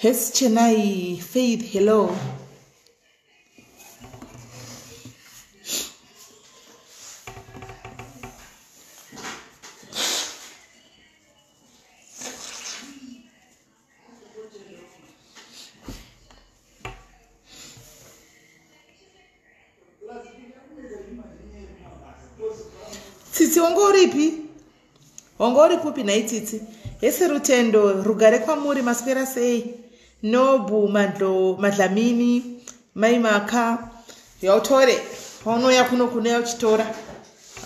Hes Chennai, Faith, hello. Tsitsi wangoripi? Wangori kupi na itsitsi? Hese rutendo rugare kwamuri maswera sei? Nobu madlo madlamini maimaka yautore waunoya kuno kuneya uchitora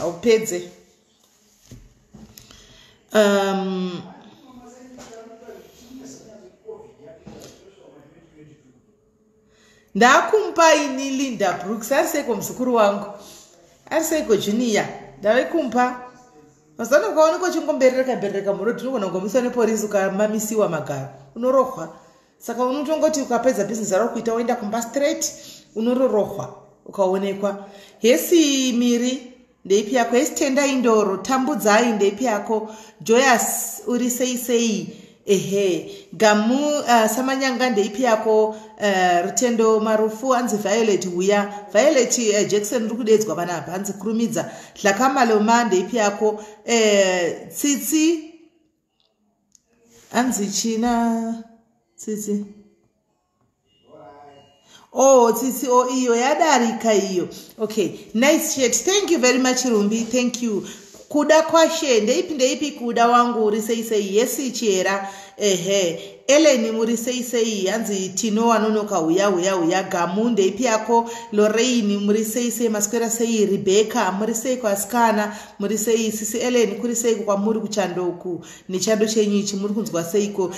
aupedze. Ndakumpa ini Linda Brooks ariseko mzukuru wangu ariseko Junior ndavekumpa mazana ukaonekwa chingomberereka muroti unogona kungomisa nepolisi ukamamisiwa magaro unorohwa. Saka unotongoti ukapedza business rako kuita woenda kumba straight unororohwa ukaonekwa. Hesi miri ndeipi yako, hesi tenda indoro tambudzai ndeipi yako, Joyous uri sei gamu samanyanga ndeipi yako, rutendo marufu anzi Violet huya Violet Jackson uri kudedzwa panapa anzi kurumidza Dlakamaloma ndeipi yako, Tsitsi anzi china Tsitsi. Oh, Tsitsi, oh, iyo yadarika iyo. Okay, nice chat. Thank you very much, Rumbi. Thank you. Kuda kwashe, ndeipi kuda wangu uri sei yesi chera. Eleni muri sei anzi Tino anonoka uya gamu ndeipi yako, Lorraine muri sei maskwera sei, Rebecca muri sei kwa skana, muri sei sisi Eleni kuri sei kwa muri kuchandoku ni chando chenyu ichi muri kunzwa seiko.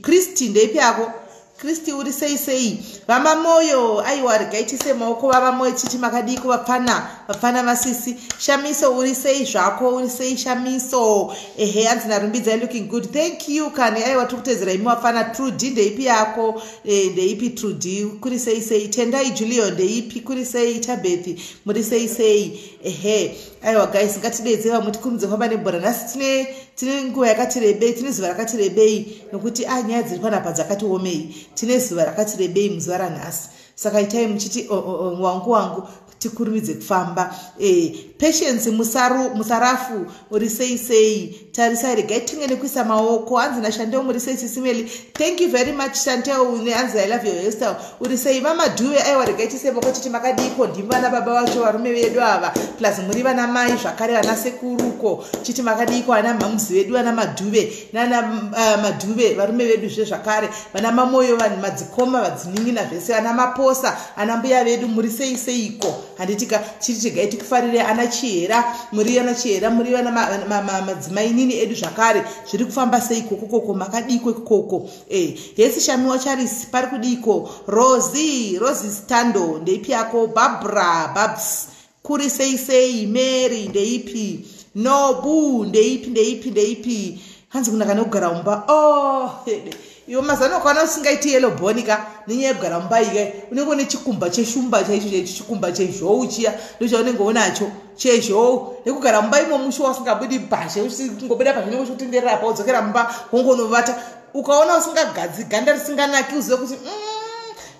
Christy ndeipi yako, Christy uri sei vama moyo aiwa rigaitise maoko vama moyo chiti makadiko vapfana masisi. Shamiso uri sei zvako uri sei Shamiso anzi narumbidza looking good. Thank you kani aiwa tukutedzera imi vapfana. Trudy ndeipi yako, ndeipi Trudy kuri sei Tendai Julio ndeipi kuri sei Tabethi muri sei aiwa guys ngatidedze vamwe tikurumidze kwamba nebhora nhasi tine nguva yakati rebei, tine zuva rakati rebei nokuti nyaya dziri panapa dzakatiomei. Tine zuva rakati rebei muzuva ranhasi, saka itai muchiti wangu tikurumidze kufamba. Patience musarafu uri sei tarisai regai tinge nekuisa maoko anzi nashandeo muri sei Sis Melly. Thank you very much Shanteo anzi I love your hairstyle uri sei mama duwe aiwa regai tise moko chiti makadiko ndimi vana baba vacho varume vedu ava plus muri vana mai zvakare vana sekuruko chiti makadiko ana mamuzi vedu vana madhuve nana madhuve varume vedu zvakare vana mamoyo vanhu madzikoma vadzinin'ina zvese vana maposa ana mbuya vedu muri seiko handitika chiti chigai tikufarire ana chihera muri ana chihera muri vana madzimai nini edu zvakare zviri kufamba seiko kokoko makadiko kokoko. Hesi Shamiwa Charisi pari kudiko, Rosie Stando ndeipi yako, Barbara Babs kuri sei Mary ndeipi, Nobu ndeipi hanzi kunaka nekugara umba. Iyo mazano kana usingaiti yellow bonika ninye kugara umba ike unenge une chikumba cheshumba chaicho chikumba chezhou chiya ndocha unenge unacho chezhou nekugara umba imo musho wasingabudi bhashe usingobuda pazvinenge uchitenderera pa udzokera mumba wongonovata ukaona usingagadzi ganda risinganaki uzive kuti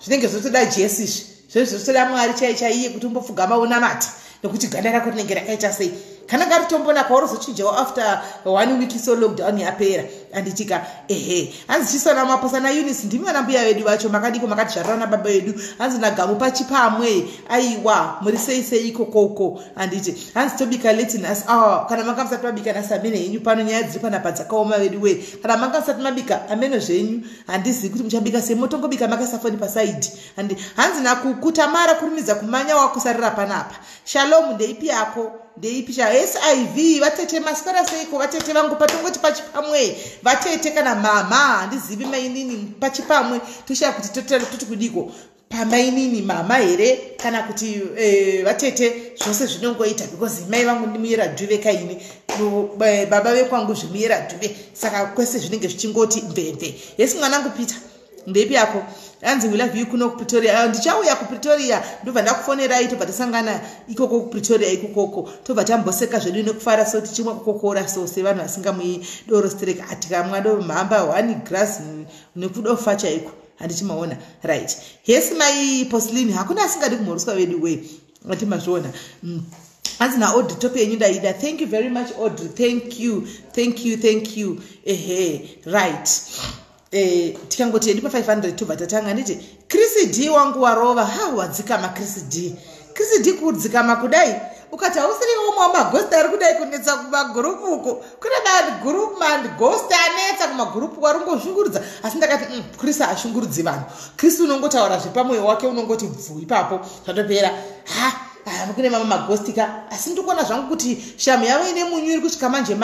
zvinenge zvotoda Jesu zvotoda Mwari chaiye kuti umbofugama unamati nekuti ganda rako rinenge rakaita sei. Kana gari tombonaka warozochinjawo after 1 week so lockdown yapera handitika hanzi chisana mapasana Eunice ndimi vana mbuya vedu vacho makadiko makati zvarana baba vedu hanzi nagamu pachipamwe aiwa muri sei ikokoko handiti hanzi tobika leti nhasi kana manga musati mabika nhasi amene henyu pano nyaya dziri panapa dzakaoma vedu we kana manga musati mabika ameno zvenyu handizivi kuti muchabika sei motongobika makasafoni pasaidhi hanzi nakukutamara kurimidza kumanya wakusarira panapa shalom ndeipi yako ndeipi HIV vatete masikara seiko vatete vangu patongoti pachipamwe vatete kana mama handizivi mainini pachipamwe toshaya kuti toti kudiko pamainini mama here kana kuti vatete zvose zvinongoita because mai vangu ndimuyera dhuve kaini baba vekwangu zvimuyera dhuve saka kwese zvinenge zvichingoti mvemve yesi mwanangu Peter ndeipi yako hanzi we love you kuno kuPretoria ndichauya kuPretoria ndobva ndakufonerai tobva tasangana ikoko kuPretoria ikokoko tobva tamboseka zvedu nekufara so tichimwa kukokora so sevanhu vasingamuyidoro strike atikamwado mhamba one grass nekudofa chaiko handichimaona right yes mai Porcelain hakuna asingadi kumhoreswa vedu we atimazviona hanzi naAudrey topi yenyu ndaida thank you very much Audrey thank you right tikangoti ndipa 500 tobva tatanga nditi Chris D wangu warova wadzikama Chris D kudzikama kudai ukati hausiri umwe wamaghost ari kudai kunetsa kumagurupu uko kune magroup man ghost anetsa kumagurupu warungozvungurudza asi ndakati Chris ashungurudzi vanhu Chris unongotaura zvepamwoyo wake unongoti bvu ipapo zvatopera kune mama magostika asi ndikuona zvangu kuti shamu yavo ine munyu iri kusvika manje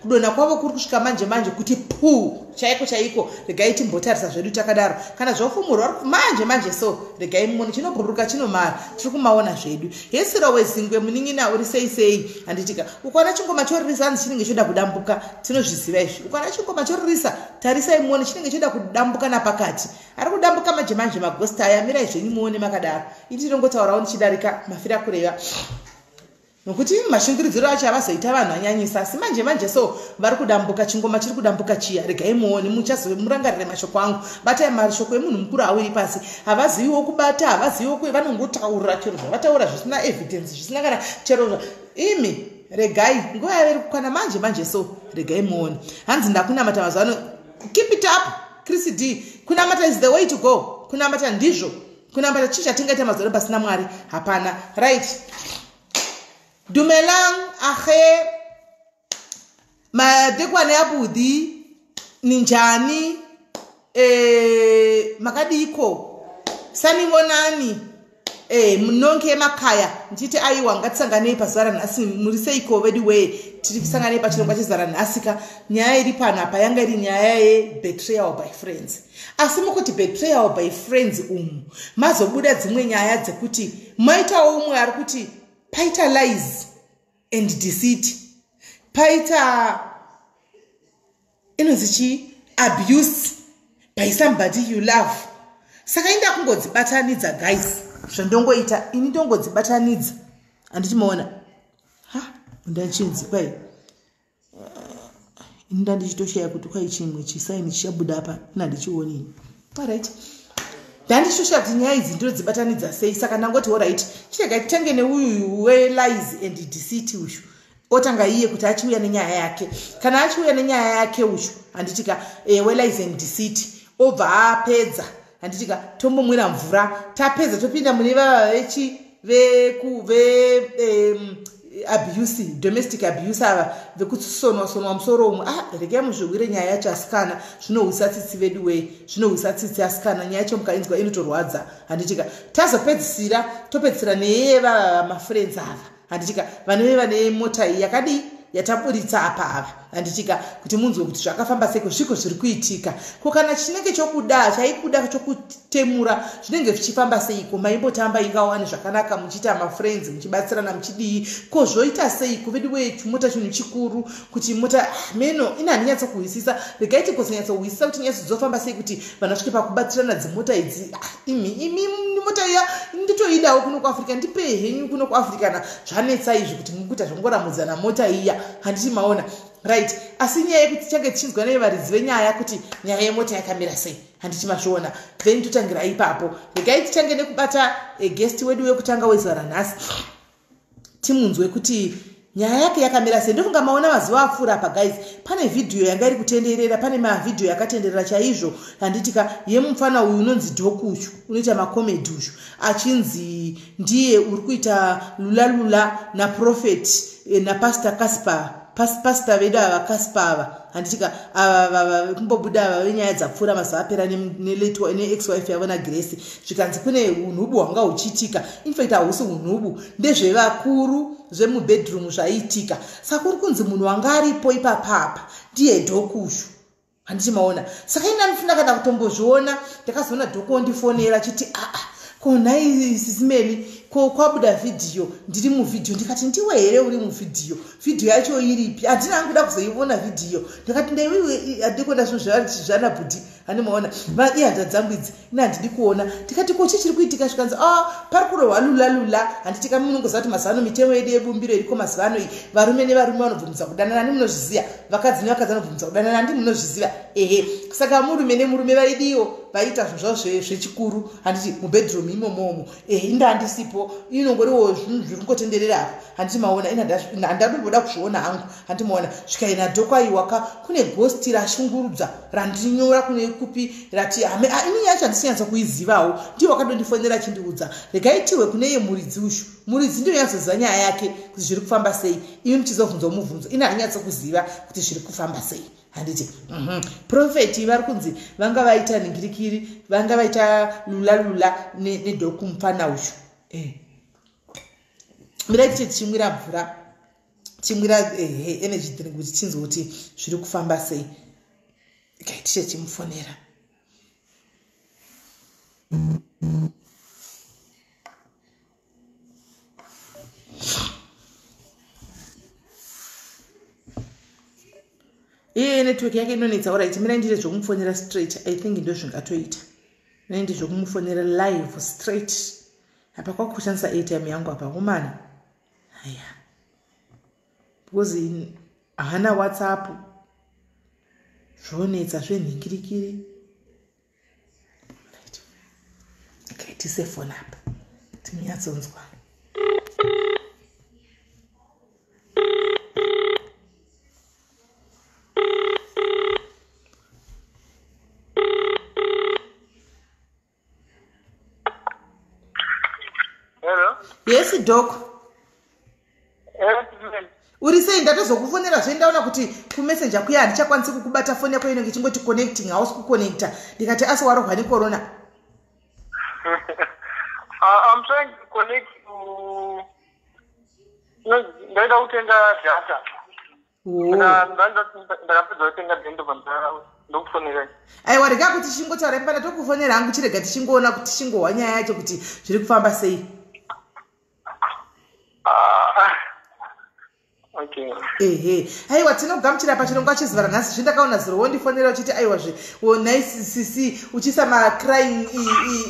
kudonha kwavo kuri kusvika manje kuti pu chaiko regai timbotarisa zvedu takadaro kana zvofumurwa manje so regai muone chinobhururuka chinomara tiri kumaona zvedu yesiro wezingwe munin'ina uri sei handitika ukaona chingoma choririsa hanzi chinenge choda kudambuka tinozviziva izvi ukaona chingoma choririsa tarisai muone chinenge choda kudambuka napakati ari kudambuka manje magosita aya mirai zvenyu muone makadaro ini tinongotaurawo nichidarika mafira kureva nokuti mashunguridziro acho avazoita vanhu anyanyisa asi manje so vari kudambuka chingoma chiri kudambuka chiya regai muone murangarire mashoko angu batai mashoko emunhu mukuru awiri pasi havaziviwo kubata havaziviwo vanongotaura chero zvavataura zvisina evidence zvisina kana chero imi regai nguva yaveri kukwana manje so regai muone hanzi ndakunamata mazano keep it up Chris D kunamata is the way to go kunamata ndizvo kunamata chii chatingaita mazano pasina Mwari hapana right Dumelang ahe madekwane abudi ninjani makadiko sanibonani mnonke emakaya nditi aiwa ngatisangane pazuva nhasi muri seiko vedu we tiri kusangane pachirongwa chezara nhasika nyaya iri panapa yanga iri nyaya yebetrayal by friends asi mukuti betrayal by friends mazobuda dzimwe nyaya dzekuti maitawo umwe ari kuti paita lies and deceit paita inonzi abuse by somebody you love saka inda kungodzibatanidza guys zvandongoita ini ndongodzibatanidza andichimaona ndachinzi kwai inda ndichitoshaya kuti kwai chimwe chisaini chichabuda apa nandichioni alright ndandishosha kuti nyaya idzi ndinodzibatanidza sei saka ndangoti alright chirega titange neuyu welies and deceit uyu otanga iye kuti achiuya nenyaya yake kana achiuya nenyaya yake uyu handitika welies and deceit obva apedza handitika tombomwira mvura tapedza topinda mune vava vechi abuse domestic abuse ava vekutsonwa musoro umwe regai muzviwire nyaya yacho asikana zvinohwisa tsitsi vedu we zvinohwisa tsitsi asikana nyaya yacho mukainzwa inotorwadza handitika tazopedzisira topedzisira neye mafriends ava handitika vanove vane mota iyi yakadii yataburitsa apa ava handitika kuti munzwe kuti zvakafamba seko zviko zviri kuitika ko kana chinenge chokuda chaikuda chokutemura zvinenge zvichifamba seiko maimbotamba ingawani zvakanaka muchiita mafriends muchibatsirana muchidii ko zvoita seiko vedu we chimota chinhu chikuru kuti mota meno ina hanyatsa kuhwisisa regaiti kosinyatsa kuhwisisa kuti nyatsa dzofamba sei kuti vanhu vasvike pakubatsirana dzimota idzi imi mota iya nditoidawo kuno kuAfrica ndipe henyu kuno kuAfrica na zvanetsa izvi kuti mukuita zvongoramudzana mota iya handiti maona right asi nyaya yekuti change tichinzwa nevaridzi venyaya kuti nyaya yemota yakamira sei handiti mazviona then totangira ipapo regai tichange nekubata guest wedu wekutanga wezara nhasi timunzwe kuti nyaya yake yakamira sei. Ndofunga maona mazuva apfuura apa guys, pane video yanga iri kutenderera, pane mavidhio yakatenderera chaizvo handitika yemufana uyu unonzi Dokuchu unoita makomedi uyu achinzi ndiye uri kuita lulalula naprofet napastor Caspar, pastor vedu ava Caspar ava handitika ava kumbobuda ava venyaya dzapfuura mazuva apera ne-ex-wife yavona Grace, zvikanzi kune unhubu hwanga huchiitika. Infact hausi unhubu, ndezvevakuru zvemubedroom zvaiitika. Saka uri kunzi munhu wanga aripo ipapapa ndiye Dokuchu, handiti maona. Saka ina ndifuna kana kutombozviona, ndakazoona Doko ondifonera achiti konai Sis Melly kwabuda video, ndiri muvidhio. Ndikati ndiwe here uri muvidhio? Vidhio yacho iripi? Handina hanguda kuzoiona vidhio. Ndikati ndeiwe handikonda zvinhu zvana bhudhi, hani maona ihanda dzangu idzi ina handidi kuona. Ndikati kochi chiri kuitika? Zvikanzi pari kurohwa lulalula. Handitika munongoziva kuti mazuva ano mitemo yedu yebumbiro iriko mazuva ano iyi, varume nevarume vanobvumidza kudanana, ndi munozviziva. Vakadzi nevakadzi vanobvumidza kudanana, ndi munozviziva. Saka murume nemurume vaidiyo vaita zvinhu zvavo zvechikuru, handiti mubedroom imomomo. Inda handisipo, inongoriwo zvinhu zviri kungotenderera apa, handiti maona. Handatomboda kuzviona hangu, handiti maona. Svikaina Doko aiwaka kune ghosti rashungurudza randinyora kune kupi rati ini yacho handisinyatso kuizivawo, ndiwo wakadondifonera achindiudza regaitiwe kune iye muridzi ushu. Muridzi ndiyo nyatsoziva nyaya yake kuti zviri kufamba sei. Imi muchizobvunza mubvunzo, ina hanyatso kuziva kuti zviri kufamba sei. Handiti profeti vari kunzi vanga vaita ningirikiri, vanga vaita lulalula neDoku mufana uyu. Mirai tichimwira mvura, chimwira energy drink kuti chinzoti zviri kufamba sei. Tiche chimufonera. Network yake inonetsa. Alright, mina ndiri zvokumufonera straight. I think ndo zvingatoita. Mina ndiri zvokumufonera live straight. Apa kwakushandisa ATM yangu apa komana. Haya. Because hana WhatsApp. Zvonetsa zvenhingirikiri. Right. Okay, tise phone apa. Tinyatsonzwa. Yes, Doc. Uri sei? Ndatozokufonera zvendaona kuti kumessenger kuya handichakwanisi kukubata foni yako inenge ichingoti connecting, hausi kuconnecta. Ndikati asi warohwa necorona. I'm trying to connect to ndaida kutenga data. Ndakapedza kutenga data ndokufonera. Aiwa rega kuti chingotaura pana tokufonera hangu chirega tichingoona kuti chingohwa nyaya yacho kuti zviri kufamba sei. Okay. Aiwa tinogamuchira pachirongwa chezivara nhasi zvindakaona zuro wondifonera uchiti aiwa nice Sisi uchisa crying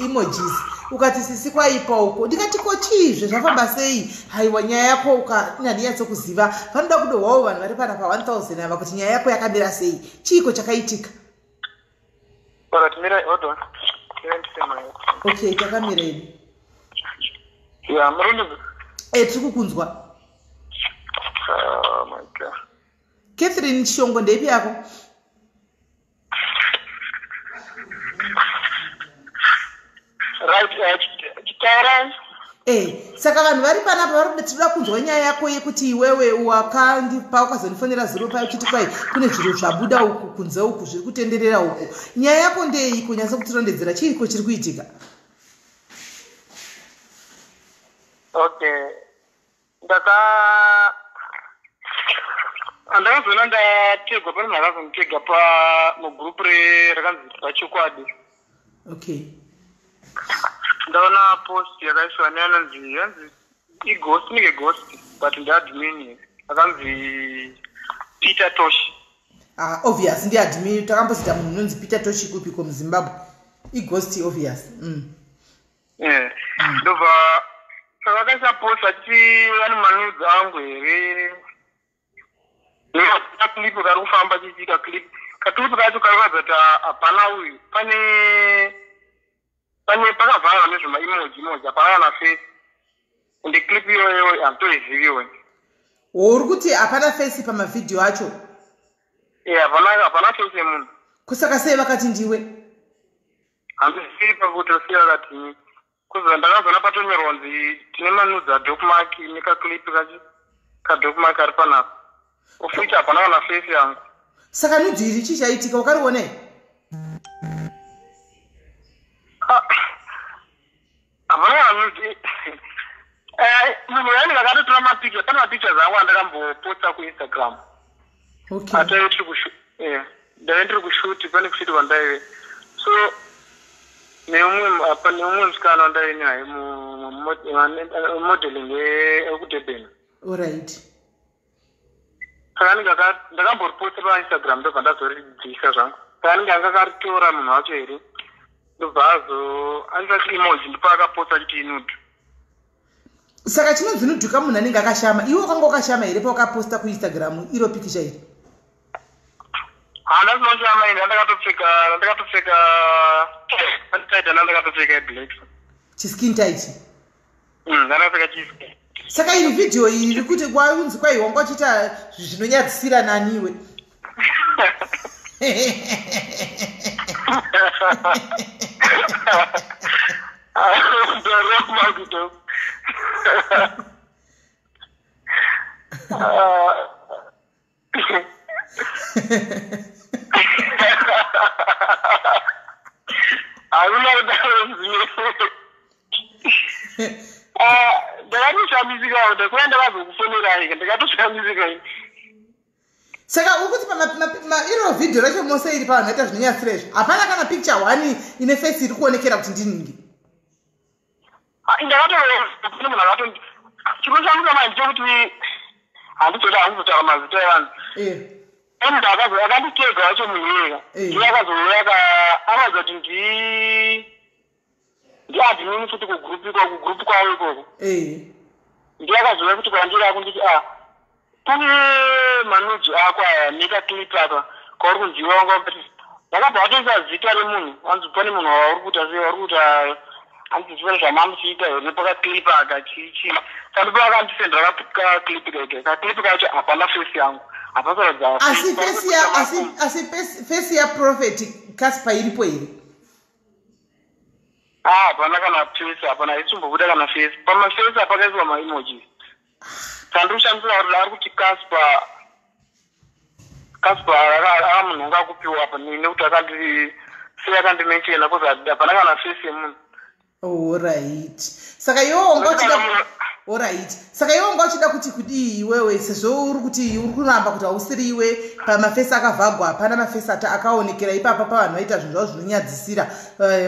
emojis ukati Sisi kwaipa uko. Ndikati kochizve zvafamba sei? Aiwa nyaya yako inandiyatso kuziva. Panoda kudohwawo vanhu vari pana pa 1000 ava kuti nyaya yako yakamira sei, chiiko chakaitika. Okay, takamirei. Murundu. Tiri kukunzwa. Oh my God. Catherine Shongo ndeipi yako? Right, chitara. Saka vanhu vari panapa vari kudetserwa kunzwa nyaya yako yekuti iwewe wakandipa ukazonifonera zuro pa uchiti kwai kune zviro zvabuda uku kunze uku zviri kutenderera uku. Nyaya yako ndei kunyasa kutirondedzera chiiko chiri kuitika? Okay. Andakazona ndategwa pane makazonitega mugrupu rakanzi pachokwadi. Okay. Ndaona post yakaiswa neanonzi ighost, nike ghost, but ndiadmin akanzi Peter Tosh. Obvious ndi admin. Takambozita munhu unonzi Peter Tosh kupiko muZimbabwe. Ighost obvious. Ndobva vakaisa post vachiti vane manudzi angu here. Clip kari kufamba chichika clip. Kaclip kacho kanoratidza kuti hapana uyu. Pane pakavharwa nezvema emoji hapana na face. Ende clip iyoyo handitoiziviwe. uri kuti hapana face pamavidhiyo acho? Hapana face yemunhu. Kusaka sei vakati ndiwe? Handisiri pakutosiya vakati kuziva ndakazona patonyorwa kunzi tine manudzi adhokumark nekaklipi kadhokumark ari panapa. Ufuti hapana kana face yangu. Saka nudzi iri chii chaitika wakariona? Hapana kana nudzi. Munhu yani vakatotora mapicha, pane mapicha zangu andakamboposta kuInstagram. Okay. Ndaive ndiri kushuti, pane kushuti kwandaive. So neumwe musikana wandaine hai modeling ekudebheni. Alright. Saka ndakamboriposta paInstagram ndobva ndazoridzisa zvangu. Saka anenge angakaritora munhu wacho here. Ndobva andisati emoji ndipo akaposta achiti inudu. Saka chinonzi nudhuka munhu anenge akashama. Iwe wakanga wakashama here pawakaposta kuInstagram iro pikicha iri? Handasi noshama ine ndakatopfeka black. Chiskin tight. Ndakapfeka chiskin. Saka iri video iyi iri kuti kwaunzi kwai wanga uchiita zvinonyadzisira naniwe. Saka ukuti iro video racho mose iri pavanhu vaita zvinonyadzisira izvo hapana kana picture one ine face iri kuonekera kuti ndiningi? handitotaura mazita evanhu. Munhu akanditega wacho munhu iyega akazouya akaudza kuti ndiadmin futi kugrupu kwavo ikoko. Ndiye akazouya kuti kwandiri akunditi kune manudzi ako aya nekaclip apa kwauri kunziwa wanga kuti ndakabva watoisa zita remunhu wanzi pane munhu wauri kuita sei wauri kuita handizivere zvamamuchiita here pakaclip aka chichi sandipo akandisendera kakaclip kaike kakaclip kacho hapana face yangu hapasaradza asi face yaProfeti Casper iripo here? hapana kana face hapana haisumbobuda kana face pamaface apakaiswa maemojis sandoshandisira kuti ari kuti Casper munhu anga kupiwa apa nekuti akandimenchena kozi hapana kana face yemunhu. Alright. Saka iwe wanga uchida Alright. Saka iwe wanga uchida kuti kudii iwewe sezvo uri kuti uri kuramba kuti hausiri iwe pamafesi akavhagwa hapana mafesi akaonekera ipapa pavanhu vaita zvinhu zvavo zvinonyadzisira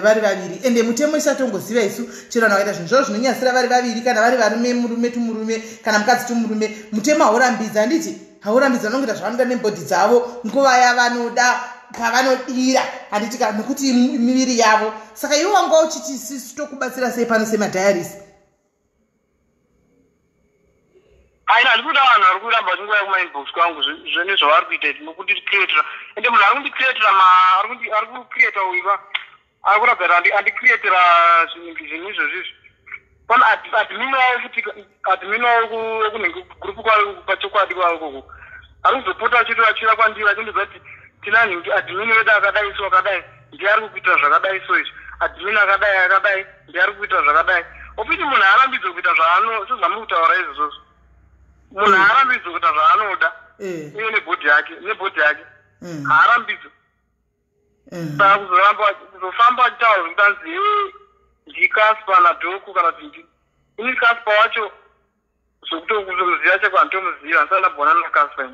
vari vaviri ende mutemo isatongoziva isu chero vanhu vaita zvinhu zvavo zvinonyadzisira vari vaviri kana vari varume murume tumurume kana mukadzi tumurume mutemo haurambidza handiti haurambidza nongoita zvavanoda nebhodhi dzavo nguva yavanoda pavanodira handiti kana nokuti miviri yavo. Saka iwe wanga uchiti sisi tokubatsira sei pano semadhayarisi? aina ndikuda vanhu vari kuramba chinguva yekumainbox kwangu zvene zvavari kuita nokundicreatira ende munhu ari kundicreatira ari kucreata uiva ari kuratidza kuti andicreatira zvinhu izvozvizvi pane admin wavo futi admin wavo ekunenge gurupu kwavo pachokwadi kwavo ikoko ari kuzopota achitoachira kwandiri achindibva kuti tinani admin wedu akadai so akadai ndiye ari kukuita zvakadai so izvi admin akadai ndiye ari kukuita zvakadai opiti munhu haarambidze kuita zvaano sezvamuri kutaura izvozvo munhu haarambidze kuita zvaanoda uye nebhodhi yake haarambidze saka kuzofamba achitaura zvokutanzi ndikaspa nadhoku kana kuti ini kaspa wacho zvokutomuziva chako handitomuziva handisanabhonana nakaspa.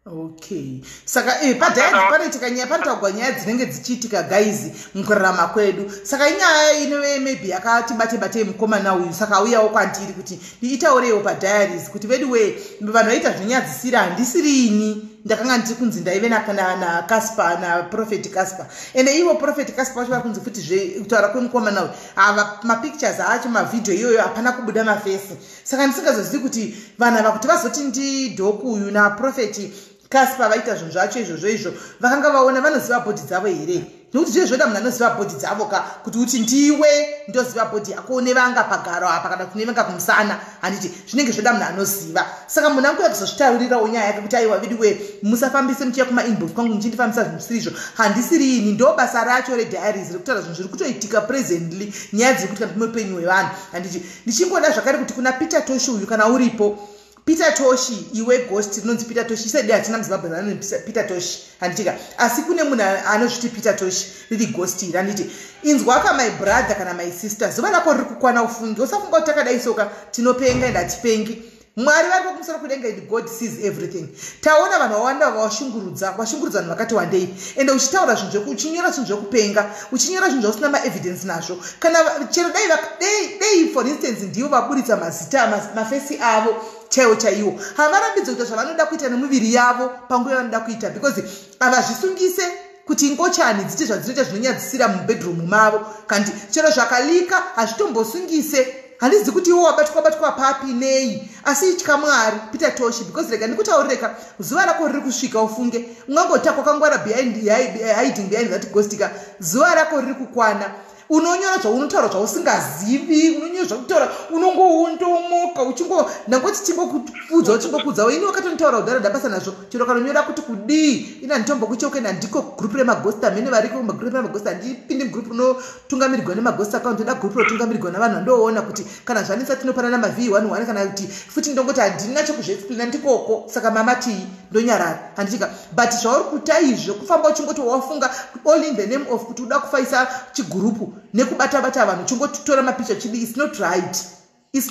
Okay. Saka padhayari panoitika nyaya panotagwa nyaya dzinenge dzichiitika guys mukurarama kwedu. Saka inyaya inove maybe yakatibate mukomana uyu saka auyawo kwandiri kuti ndiitaurewo padhayaris kuti veduwe vanhu vaita zvinyadzisira handisiri ini ndakanga ndiri kunzi ndaive na Casper naProfeti Casper ende ivo Profeti Casper vacho vari kunzi futi kutaura kwemukomana uyu ava mapictures acho mavhidhiyo iyoyo hapana kubuda mafesi. Saka ndisingazozivi kuti vanhu ava kuti vazoti ndidhoku uyu naProfeti Casper vaita zvinhu zvacho izvozvo vakanga vaona vanoziva bhodhi dzavo here nokuti zvizvo zvoda munhu anoziva bhodhi dzavo ka kuti uti ndiwe ndoziva bhodhi yako nevanga pagaro apa kana kuti nevanga kumusana handiti zvinenge zvoda munhu anoziva saka munhu angu yakuzozvitaurirawo nyaya yake kuti aiwa vidiwe musafambise muchiya kumainbox kwangu muchindifambisa zvinhu zvisizvo handisiri ini ndo basa racho rediaries rekutaura zvinhu zviri kutoitika presently nyaya dziri kuitika mupenyu hwevanhu handiti ndichingoda zvakare kuti kuna Peter Toshi uyu kana uripo Peter Toshi iwe ghost inonzi Peter Toshi saidi hatina muZimbabwe anonzi Peter Toshi handitika asi kune munhu anozviti Peter Toshi riri ghost iri handiti inzwa ka my brother kana my sister zuva rako riri kukwana ufunge usafunga kuti takadai soka tinopenga ende hatipengi Mwari vari kumusoro kudenga indi God sees everything taona vanhu vawanda vashungurudza vanhu vakati wandei ende uchitaura zvinhu zveku uchinyora zvinhu zvekupenga uchinyora zvinhu zvisina maevidence nazvo kana chero dai for instance ndivo vaburitsa mazita mafesi avo chaiwo havarambidzi kuita zvavanoda kuita nemuviri yavo panguva yavanoda kuita because havazvisungise kuti ngochani dziti zvadzinoita zvinonyadzisira mubedroom mavo kandi chero zvakalika hazvitombosungise handizi kuti iwo wabatwa papi nei asi itya Mwari Peter Toshi because rega ndikutaurira zuva rako riri kusvika ufunge ungangotakwa kangwara hiding behind that ghost ka zuva rako riri kukwana unonyora zvaunotaura zvausingazivi unonyora zvakutaura unongoondomoka uchingo ndangoti chingokudza uchingokudzawo ini wakatonitaura kudhara ndapasa nazvo chero kanonyora kuti kudii ina nditombo kuchokena ndiko group remagosta amene variko mugroup remagosta handipindi mugroup unotungamirirwa nemagosta account nda group rotungamirirwa navanhu ndoona kuti kana zvanisa tinopanana mav11 kana kuti futi ndongoti handina chokuzviexplaina ndikoko saka mamati ndonyarara handitika but zvauri kuita izvo kufamba uchingoti wafunga all in the name of kuti uda kufaisa chigurupu nekubata vanhu uchingotora mapicha chidi it's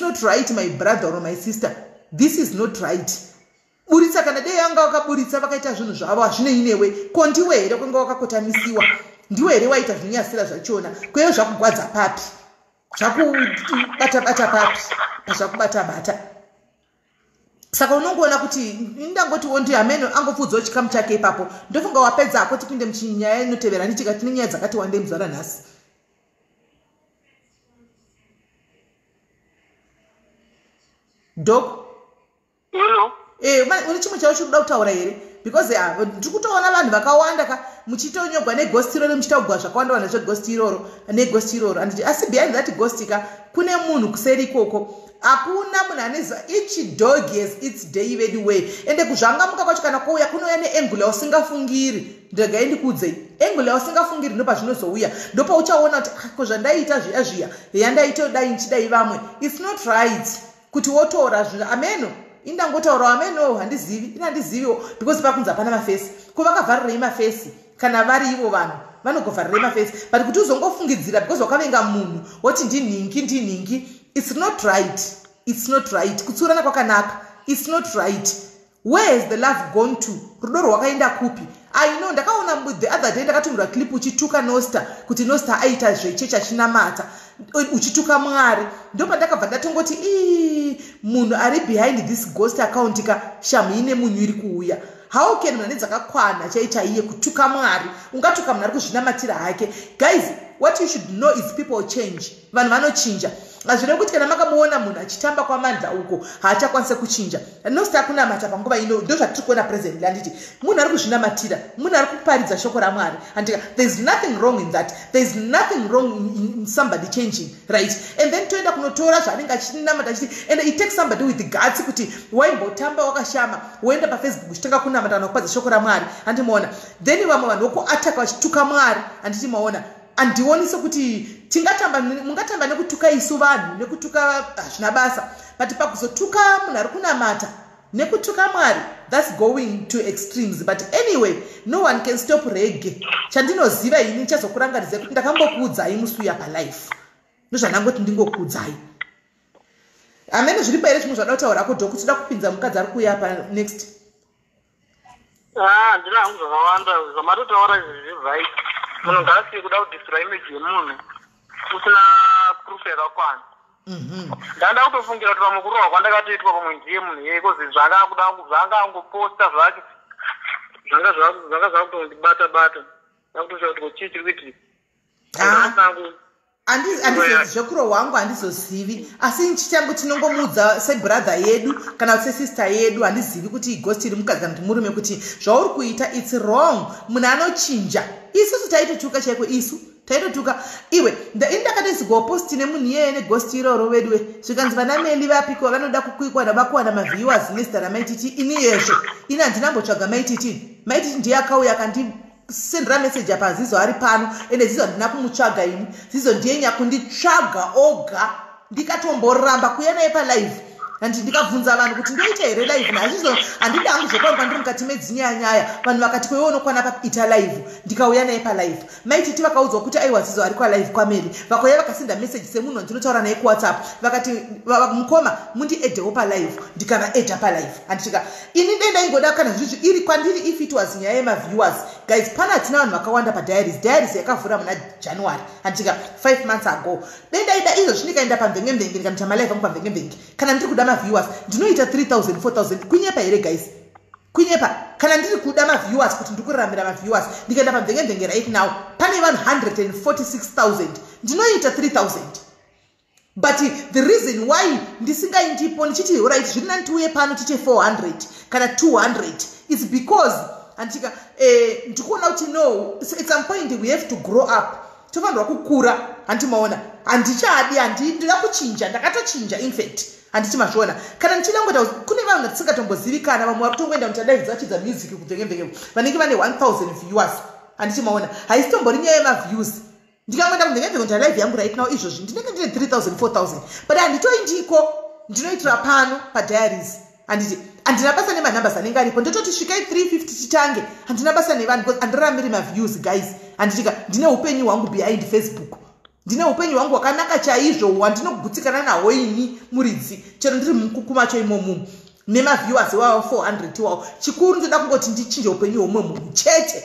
not right my brother or my sister this is not right buritsa kana dei anga wakaburitsa vakaita zvinhu zvavo hazvinei newe ko ndiwe here kwanga wakakotamisiwa ndiwe here waita zvinonyasira zvachona kweyo zvakugwadza papi zvakubata papi pazvakubata saka unongoona kuti ndangoti wondi ameno angopfudzawo chikamu chake ipapo ndofunga wapedza ako tipinde muchinyaya inotevera nditika tine nyaya dzakati wandei muzara nhasi Dog? Hello? Uri chimwe chavo chiri kuda kutaura here because ndiri kutoona vanhu vakawanda ka muchitonyogwa neghost iroro muchitaugwa zvakawanda vanhu zveghost iroro neghost iroro handiti asi behind that ghost ka kune munhu kuseri ikoko hakuna munhu anoziva each dog has its David way ende kuzvangamuka kwacho kana kwouya kunouya neengula usingafungiri ndegai ndikuudzei engula usingafungiri ndopa zvinozouya ndopa uchaona kuti ko zvandaiita zviya yandaitodai nchidai vamwe it's not right kuti wotora zvinhu ameno indangotaura ameno handiziviwo because pakunzi hapana mafesi ko vakavharirei mafesi kana vari ivo vanhu vanogovharirei mafesi but kuti uzongofungidzira because wakavenga munhu woti ndinhingi it's not right kutsurana kwakanaka it's not right where has the love gone to rudo rwakaenda kupi I know ndakaona the other day ndakatumira clip uchituka Nosta kuti Nosta aita zvechecha chinamata uchituka Mwari ndopa ndakabva ndatongoti munhu ari behind this ghost account ka shamu ine munhu iri kuuya how can munhu anedzakakwana chaiye kutuka Mwari ungatuka munhu ari kuzvinamatira hake guys what you should know is people change vanhu vanochinja azvire kuti kana makamuona munhu achitamba kwamandla uko haachakwanise kuchinja Nosta kunamata panguva ino ndo zvatiri kuona presently handiti munhu ari kuzvinamatira munhu ari kuparidza shoko raMwari handika there's nothing wrong in that there's nothing wrong in somebody changing right and then toenda kunotora zvanenge achinamata achiti and it takes somebody with the guts kuti waimbotamba wakashama woenda pafacebook uchitanga kunamata kana kuparidza shoko raMwari handimoona then vamwe vanhu vokuataka vachituka Mwari handiti maona andionise kuti mungatamba nekutuka isu vanhu nekutuka hazvina basa but pakuzotuka munhu ari kunamata nekutuka Mwari that's going to extremes but anyway no one can stop reggae chandinoziva ini chazokurangaridza kuti ndakambokuudzai musuya palife ndozvanangoti ndingokuudzai amene zviripo here zvimwe zvada kutaura ko dhoku tida kupinza mukadzi ari kuuya pa next ndina hangu zvakawanda zvamatotaura izvi zviri right munhu ngaasiye kuda kudistra image yemunhu usina proof yakakwana ndanda kutofungira kuti pamwe kurohwa kwandakatoitwa pamwe ndiye munhu yeye kozi zvanga angoposta zvacho zvanga zvakutondibata-bata ndakutosvika kuti chii chiri kuitika Andizozvekuro wangu handizozivi asi nchangu tinongomudza sebrother yedu kana sesister yedu handizivi kuti ighost iri mukadzi kana kuti murume kuti zvauri kuita it's wrong munhu anochinja isusu taitotuka chaiko isu taitotuka iwe ndakatizigopostine nemunhu iyeye neghost iroro weduwe zvikanzi vanameli vapikwa vanoda kukwikwa navakuwana maviewers nezita ramaititi ini yezvo ini handinambotsvaga maititi ndiye akauya sendera message apa zizo ari pano ende zizo ndina kumutsvaga ini zizo ndiye nyakunditsvaga oga ndikatomboramba kuya naye palive handi ndikabvunza vanhu kuti ndoita here live nazvizvo handida hangu zvokwanga ndiri mukati medzinyanyaya vanhu vakati kwewe unokwana paita live ndikauya naye palive maititi vakaudzwa kuti aiwa zizo ari kwalive kwameri vakauya vakasenda message semunhu wandinotaura naye kuwhatsapp vakati mukoma mundiedhewo palive ndikavaedha palive handisvika ini denda ingoda kana zvizvi iri kwandiri if it was nyaya yemaviewers guys pana hatina vanhu vakawanda padiaries yakavhura muna january handisvika 5 months ago denda ida izvo zvindikaenda pamvengembenge ndikanoita malive angu pamvengembenge kana ndiri kuda maviewers ndinoita 3000 4000 kunyepa here guys kunyepa kana ndiri kuda maviewers kuti ndikuraramira maviewers ndikaenda pamvengembenge right now pane vanhu 146,000 ndinoita 3000 but the reason why ndisingaindipo ndichiti right zviri nandiuye pano tiche 400 kana 200 is because andika ndikuona kuti no at some point we have to grow up tofanirwa kukura handimaona handichadi ndida kuchinja ndakatochinja in fact handiti mazviona kana ndichidangota kune vanhu tisingatombozivikana vamwe vari kutongoenda mutadaidzi vachidza music kuvhengevhenge vanenge vane 1000 viewers handiti maona haisitombori nyaya yemaviews ndikangoenda kuvhengevhenge mutalive yangu right now izvozvi ndinenge ndine 3000 4000 but handitoindiko ndinoitira pano padiaries handiti handina basa nemanambers anenge aripo ndototi svikai 350 titange handina basa nevanhu because handiramiri maviews guys handitika ndine upenyu hwangu behind Facebook ndine upenyu hwangu hwakanaka chaizvo hwandinogutsikana nahwo ini muridzi chero ndiri mukukuma imomo nemaviewers wavo 400 wavo chikuru ndoda kungoti ndichinje upenyu hwomomo chete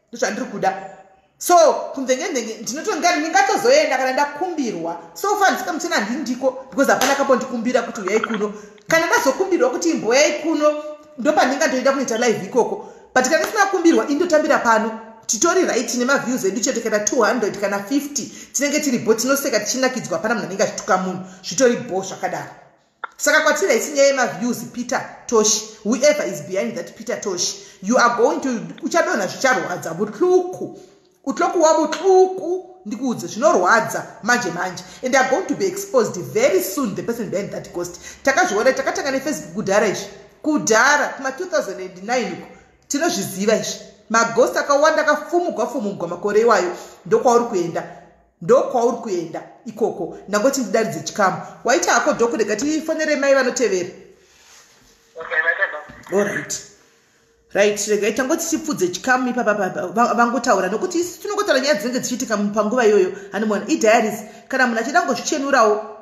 ndozvandiri kuda so kumvengevhenge ndinotonga ndingatozoenda kana ndakumbirwa so far ndisikamuchena handindiko because hapana kapondikumbira kuti uyai kuno kana ndazokumbirwa kuti imboyai kuno ndopandingandoida kunoita live ikoko but kana ndisina kumbirwa indotambira pano titori right nemaviews edu chete kana 200 kana 50 tinenge tiribo tinoseka tichinakidzwa pana munhu anenge achituka munhu zvitori bo zvakadaro saka kwatiri isinyaya yemaviews Peter Tosh whoever is behind that Peter Tosh you are going to uchadonha zvicharwadza butluku utloku wabutluku ndikuudze zvinorwadza manje and are going to be exposed very soon the person behind that ghost takazviona takatanga neFacebook kudhara kuma 2009 tinozviziva izvi maghost akawanda akafumugwa makore iwayo ndokwauri kuenda ikoko nangoti ndidaridze chikamu waita hako dhokurega tifonere mai vanotevera right rega itangoti tipfudze chikamu ipapa vangotaura nokuti isi tinongotaura nyaya dzinenge dzichiitika panguva iyoyo handimuona idiaries kana munhu achida ngozvichenurawo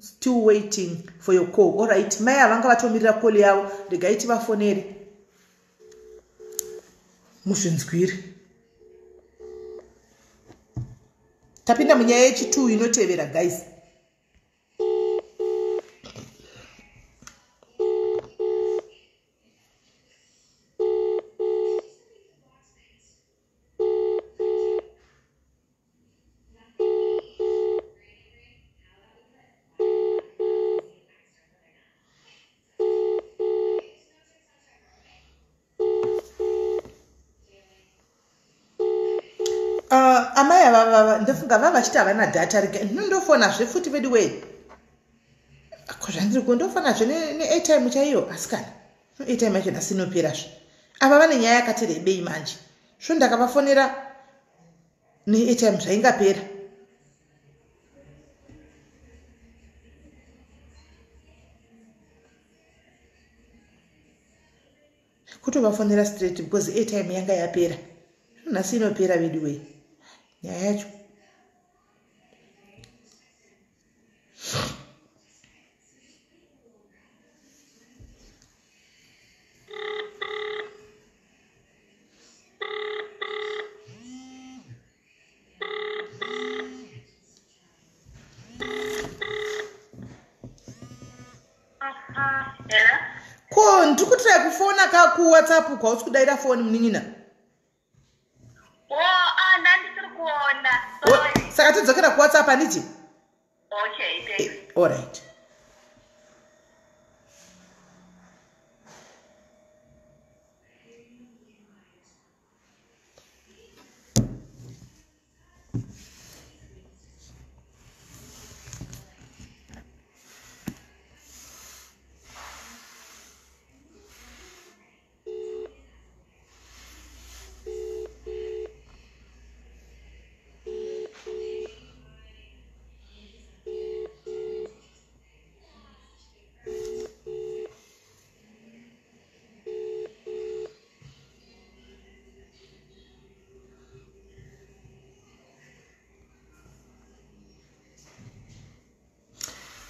still waiting for your call alright mai havanga vatomirira koli yavo regai tivafonere muzvinzwiri tapinda munyaya yechitu inotevera guys amai ava ndofunga vava vachiti havana data ndofona futi vedu wei zvandiri kundofonazve neairtime chaiyo asi kana airtime yacho nasinoperazve ava vane nyaya yakati rebei manje svo ndakavafonera neairtime zvaingapera kutovafonera straight because airtime yanga yapera nhasi inopera vedu wei nyaya yacho ko ndikutira kufona kuwhatsapp kwausi kudaira foni munin'ina saka tidzokera WhatsApp handiti? Okay, thanks. All right.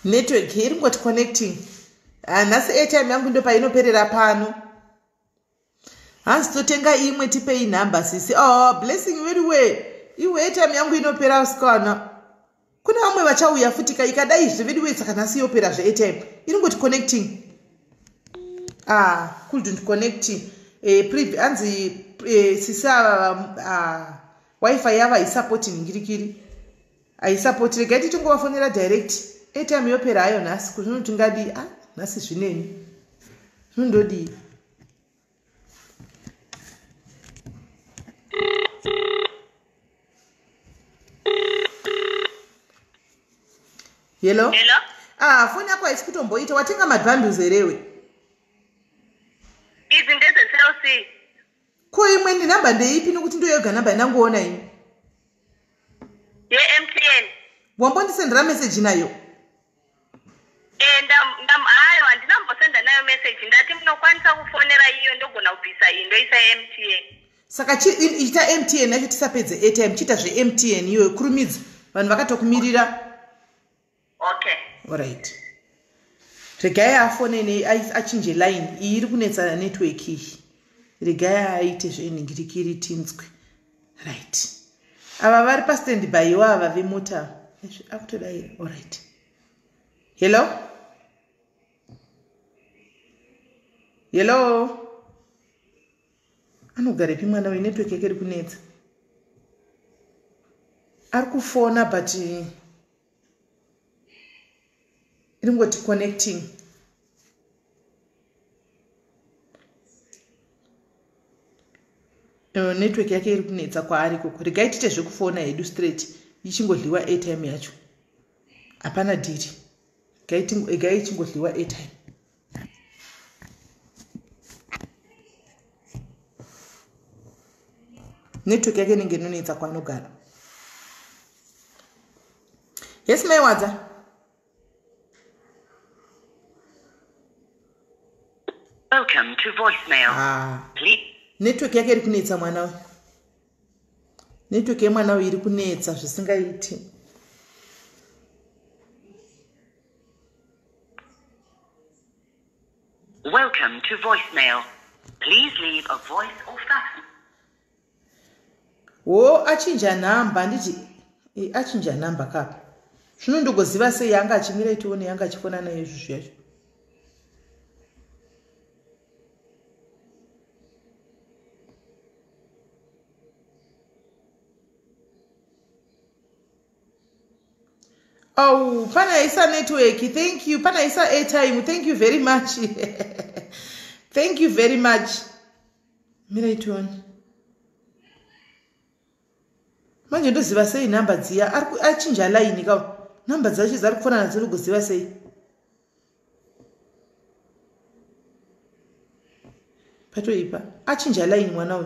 Network iri ngoti connecting. Nhasi airtime yangu ndo painoperera pano. Hanzi totenga imwe tipei number sisi. Oh, blessing very well. Iwe airtime yangu inopera usikana. Kuna vamwe vachauya futi ikadai zvevedi way saka nhasi yopera zveairtime. Iri ngoti connecting. Couldn't connect. Hanzi sisa wifi yava isupporting ngirikiri. Aisupport regaiti tungovafonera direct. Airtime yopera hayo nhasi kuti tingadi nhasi zvineni zvindodi. Hello? Foni yako haisi kutomboita watenga mabundles herewe. Idzi ndedzeCLC. Ko imwe ndi namba ndeipi nokuti ndoyoga namba yandangoona ini? Ye-MTN. Wambondisendera message nayo? Hayo handinambosenda nayo message ndati munokwanisa kufonera iyo ndogona kubvisa iyi ndoisa MTN. Saka ita MTN yacho tisapedze airtime chita zve-MTN iyoyo kurumidza vanhu vakatokumirira. Okay. Alright. Regai afone achinje line iyi iri kunetsa network iyi. Regai aite zvenhingirikiri tinzwe. Right. Ava vari pastand-by iwo ava vemota. Akutodai. Alright. Hello? Hello? Anogare pi mwana we network yake iri kunetsa. Ari kufona but iringoti connecting. Network yake iri kunetsa kwaari koko. Regaitite zvekufona hedu straight ichingodliwa airtime yacho. Hapana diri. Regai ichingodliwa airtime. Network yake inenge inonetsa kwaanogara. Yes, mai wadza. Welcome to voicemail. Please. Network yake iri kunetsa mwana we. Network yemwana we iri kunetsa zvisingaiti. Welcome to voicemail. Please leave a voice or fax. Achinja namba nditi achinja namba kapa. Zvinondogoziva sei yanga achimira itione yanga achifona nayo izvo zvacho. Oh, pana isa network. Thank you. Pana isa airtime. Thank you very much. Thank you very much. Mira itione. Manje ndoziva sei namba dziya achinja line kawo namba dzacho dzari kufona nadzo kuziva sei patoipa achinja line mwana we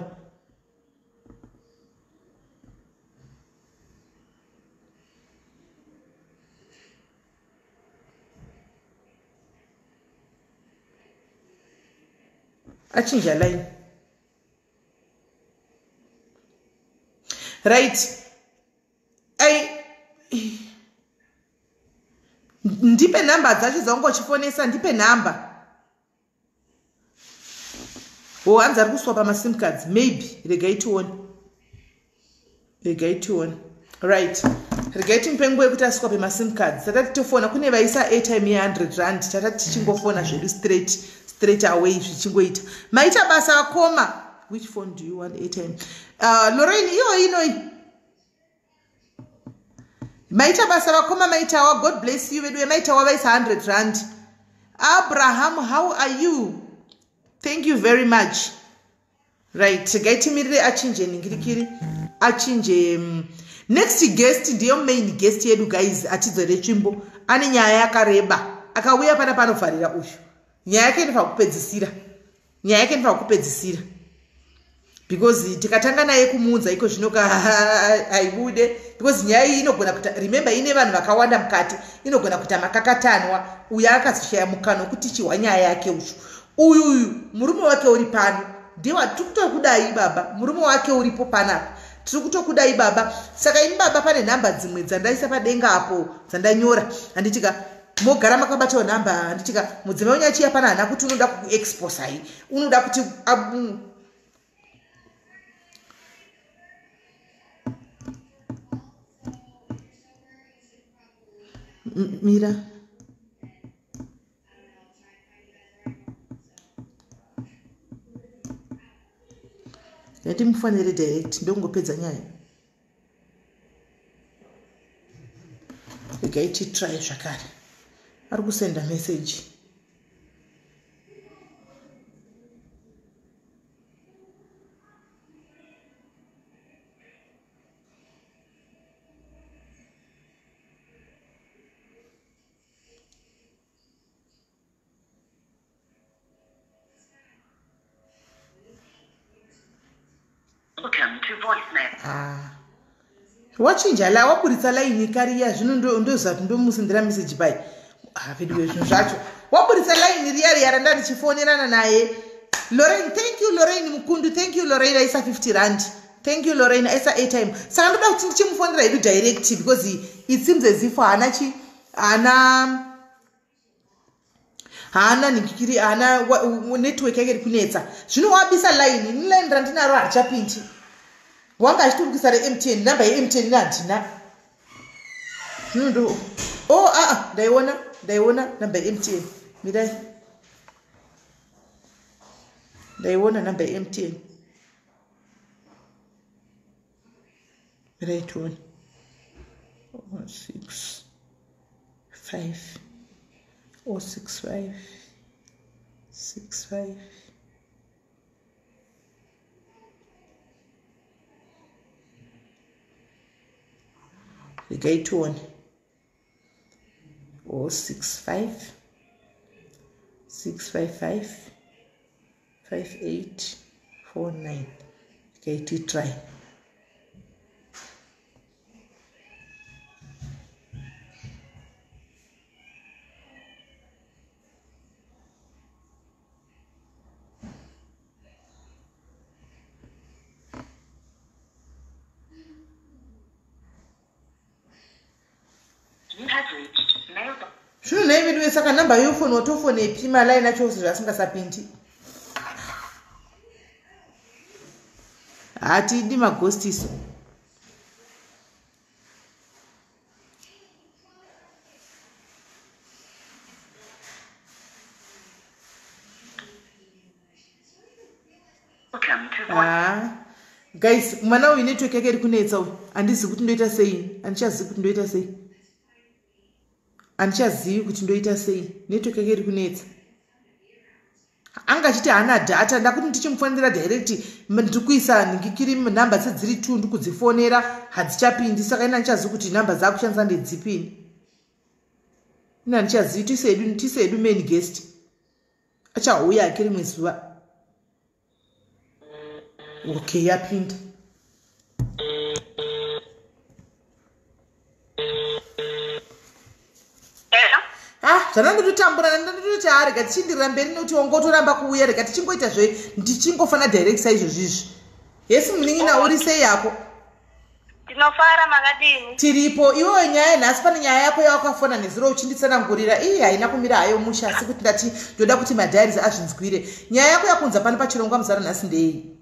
achinja line. Right. Ndipe namba dzacho dzaungochifonesa ndipe namba. Hanzi ari kuswapa masim cards maybe regaitione. Right. Regaiti mupengo wekuti aswape masim cards. Tatati tofona kune vaisa airtime ye100 rand tatati tichingofona zvedu straight away zvichingoita. Maita basa akoma. Which phone do you want airtime? Lorraine, iyo inoi. maita basa vakoma maitawa. God bless you. Vedu maitawa vaisa 100 rand. Abraham, how are you? Thank you very much. Right, gaitimirire achinje ningirikiri achinje. Next guest ndiyo main guest yedu guys, atidzore tsvimbo. Ane nyaya yakareba akauya pana panovharira uyu. Nyaya yake inofa kupedzisira because tikatanga naye kumuunza iko zvinoka haibude because nyaya iyi inogona kuita, remember ine vanhu vakawanda mukati, inogona kuita makakatanwa. Uyu akazoshaya mukano kuti chihwa nyaya yake uyu murume wake uri pano ndiwa tikutokudai baba, murume wake uripo panapa tikutokudai baba. Saka ini baba pane nhamba dzimwe dzandaisa padenga apo dzandanyora, handitika mogara makabatawo nhamba, handitika mudzimai unyachiya pana hana kuti unoda kuexpose hai, unoda kuti mira yati mufanire direct ndongopedza nyaya. Regai titry zvakare. Ari kusenda message. Welcome to voicemail. Wachinja la waburitsa line kariya zvino ndozati ndomusindira message pai. Video zvinhu zvacho. Waburitsa line riya randa ndichifonerana naye. Lorraine, thank you Lorraine Mukundu, thank you Lorraine isa 50 rand. Thank you Lorraine isa airtime. Saka ndoda kuti ndichimufonera idu direct because it seems as if hana nikikiri hana network yake kunetsa. Zvino wabisa line, ni line randinaro hachapindi. Wanga achiturukisa MTN, namba ya MTN nandina. Ndo. Oh, ndaiona namba ya MTN. Midai. Ndaiona namba ya MTN. Midai tuone. 65 065 65. The guy to one 065 655 5849. Okay, to try. Shouldn't name it with a number you phone or two phone a pima line at yours as a pinty. Ati dima ghostis. Guys, mana we need to get it kunetsa and this good later saying and just good later say. Anchazivi kuti ndoita sei network yake iri kunetsa. Anga chiti hana data ndakuti ndichimufonera direct ndikuisa ngikiri namba dziri 2 ndikudzifonera hadzichapindi saka ina ndichazivi kuti namba dzakushandisa ndedzipini. Ina ndichazivi tisedu main guest achauya akiri mwezuva. Okay, yapinda. Zvanandototambura ndandototi rega tichindirira mberi nekuti ongotoramba kuuya rega tichingoita ndichingofana direct saizvozvizvi. Yesi munin'ina uri sei yako? Ndinofara makadini. Tiripo iwewe nyaya nhasi pane nyaya yako yawakafona nezuro uchinditsanangurira iyi haina kumira hayo musha asi kuti ndati ndoda kuti madhairis azvinzwire. Nyaya yako yakunza pani pachirongwa muzara nhasi ndei?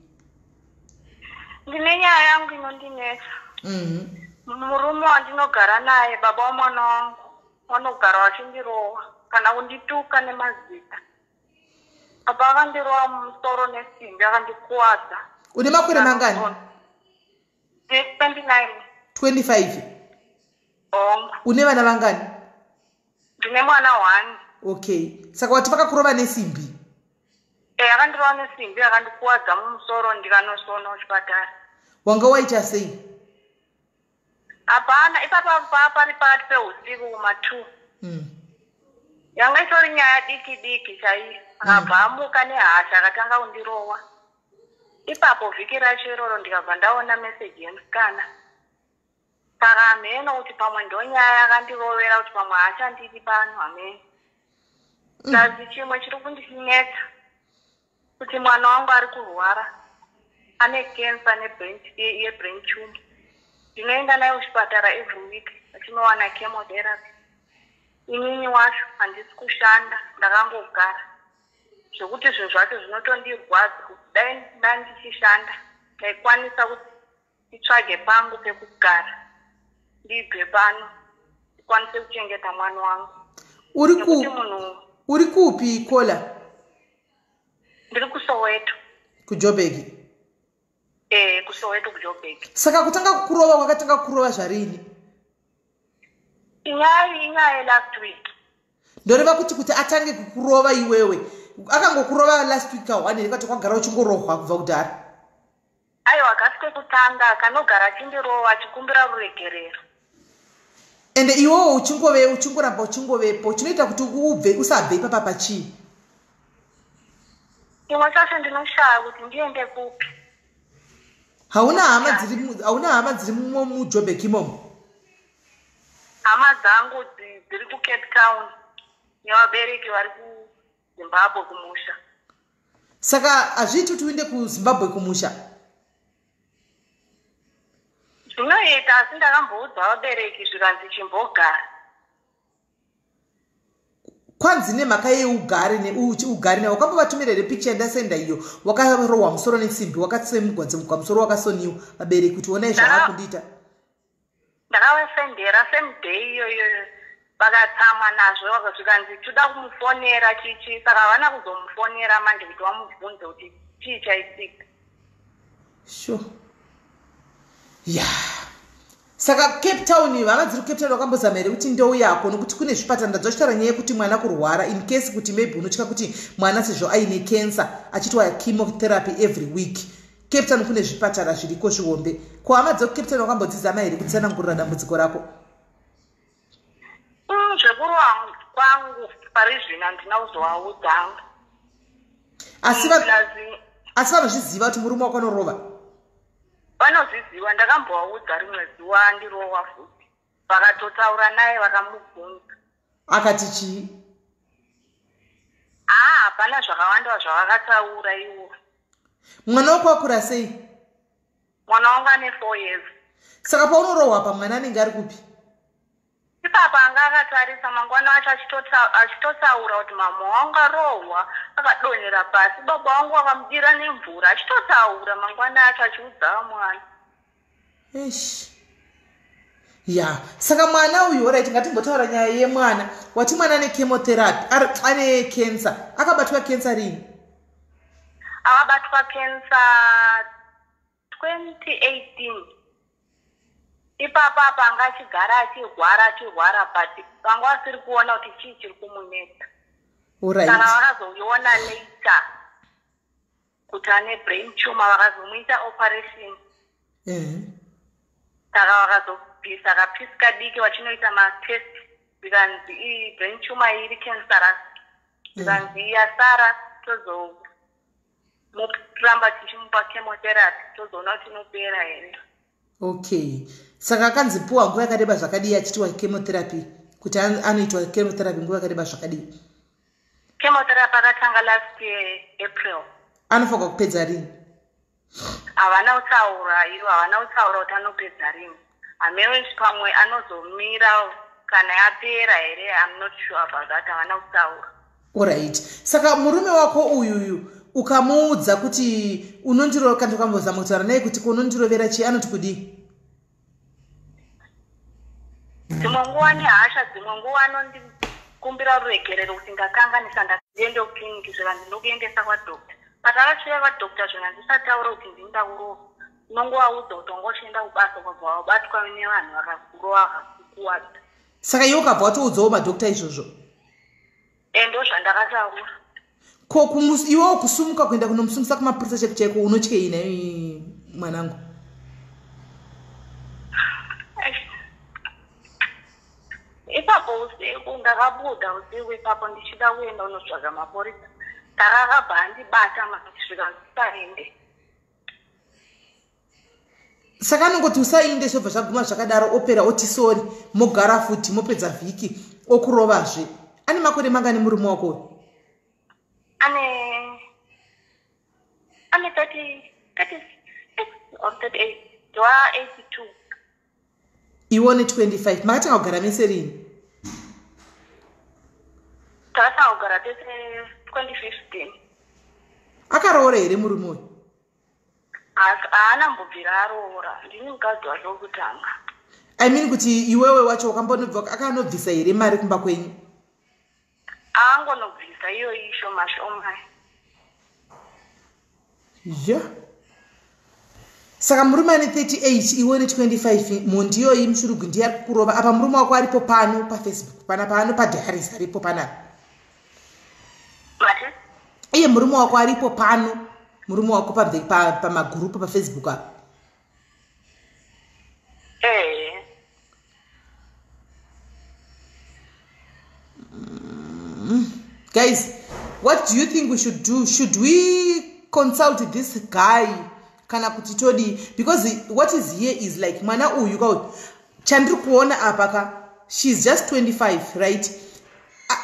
Ndine nyaya yangu inondinetsa. Murume wandinogara naye baba wamwana wangu vanogara vachindirowa kana kundituka nemazita. Baba akandirowa mumusoro nesimbi akandikuwadza. Une makore mangani? 29. 25. Une vana vangani? Ndine mwana 1. Okay. Saka wati vakakurova nesimbi? Akandirova nesimbi akandikuwadza mumusoro ndikanosona kuchipatara. Wanga waita sei? Hapana, ipapa pari pakati peusiku kuma2. Yanga itori nyaya diki chaiyo. Akabva amuka nehasha akatanga kundirowa. Ipapo vhiki racho iroro ndikabva ndaona meseji yemusikana. Saka hameno kuti pamwe ndonyaya akandirovera kuti pamwe haachandiri pano hameno. Kazi chimwe chiri kundinetsa kuti mwana wangu ari kurwara. Ane cancer yebrain tumor. Ndinoenda naye kuchipatara every week achinowana chemotherapy. Inini wacho handisi kushanda, ndakangogara. Zvokuti zvinhu zvacho zvinotondirwadza kuti dai ndandichishandanda ndaikwanisa kuti nditsvage pangu pekugara ndibve pano ndikwanise kuchengeta mwana wangu. Uri kupi Kola? Ndiri kuSoweto. KuJoburg? KuSoweto kuJoburg. Saka kutanga kukurova kwakatanga kukurova zvarini? Inyaya last week. Ndoreva kuti atange kukurova iwewe. Akangokurova last week ka1 rikati kwagara uchingorohwa kubva kudhara. Aiwa kasike kutanga akanogara achindirowa achikumbira ruregerero. Ende iwowo uchingoramba uchingovepo chinoita kuti ubve usabve ipapa pachii? Chimwe chacho ndinoshaya kuti ndiende kupi. Hauna hama dziri muJoburg imomo? Hama dzangu dziri kuCape Town nevabereki vari kuZimbabwe kumusha. Saka hazviiti kuti uende kuZimbabwe kumusha? Zvinoita asi ndakamboudza vabereki zvikanzi chimbogara. Kwanzi nemhaka yeugare nawo wakambovatumira here picture ndasenda iyo wakarohwa musoro nesimbi wakatsemugwadze musoro wakasoniwa vabereki kuti onai zvaakundiita. Ndakavasendera same day iyoyo vakatsamwa nazvo zvikanzi toda kumufonera chichi saka havana kuzomufonera manje kuti vamubvunze kuti chii chaitika. Sure. Saka Cape Town vana dziri Cape Town wakambozama here kuti ndou yako nokuti kune zvipatara ndadzochitaura nyaya yekuti mwana kurwara in case kuti maybe unotya kuti mwana sezvo aine cancer achitwa chemotherapy every week. Cape Town kune zvipatara zviriko zvihombe. Kuhama dzeku-Cape Town wakambodzizama here kutsanangurira dambudziko rako? Zvekurwa kwangu pari zvino handina kuzovaudza. Asi vanozviziva kuti murume wako anorova? Vanozviziva, ndakambovaudza rimwe zuva ndirowa futi. Vakatotaura naye vakamubvunza. Akati chii? Hapana zvakawanda zvavakataura ivo. Mwana wako akura sei? Mwana wangu ane 4 years. Saka paunorohwa pamwana anenge ari kupi? Ipapa anga akatarisa mangwana acho achitotaura kuti mama wangu arohwa akadonhera pasi. Baba wangu akamudira nemvura achitotaura mangwana acho achiudza mwana. Saka mwana uyu right ngatimbotaura nyaya yemwana. Wati mwana ane chemotherapy, ane cancer. Akabatwa cancer rini? Akabatwa cancer 2018. Ipapa panga achigara achirwara but vanga vasiri kuona kuti chii chiri kumunetsa. Saka vakazoiona later kuti ane brain tumor vakazomuita operation. Saka vakazobvisa akapisika diki vachinoita matest vikanzi brain tumor iri cancerous. Vikanzi yasara tozoramba tichimupa chemotherapy tozoona kuti inopera here. Okay. Saka akanzipuwa nguva yakareba zvakadii achitiwa chemotherapy kuti anoitwa chemotherapy nguva yakareba zvakadii? Chemotherapy akatanga last year April. Anofanirwa kupedza rini? Havana kutaura ivo, havana kutaura kuti anopedza rini. Hamene pamwe anozomira kana yapera here, I'm not sure about that, havana kutaura. Alright. Saka murume wako uyuyu ukamuudza kuti unondiro kana ukambozama kutaura naye kuti unondirovera chii anoti kudii? Dzimwe nguva nehasha, dzimwe nguva anondikumbira ruregerero kuti ndakanganisa ndaende kukiriniki zvikanzi ndokuendesa kwadhokta. But akasvika kwadhokta zvikanzi ndisataura kuti ndinda kurova. Unongovaudza kuti wangochienda kubasa kwabva wabatwa nevanhu vakakurova vakakupa. kukuvadza. Saka iwe ukabva watoudzawo madhokta izvozvo? Ndozvandakataura. Ko iwewo kusumuka kuenda kunomusungisa kumapurisa cheko chaiko unotye ina mwanangu? Ipapo usiku ndakabuda usiku ipapo ndichida kuenda unotsvaga mapurisa. Ndakakabva andibata masvika ndisaende. Saka anongoti usainde zvobva zvaguma zvakadaro opera oti sori mogara futi mopedza vhiki okurovazve. Ane makore mangani murume wako? Ane 36 or 38. Ndwa 82. Iwo ne 25. Makatanga kugara mese rini? Takatanga kugara tese 2015. Akaroora here murume uyu? Haana mbobvira aroora. Ndini mukadzi wake wokutanga. I mean kuti iwewe wacho akanobvisa here mari kumba kwenyu? Aangonobvisa iyo ishoma shoma. Yeah. Saka murume ane 38 iwe ne 25 mondiyo imushurugu ndiye ari kukurova. Apa murume wako aripo pano paFacebook pana pano padiaries aripo pana? Mati? Iye murume wako aripo pano? Murume wako pamagurupu paFacebook apa? Guys, what do you think we should do? Should we consult this guy? Kana kuti todi, because what is here is like mwana uyu ka chandri kuona apaka, she's just 25, right?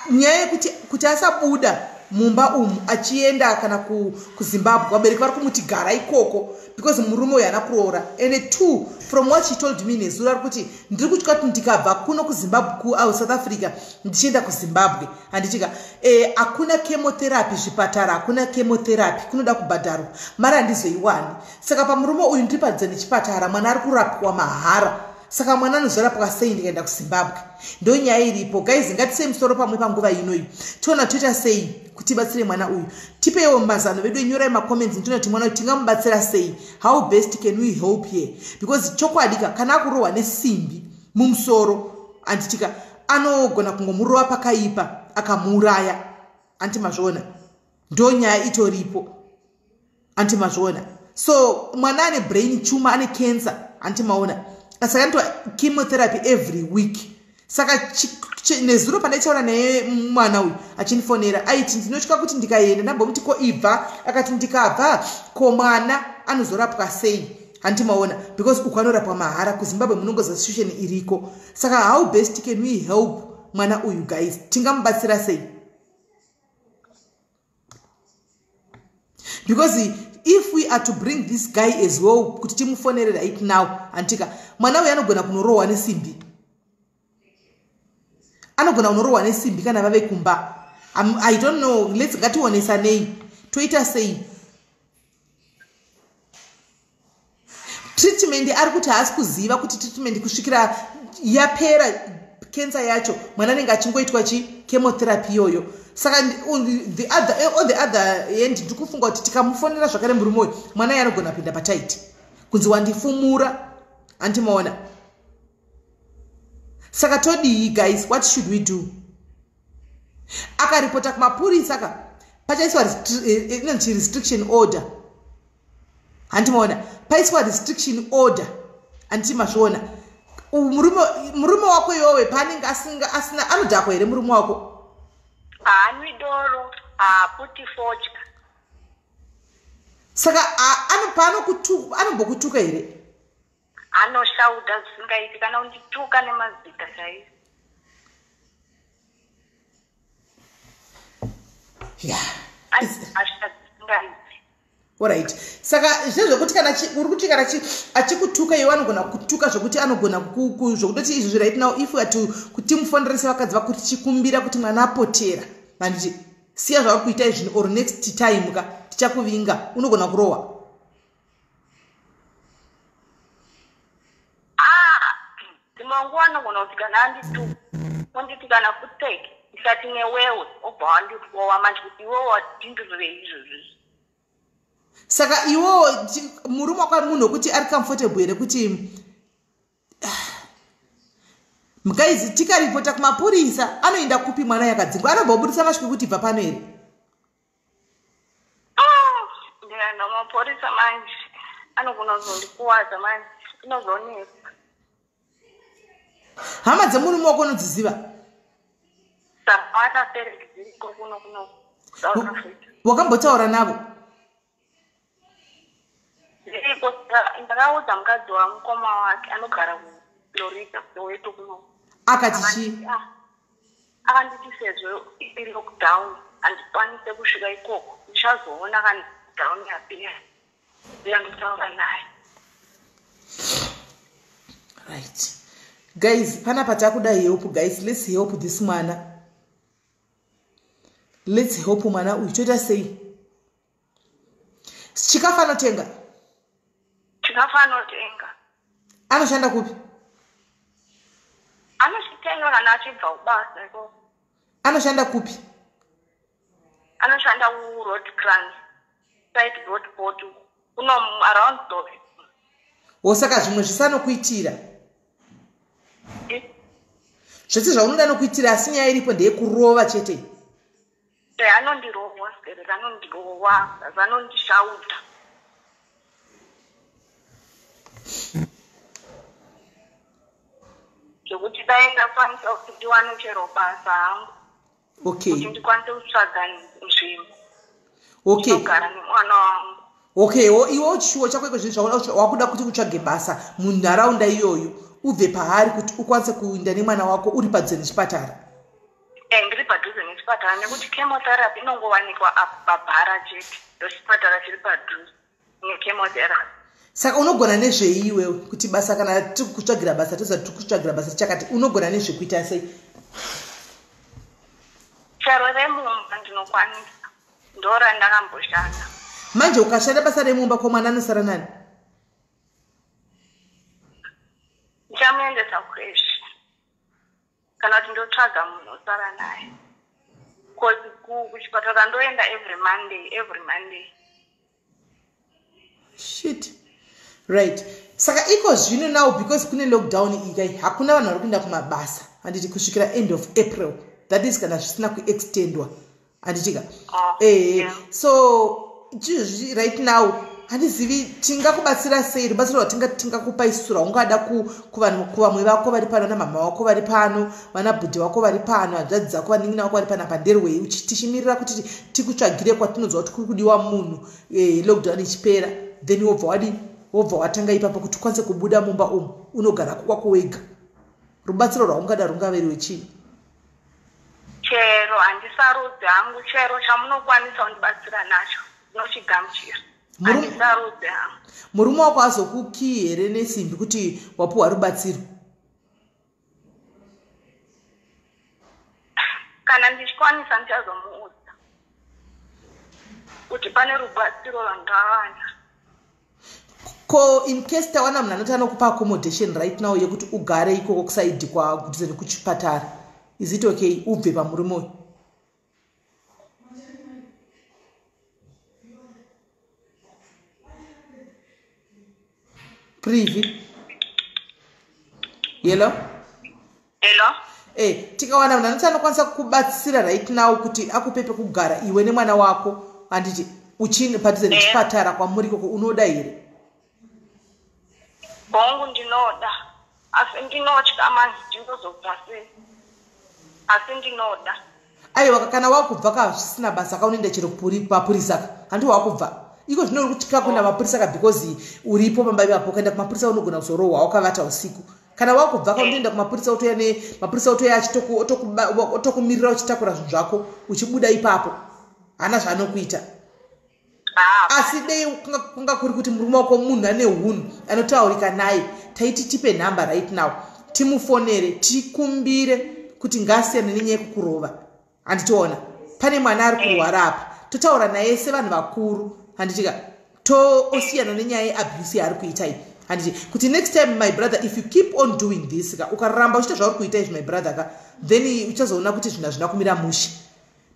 Nyaya kuti asabuda mumba achienda kana ku Zimbabwe wabereki vari kumuti gara ikoko because murume uyu haana kuroora. And two, from what she told me nezura kuti ndiri kutya kuti ndikabva kuno kuZimbabwe au South Africa ndichienda kuZimbabwe handichika hakuna chemotherapy zvipatara, hakuna chemotherapy, kunoda kubhadharwa mari handizoiwani. Saka pamurume uyu ndiri padza nechipatara mwana ari kurapwa mahara. Saka mwana anozorapwa sei ndikaenda kuZimbabwe? Ndo nyaya iripo. Guys, ngatisei musoro pamwe panguva inoyi. Tiona toita sei kuti batsire mwana uyu. Tipewo mazano vedu, nyorai macomments nditona kuti mwana uyu tingamubatsira sei. How best can we help here? Because chokwadika kana akurohwa nesimbi mumusoro anditika anogona kungomurova pakaipa akamuuraya. Antimazviona. Ndo nyaya itoripo. Antimazviona. So mwana ane brain tumor, ane cancer. Antimaona. Saka nto chemotherapy every week. Saka nezuro pandaichaura naye mwana uyu achinifonera aiti ndinotya kuti ndikaenda ndambomuti ko ibva, akati ndikabva ko mwana anozorapwa sei. Handimaona because ukanorapwa mahara kuZimbabwe munongoza situation iriko. Saka how best can we help mwana uyu guys? Tingamubatsira sei? Because if we are to bring this guy as well kuti timufonere right now antika mwana uyu anogona kunorohwa nesimbi. Anogona kunorohwa nesimbi kana vave kumba. I don't know, let's ngationesanei toita sei. Treatment ari kuti haasi kuziva kuti treatment kusvikira yapera cancer yacho mwana anenge achingoitwa chemotherapy yoyo. Saka on the other end ndikufunga kuti tikamufonera zvakare murume uyu mwana uyu anogona kupinda pataiti kunzi wandifumura. Antimaona. Saka todii guys, what should we do? Akaripota kumapurisa aka pachaiswa restriction order. Antimaona. Paiswa restriction order. Antimazviona. Murume wako iwowe paanenge asina anodhakwa here murume wako? Haanwi doro, haaputi fodya. Saka anombokutuka here? Anoshauta zvisingaiti kana undituka nemazita chaiwo. Yeah. Ashita zvisingaiti. Alright. Saka zvezvokuti kana uri kuti kana achikutuka iwe anogona kutuka zvokuti anogona zvokutoti izvi right now if we are to kuti mufonderese vakadzi vako tichikumbira kuti mwana apotera handiti siya zvauri kuita izvi or next time ka tichakuvinga unogona kurohwa. Mungu anogona kuti kana andituka onditi kana kuteke isati newewe obva wandikuwa manje kuti iwewe wadhindurire izvozvi. Saka iwo murume wako ari munhu wekuti ari comfortable here kuti mukaizi tikaripota kumapurisa anoenda kupi mwana yakadzingwa anombobudisa masvika kuti bva pano here ndikaenda kumapurisa manje anogona kuzondikuwadza manje inozonesa hama dzemurume wako unodziziva saka vatafereki dziriko kuno South Africa wakambotaura navo dziriko ndakaudza mukadzi wamukoma wake anogara kuFlorida wetu kuno akati chii akanditi sezvo iri lockdown handikwanise kusvika ikoko ndichazoona kana lockdown yapera ndiyandotaura naye. Right. Guys, pana patakuda help guys. Let's help this mwana. Let's help mwana uyu. Toita sei? Chikafa anotenga. Chikafa anotenga. Anoshanda kupi? Anoshitenga kana achibva kubasa iko. Anoshanda kupi? Anoshanda ku-road crane. Side road board. Kuno around Dove. Osaka zvimwe zvisanokuitira. Zvese zvaunoda nokuitira asi nyaya iripo ndeyekurova chete. Anondirova, anondirova, anondishauta. Zvekuti daenda kwanisa kuti ndiwane chero basa hangu. Okay. Kuti ndikwanise kutsvaga nzvimbo. Okay. Ndinogara nemwana wangu. Okay, iwo chishuwo chako iko zvinhu wakuda kuti utsvage basa munharaunda iyoyo ubve pahari kuti ukwanise kuenda nemwana wako uri padhuze nechipatara. Ndiri padhuze nechipatara nekuti chemotherapy inongowanikwa pabhara chete. Chipatara chiri padhuze nechemotherapy. Saka unogona nezveiwe kuti basa kana tikutsvagira basa tikutsvagira basa chakati unogona nezvekuita sei? Charo remumba ndinokwanisa. Ndora ndakamboshanda. Manje ukashanda basa remumba kwa mwana anosara nani? Ndichamuendesa kureshi. Kana kuti ndotsvaga munhu osara naye. Kuchipatara ndoenda every Monday. Shit. Right. Saka iko zvino now because kune lockdown ikai hakuna vanhu vari kuenda kumabasa. Handiti kusvikira end of April. That is kana zvisina kuextendwa. Handitika. So right now handizivi tingakubatsira sei rubatsiro tingakupa isu raungada kuvamwe vako vari pano namama wako vari pano vanabhudhi wako vari pano hadzadzi dzako vaning'ina wako vari pano panderwei tichimirira kuti tikutsvagire kwatinonzwa kuti kuri kudiwa munhu lockdown ichipera then wobva watanga ipapo kuti ukwanise kubuda mumba umu unogara kwako wega. Rubatsiro rwaungada rungave rwechii? Chero handisarudzi hangu chero chamunokwanisa kundibatsira nacho nochigamuchira. Handisarudzi hangu. Murume wako azokukii here nesimbi kuti wapuwa rubatsiro? Kana ndichikwanisa ndichazomuudza kuti pane rubatsiro rwandawana. Ko in case tawana munhu anoti anokupa accommodation right now yekuti ugare ikoko kusaidhi kudhuze nekuchipatara, is it okay ubve pamurume uyu? Privi. Hello? Tikawana munhu anoti anokwanisa kukubatsira right now kuti akupe pekugara iwe nemwana wako, handiti uchini padhuze nechipatara kwamuri ikoko unoda here? Bongo ndinoda. Asi ndinotya manje ndinozobva sei. Asi ndinoda. Aiwa kana wakubva kazvisina basa kaunoenda chero papurisa handi wakubva. Iko zvino uri kutyika kuenda mapurisa ka because uripo pamba ipapo kaenda kumapurisa unogona kuzorohwa wakavata usiku. Kana wakubva kaunoenda kumapurisa utoya mapurisa utoya otokumirira uchitakura zvinhu zvako uchibuda ipapo. Hana zvanokuita. Asi dei kunga kuri kuti murume wako munhu ane hunhu anotaurika naye taiti tipe nhamba right now timufonere tikumbire kuti ngasiyane nenyaya yekukurova. Handitiona pane mwana ari kurwara apa totaura naye sevanhu vakuru handitika osiyana nenyaya yeabuse yaari kuita iyi handiti kuti next time my brother if you keep on doing this ukaramba uchiita zvauri kuita izvi my brother then uchazoona kuti zvinhu hazvina kumira mushe.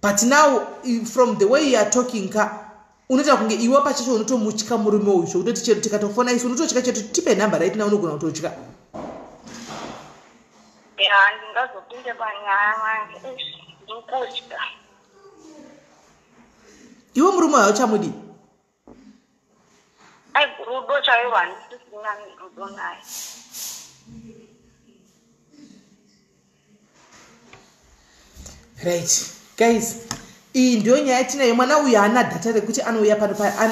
But now from the way you are talking unoita kunge iwe pachacho unotomutya murume uyu zvokutoti chero tikatofona isu unototya chetu tipe nhamba right now unogona kutotya. ndingazopinde panyaya manje ndikutya. Iwe murume wayo chamudi? Rudo Chaiyo handisisina rudo naye. Right. Guys, iyi ndio nyaya tinayo. Mwana uyu haana data rekuti anouya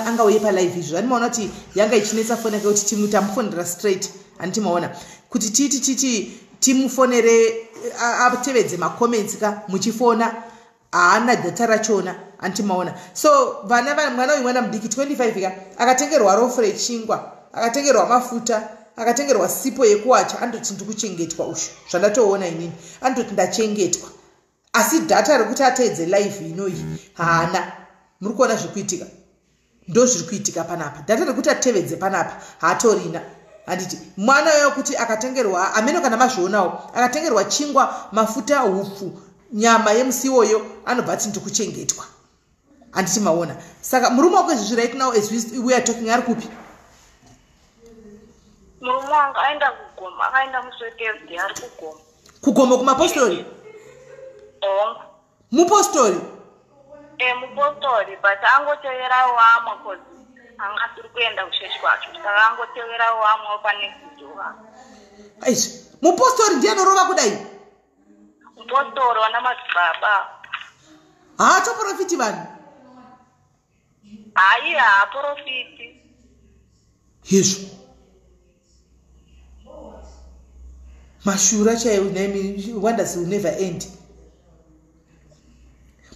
angauye palive izvo. Animaona kuti yanga ichinetsa foni yake kuti tamufonera straight. Andimaona kuti titi timufonere atevedze macomments ka muchifona haana data rachona. Antimaona. So mwana uyu mwana mudiki 25 ka akatengerwa rofu rechingwa, akatengerwa mafuta, akatengerwa sipo yekuwacha. Andoti ndikuchengetwa ushu zvandatoona inini. Andoti ndachengetwa. Asi data rekuti atedze live inoyi haana. Muri kuona zvikuitika? Ndo zviri kuitika panapa. Data rekuti atevedze panapa haatorina. Handiti mwana uyo kuti akatengerwa ameno kana mazvionawo akatengerwa chingwa, mafuta, hupfu, nyama yemusiwoyo anobva ati ndikuchengetwa. Handiti maona. Saka murume wako izvi right now as we are talking ari kupi? Murume wanga aenda kugoma, akaenda muSwetevdi ari kugoma. Kugoma kumapostori? Mupostori? Mupostori, but angoteverawo amwe cause anga tiri kuenda kusheshi kwacho. Saka angoteverawo amwe panexidowa. Aish, mupostori ndiye anorova kudai? Mupostori wana madzibaba. Haachaprofiti vanhu? Hai, haaprofiti. Izvo mashura chaiyo, wonders will never end.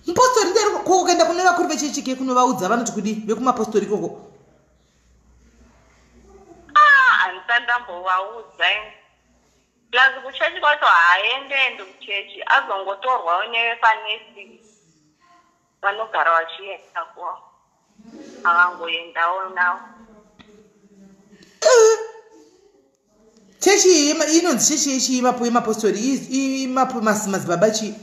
Mupostori ndiye koko kaenda kune vakuru vechechike kunovaudza vanoti kudi vekumapostori koko? Handisati ndambovaudza. Plus kuchechi kwacho haaendendi kuchechi, azongotorwawo nevepanesi vanogara vachienda kwavo. Akangoendawo nawo. Chechi inonzi chechi yechi imapo yemapostori imapo madzibaba chi?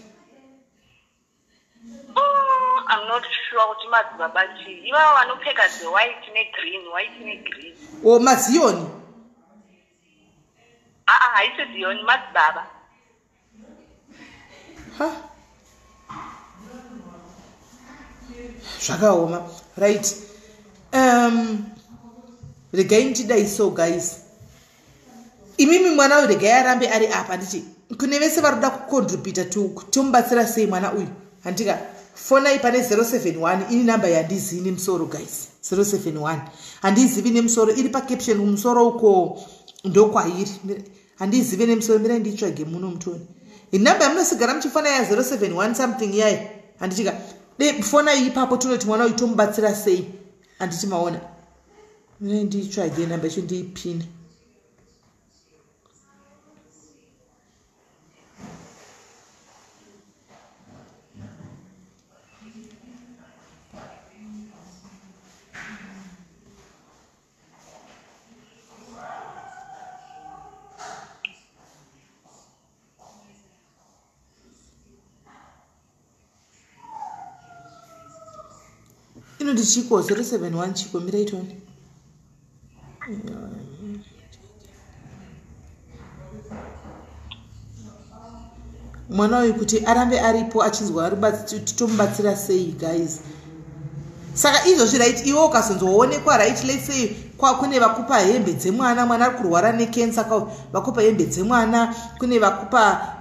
I'm not sure kuti madzibaba chi. Ivavo vanopfeka white negreen. O maziyoni? Haisi ziyoni, madzibaba. Zvakaoma. Right. Regai ndidai so guys. Imimi mwana uyu regai arambe ari apa nditi. Kune vese varuda kucontribute tomubatsira sei mwana uyu. Handika fonai pane 071 ini namba yandizivi nemusoro guys. 071 handizivi nemusoro iri pacaption kumusoro uko ndokwairi. Handizivi nemusoro mira nditsvage muno mutoni. Inamba yamunosigara muchifona ya 071 something yayi. Handitika fona ipapo tunoti mwana uyu tomubatsira sei. Handiti maona. Nditsvage namba yacho ndiipine. Inoti chiko 071 chiko mira itoni. Mwana uyu kuti arambe aripo achinzwa tomubatsira sei guys. Saka izvozvi right iwe ukazonzoonekwa right let's say kune vakupa hembe dzemwana, mwana ari kurwara nekensa vakupa hembe dzemwana, kune vakupa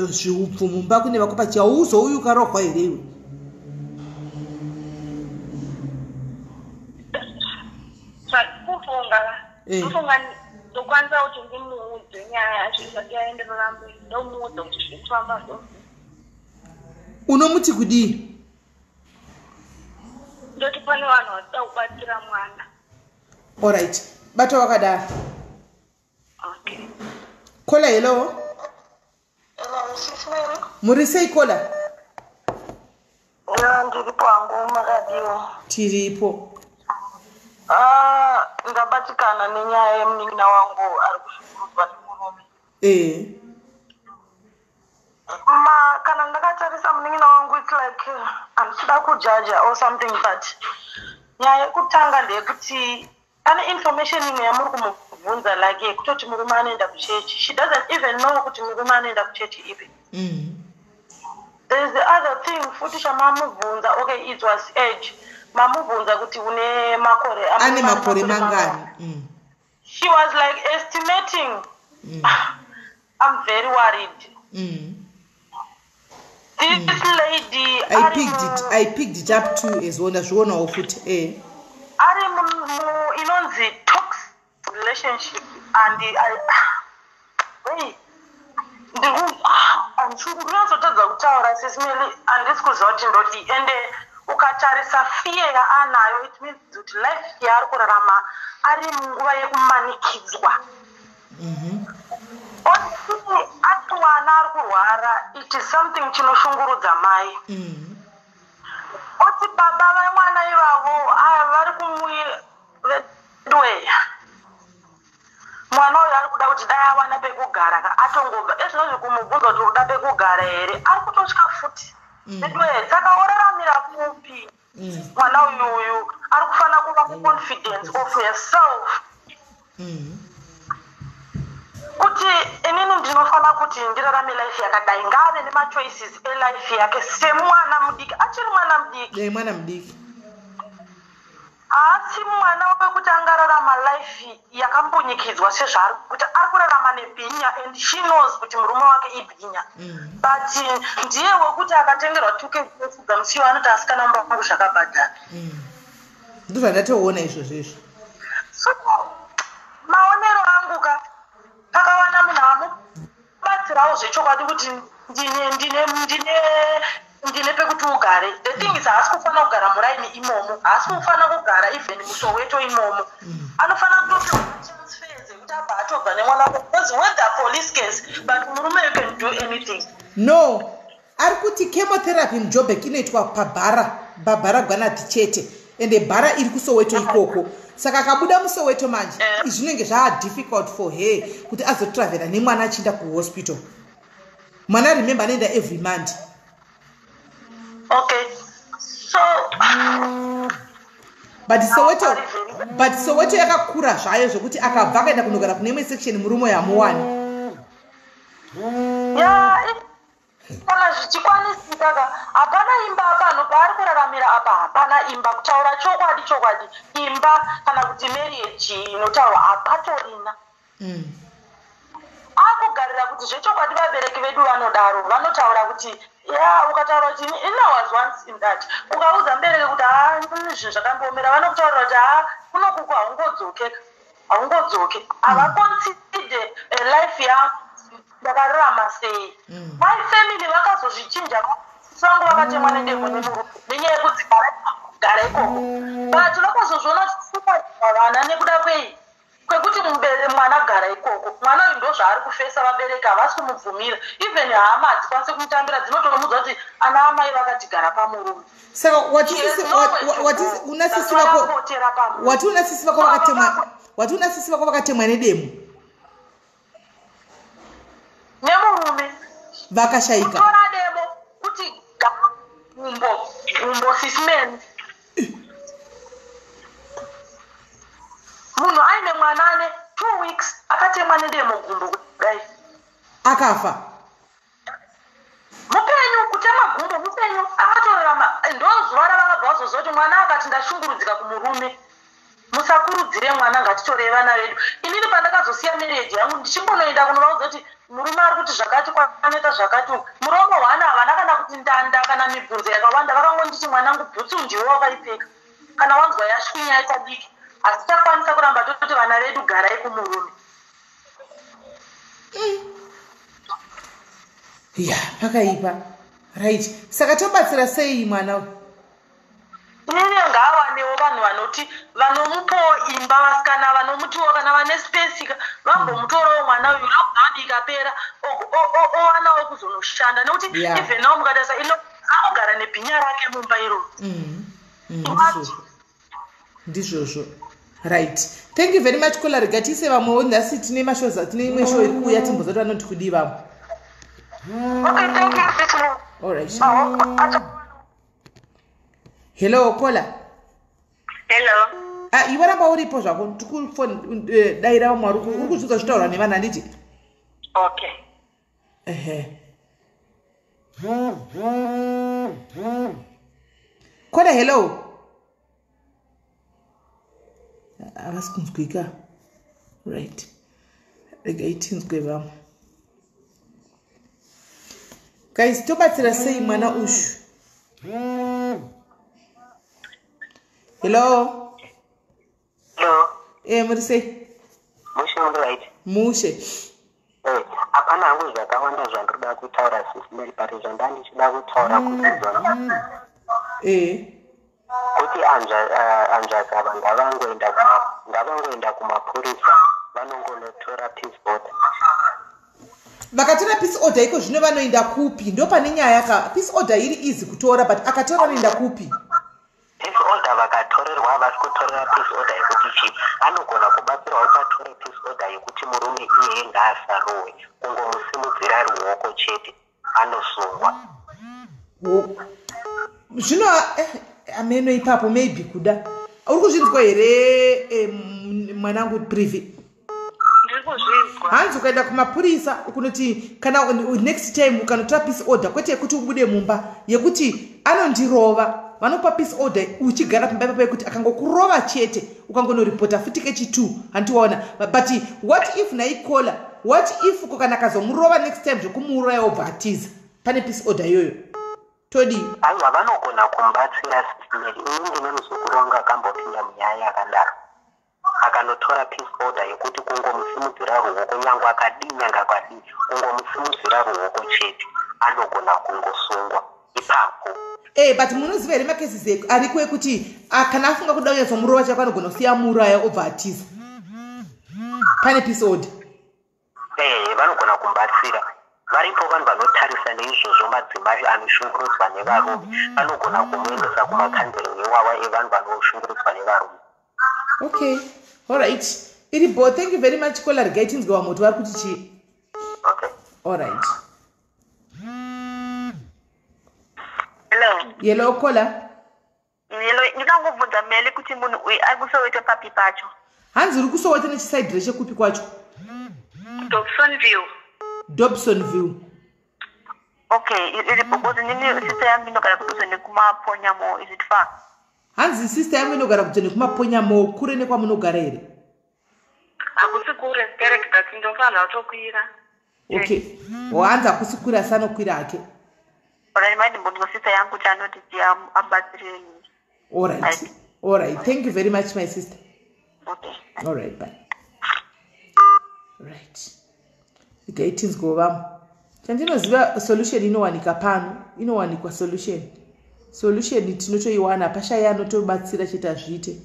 zviupfu mumba, kune vakupa chauzouyu ukarohwa here iwe? Kufunga ndokwanisa kuti ndimuudze nyaya yacho isati yaenderera mberi. Ndomuudza kuti zviri kufamba so. Unomuti kudii? Ndoti pane vanhu vasida kubatsira mwana. Alright. Bata wakadaro. Okay. Kola hello? Hello, Sis Melly. Muri sei kola? Ndiripo hangu makadiwa. Tiripo. Ndabatikana nenyaya yemunin'ina wangu ari kushungurudzwa nemurume. Kana ndakatarisa munin'ina wangu it's like handisida kujaja or something, but nyaya yekutanga ndeyekuti pane information imwe yamuri kumubvunza like kutoti murume anoenda kuchechi. She doesn't even know kuti murume anoenda kuchechi ipi. There is the other thing futi shamamubvunza. Okay, it was age. Mamubvunza kuti une makore. Ane makore mangani. She was like estimating. I'm very worried. This lady, I picked it up too as well as one of it. Inonzi toxic relationship and I'm sure Sis Melly and this goes out in Rodi and ukatarisa fear anayo, it means that life yari kurarama ari munguva yekumanikidzwa. It is something chinoshungurudza mai. Oti baba vamwana ivavo vari kumuvedwe. Mwana uyu ari kuda kuti dai awana pekugara atongobva ezvinozvi kumubvunza kuti uda pekugara here ari kutosvika futi. Vedwe saka wararamira fupi. Mwana uyu ari kufanira kuva confidence of yourself. Kuti inini ndinofana kuti ndirarame life yakadai ngave nemachoices elife yake semwana mudiki achiri mwana mudiki. Mwana mudiki. Asi mwana wekuti angararama life yakambunyikidzwa sezvaari kuti ari kurarama nebhinya and she knows kuti murume wake ibhinya. But ndiye wekuti akatengerwa 2K fudza musiwo anoti asikana mbangu zvakabhadhara. Ndozvandatoona izvozvo. So maonero angu pakawana munhu amubatsirawo zvechokwadi kuti ndine pekuti ugare. The thing is haasi kufanira kugara muraini imomo, haasi kufanira kugara even musoweto imomo. Anofanira kutopiwa transfers ekuti abva atobva nemwana wake because when the police case but murume you can do anything. No, ari kuti chemotherapy mujobek inoitwa pabhara gwanati chete ende bhara iri kusoweto ikoko. Saka akabuda musoweto manje zvinenge difficult for her kuti azotravela nemwana achienda kuhospital. Mwana remember anoenda every month. Okay, so but soweto yakakura zvayo zvokuti akabva akaenda kunogara kune imwe section murume yamuwani. Kana zvichikwanisika hapana imba pano paari kuraramira apa, hapana imba. Kutaura chokwadi imba kana kuti marriage inotaurwa hapatorina. Akugarira kuti zvechokwadi vabereki vedu vanodaro, vanotaura kuti ukataura kuti I was once in that. Ukauza mubereki kuti zvinhu zvakamboomera, vanokutaurira kuti kunokuku haungodzoke. Havaconsider life yangu ndakararama sei. My family vakazozvichinja sangu vakatemwa nedemo nenyaya yekuti gara ikoko. But vakazozviona vana nekuda kwekuti mwana gara ikoko. Mwana uyu ndo zvaari kufesa vabereki havasi kumubvumira. Even hama hadzikwanisi kumutambira dzinotomudza kuti ana amai vakati gara pamurume. Saka wati unasisi vako vakatemwa nedemo nemurume vakashayika kutora demo kuti gumbo Sis Melly munhu aine mwana ane 2 weeks akatemwa nedemo gumbo kudai akafa. Mupenyu kutema gumbo mupenyu akatorarama. Ndo zuva ravakabva vazozoti mwana akati ndashungurudzika kumurume. Musakurudzire mwana ngatitore vana vedu. Inini pandakazosiya marriage yangu ndichimbonoenda kunovaudza kuti murume ari kuti zvakati kwanoita zvakati. Muromo hwana havana kana kuti ndanda kana mibvunzo yakawanda. Vakangonditi mwanangu bhutsu ndiwe wakaipfeka. Kana wanzwa yashwinya yaita diki. Asi takwanisa kuramba toti vana vedu garai kumurume. Pakaipa. Right. Saka tobatsira sei mwana? Inini ngaawanewo vanhu vanoti vanomupawo imba vasikana vanomutiwo kana vane space vambomutorawo mwana uyu rakuti ikapera owanawo kuzonoshanda nekuti even nawo mukatarisa anogara nebhinya rake mumba iroro. Ndizvozvo. Right. Thank you very much Kola. Regatise vamwewo nhasi tine mashows tine imwe show iri kuuya timbozoti vanoti kudi vamwe. Okay, thank you. All right. Hello Kola. Hello. iwe ramba uripo zvako daira wamwari uri kuzvudza zvitaura nevanhu handiti Okay. Kola hello. Avasi kunzwika. Right. Rega itinzwe vamwe. Guys, tobatsira sei mwana ushu. Hello. Hello. Muri sei? Mushe muri right. Mushe. Apana hangu zvakawanda zvandoda kutaura Sis Melly, but zvandandichida kutaura kuti kuti anzvakava ngavangoenda kumapurisa vanongonotora peace order. Vakatora peace order iko zvino vanoenda kupi? Ndo pane nyaya yaka peace order iri easy kutora, but akatora vanoenda kupi? Peace order vakatorerwa vari kutorera peace order yekuti chi anogona kubatsira utatore peace order yekuti murume iye ngaasarowe, kungomusimudzira ruoko chete anosungwa. Zvino ameno ipapo maybe kuda uri kuzvinzwa here mwanangu privi? Hanzi ukaenda kumapurisa kunoti kana next time ukanotora peace order kwete kuti ubude mumba yekuti anondirova, vanopa peace order uchigara pamba ipapo yekuti akangokurova chete ukangonoripota futi kechi2 handiwaona. But what if naikola, what if kana kazomurova next time zvokumuuraya obva atiza pane peace order yoyo todi aiwa vanogona kumbatsira Sis Melly. Ini ndine muzukuru wangu akambopinda munyaya yakadaro akanotora peace order yekuti kungomusimudzira ruoko nyangwe akadinyanga kwadi kungomusimudzira ruoko chete anogona kungosungwa ipapo. But munoziva here makesis ariko ekuti kana afunga kuda kunyazomurova chako anogona kusiya muuraya obva atiza pane peace order. Vanogona kumbatsira. Varipo vanhu vanotarisa neizvozvo madzimai anoshungurudzwa nevarume vanogona kumuendesa kumakanzering ewawa evanhu vanoshungurudzwa nevarume. Okay, alright. Iribo, thank you very much. Kola rega itinzwa wamoto vari kuti chi. Okay. Alright. Hello. Hello Kola. Hello, ndinangobvunza Melly kuti munhu uyu ari kusoweta papi pacho. Hanzi uri kusoweta nechisaidhire chekupi kwacho? Dobsonville. Okay, because nini sister yangu inogara kudhuze nekumaponyamo, is it far? Hanzi sister yangu inogara kudhuze nekumaponyamo, kure nekwamunogara here? Hakusi kure, character tindofanira kutokwira. Okay. Hanzi hakusi kure asi anokwira hake. Alright, mind mbongo sister yangu kuti anoti abatsire. Alright. Alright. Thank you very much my sister. Okay. Alright, bye. Right. Ikaitinzwa vamwe. Chandinoziva solution inowanika pano, inowanikwa solution. Solution tinotoiwana pashaya anotobatsira chete azviite.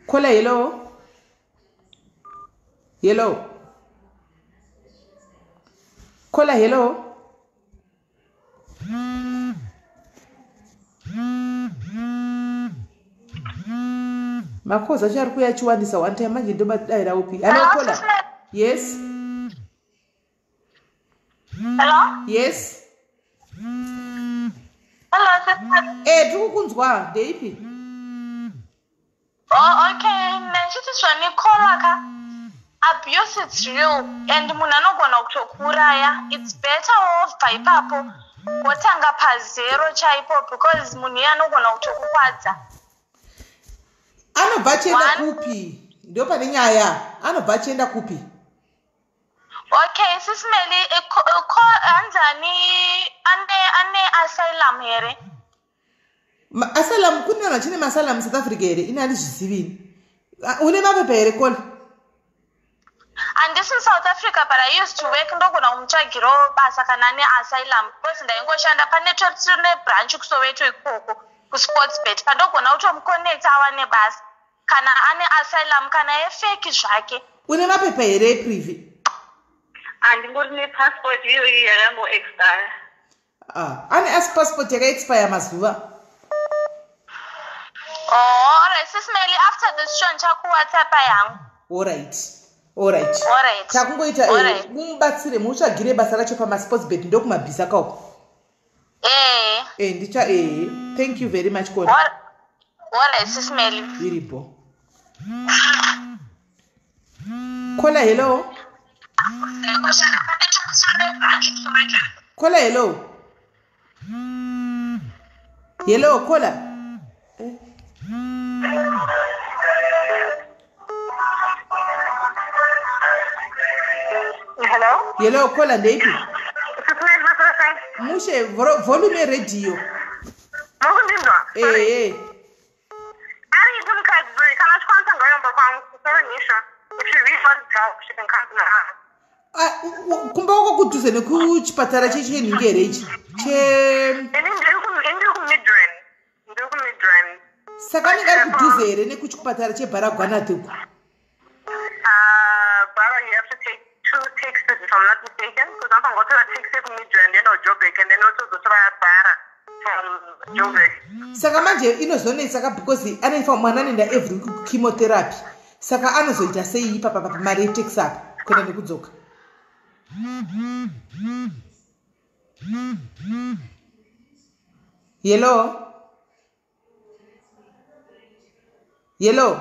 Kola hello. Hello. Kola hello. Makoza achari kuya chiwandisa one time manje ndobadaira upi? Hello Kola. Yes. Hello? Yes. Hello, sister. Tikukunzwa ndeipi? Oh, okay. Nechiti zvanikola ka. Abuse it's real and munhu anogona kutokuuraya. It's better off paipapo wotanga pazero chaipo because munhu iye anogona kutokukwadza. Anobva achienda kupi? Ndo pane nyaya. Anobva achienda kupi? Okay, Sis Melly, anzani ane asylum here. Asylum kune vanhu vachine maasylum South Africa here? Ini handizvizivini. Une mapepa here Kola? And this in South Africa, but I used to work ndogona kumutsvagiro basa kana ane asylum because ndaingoshanda pane tine branch kusoweto ikoko kuSportsbet. Pandogona kutomuconnect awane basa kana ane asylum kana efeki zvake. Une mapepa here privi? Handingori nepassport iyoyi yakango expire. Ane passport yakaexpire mazuva. Oh, alright, Sis Melly, after this show nchakuWhatsApp yangu. Alright. Takungoita mubatsire mutsvagire basa racho pamaSportsbet ndokumabhisa kauko. Ndicha thank you very much Kona. What is Sis Melly? Iripo. Kola hello. Kola hello. Hello Kola. Hello? Hello Kola ndeipi? Mushe volume radio. Kumba wako kudhuze nekuchipatara chechenhingi here ichi saka anenge ari kudhuze here nekuchipatara cheBaragwanath uku? Bara, you have to take 2 taxis if I'm not mistaken, because I'm going to go to a taxi from Midrand, then I'll Joburg, and then also go to Bara from Joburg. Saka manje inozonetsa ka because anoifa mwana anoenda every chemotherapy, saka anozoita sei papa mari yetaxi apa kuenda nekudzoka? Hello? Hello?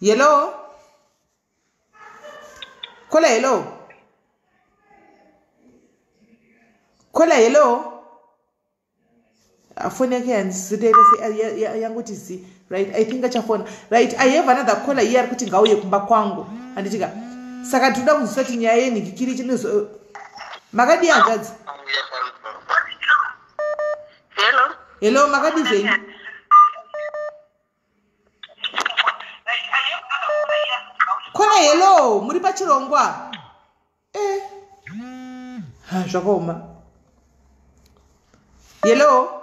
Hello? Kola hello? Kola hello? Phone yake yanguti si right. I think achafona right. I have another caller here kuti ngauye kumba kwangu anditika saka tuda kuzoti nyaya yeni kikiri chinozo makadi yangadzi. Hello? Hello makadi zeni? Kola hello muri pachirongwa zvakaoma. Hello?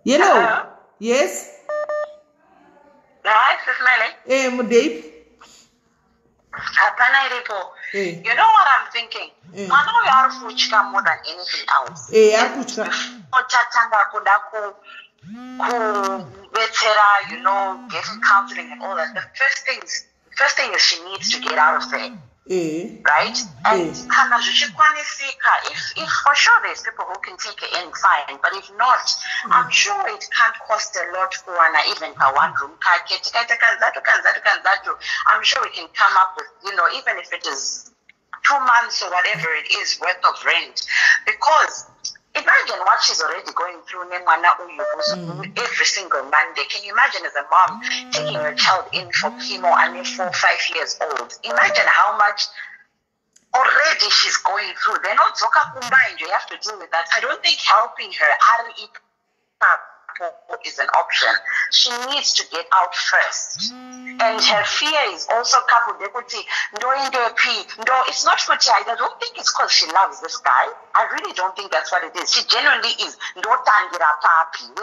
Hello? Yes? Hi, Sis Melly. Mudei? Hapana ilipo. You know what I'm thinking? I know you are kuchika more than anything else. Akuchika. Ochatanga kudaku vetera, you know, getting counseling and all that. The first thing is she needs to get out of there. Right? And if for sure there's people who can take it in, fine. But if not, I'm sure it can't cost a lot for even a 1 room. I'm sure we can come up with, you know, even if it is 2 months or whatever it is worth of rent. Because imagine what she's already going through every single Monday. Can you imagine as a mom taking your child in for chemo and you're 4 or 5 years old? Imagine how much already she's going through. They're not Zoka combined. You have to deal with that. I don't think helping her is an option. She needs to get out first. And her fear is also coupled with it's not for I don't think it's because she loves this guy. I really don't think that's what it is. She genuinely is. Where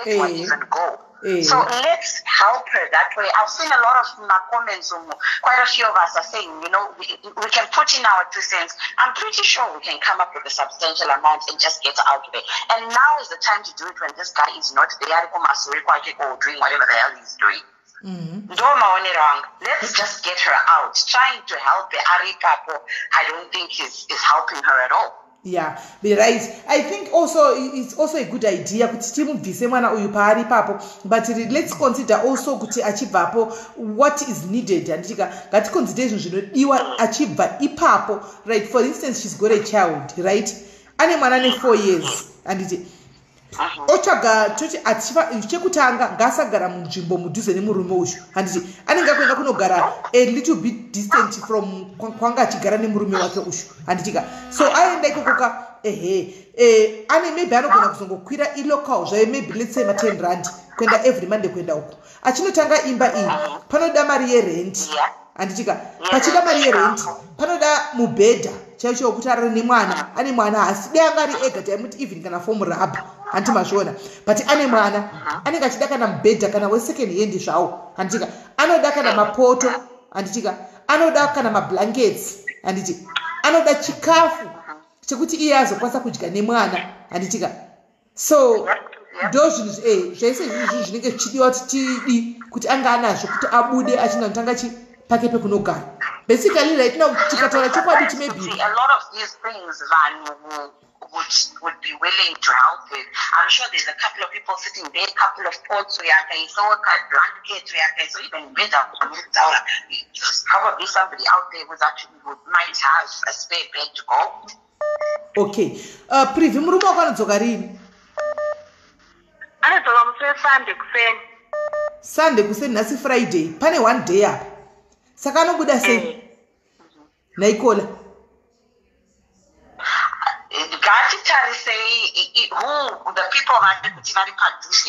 do I even go? So let's help her that way. I've seen a lot of comments. Quite a few of us are saying, you know, we can put in our 2 cents. I'm pretty sure we can come up with a substantial amount and just get out there. And now is the time to do it when this guy is not there or doing whatever the hell he's doing. Let's just get her out. Trying to help the Ari Papo, I don't think is helping her at all. Yeah, be right. I think also it's also a good idea kuti timubvise mwana uyu paari papo, but let's consider also kuti achibvapo what is needed anditika ngaticonsider zvinhu zvinodiwa achibva ipapo, right? For instance, she's got a child, right? Ane mwana ne 4 years anditi otsvaga toti chekutanga ngasagara munzvimbo mudhuze nemurume uyu handiti anenge akuenda kunogara a little bit distant from kwanga achigara nemurume wake uyu handitika so aenda ikokoka ane maybe anogona kuzongokwira ilocal zvayo maybe let's say ma10 rand kuenda every Monday kuenda uko achinotanga imba iyi panoda mari yerent handitika pachida mari yerent panoda mubhedha chaicho wekuti arare nemwana ane mwana hasi dai anga ari ega taimuti even kana fomuraba handimazviona but ane mwana anenge achida kana mubhedha kana wesecond hand zvawo handitika anoda kana mapoto handitika anoda kana mablankets handiti anoda chikafu chekuti iye azokwanisa kudya nemwana handitika so ndo zvinhu zvaise zvinhu zvinenge zvichidiwa kuti tidi kuti anga anazvo kuti abude achinotanga pake pekunogara basically right now tikataura chokwadi maybe a lot of these things vanhu would be willing to help with. I'm sure there's a couple of people sitting there, a couple of pots, so blankets, so even better, there's probably somebody out there who's actually might have a spare bed to go. Okay. Privi murume wako anodzoka rini? Anodzoka musi Sunday kuseni. Sunday kuseni nhasi Friday. Pane one day apa. Saka anobuda sei? Naikola. Gachitari say who the people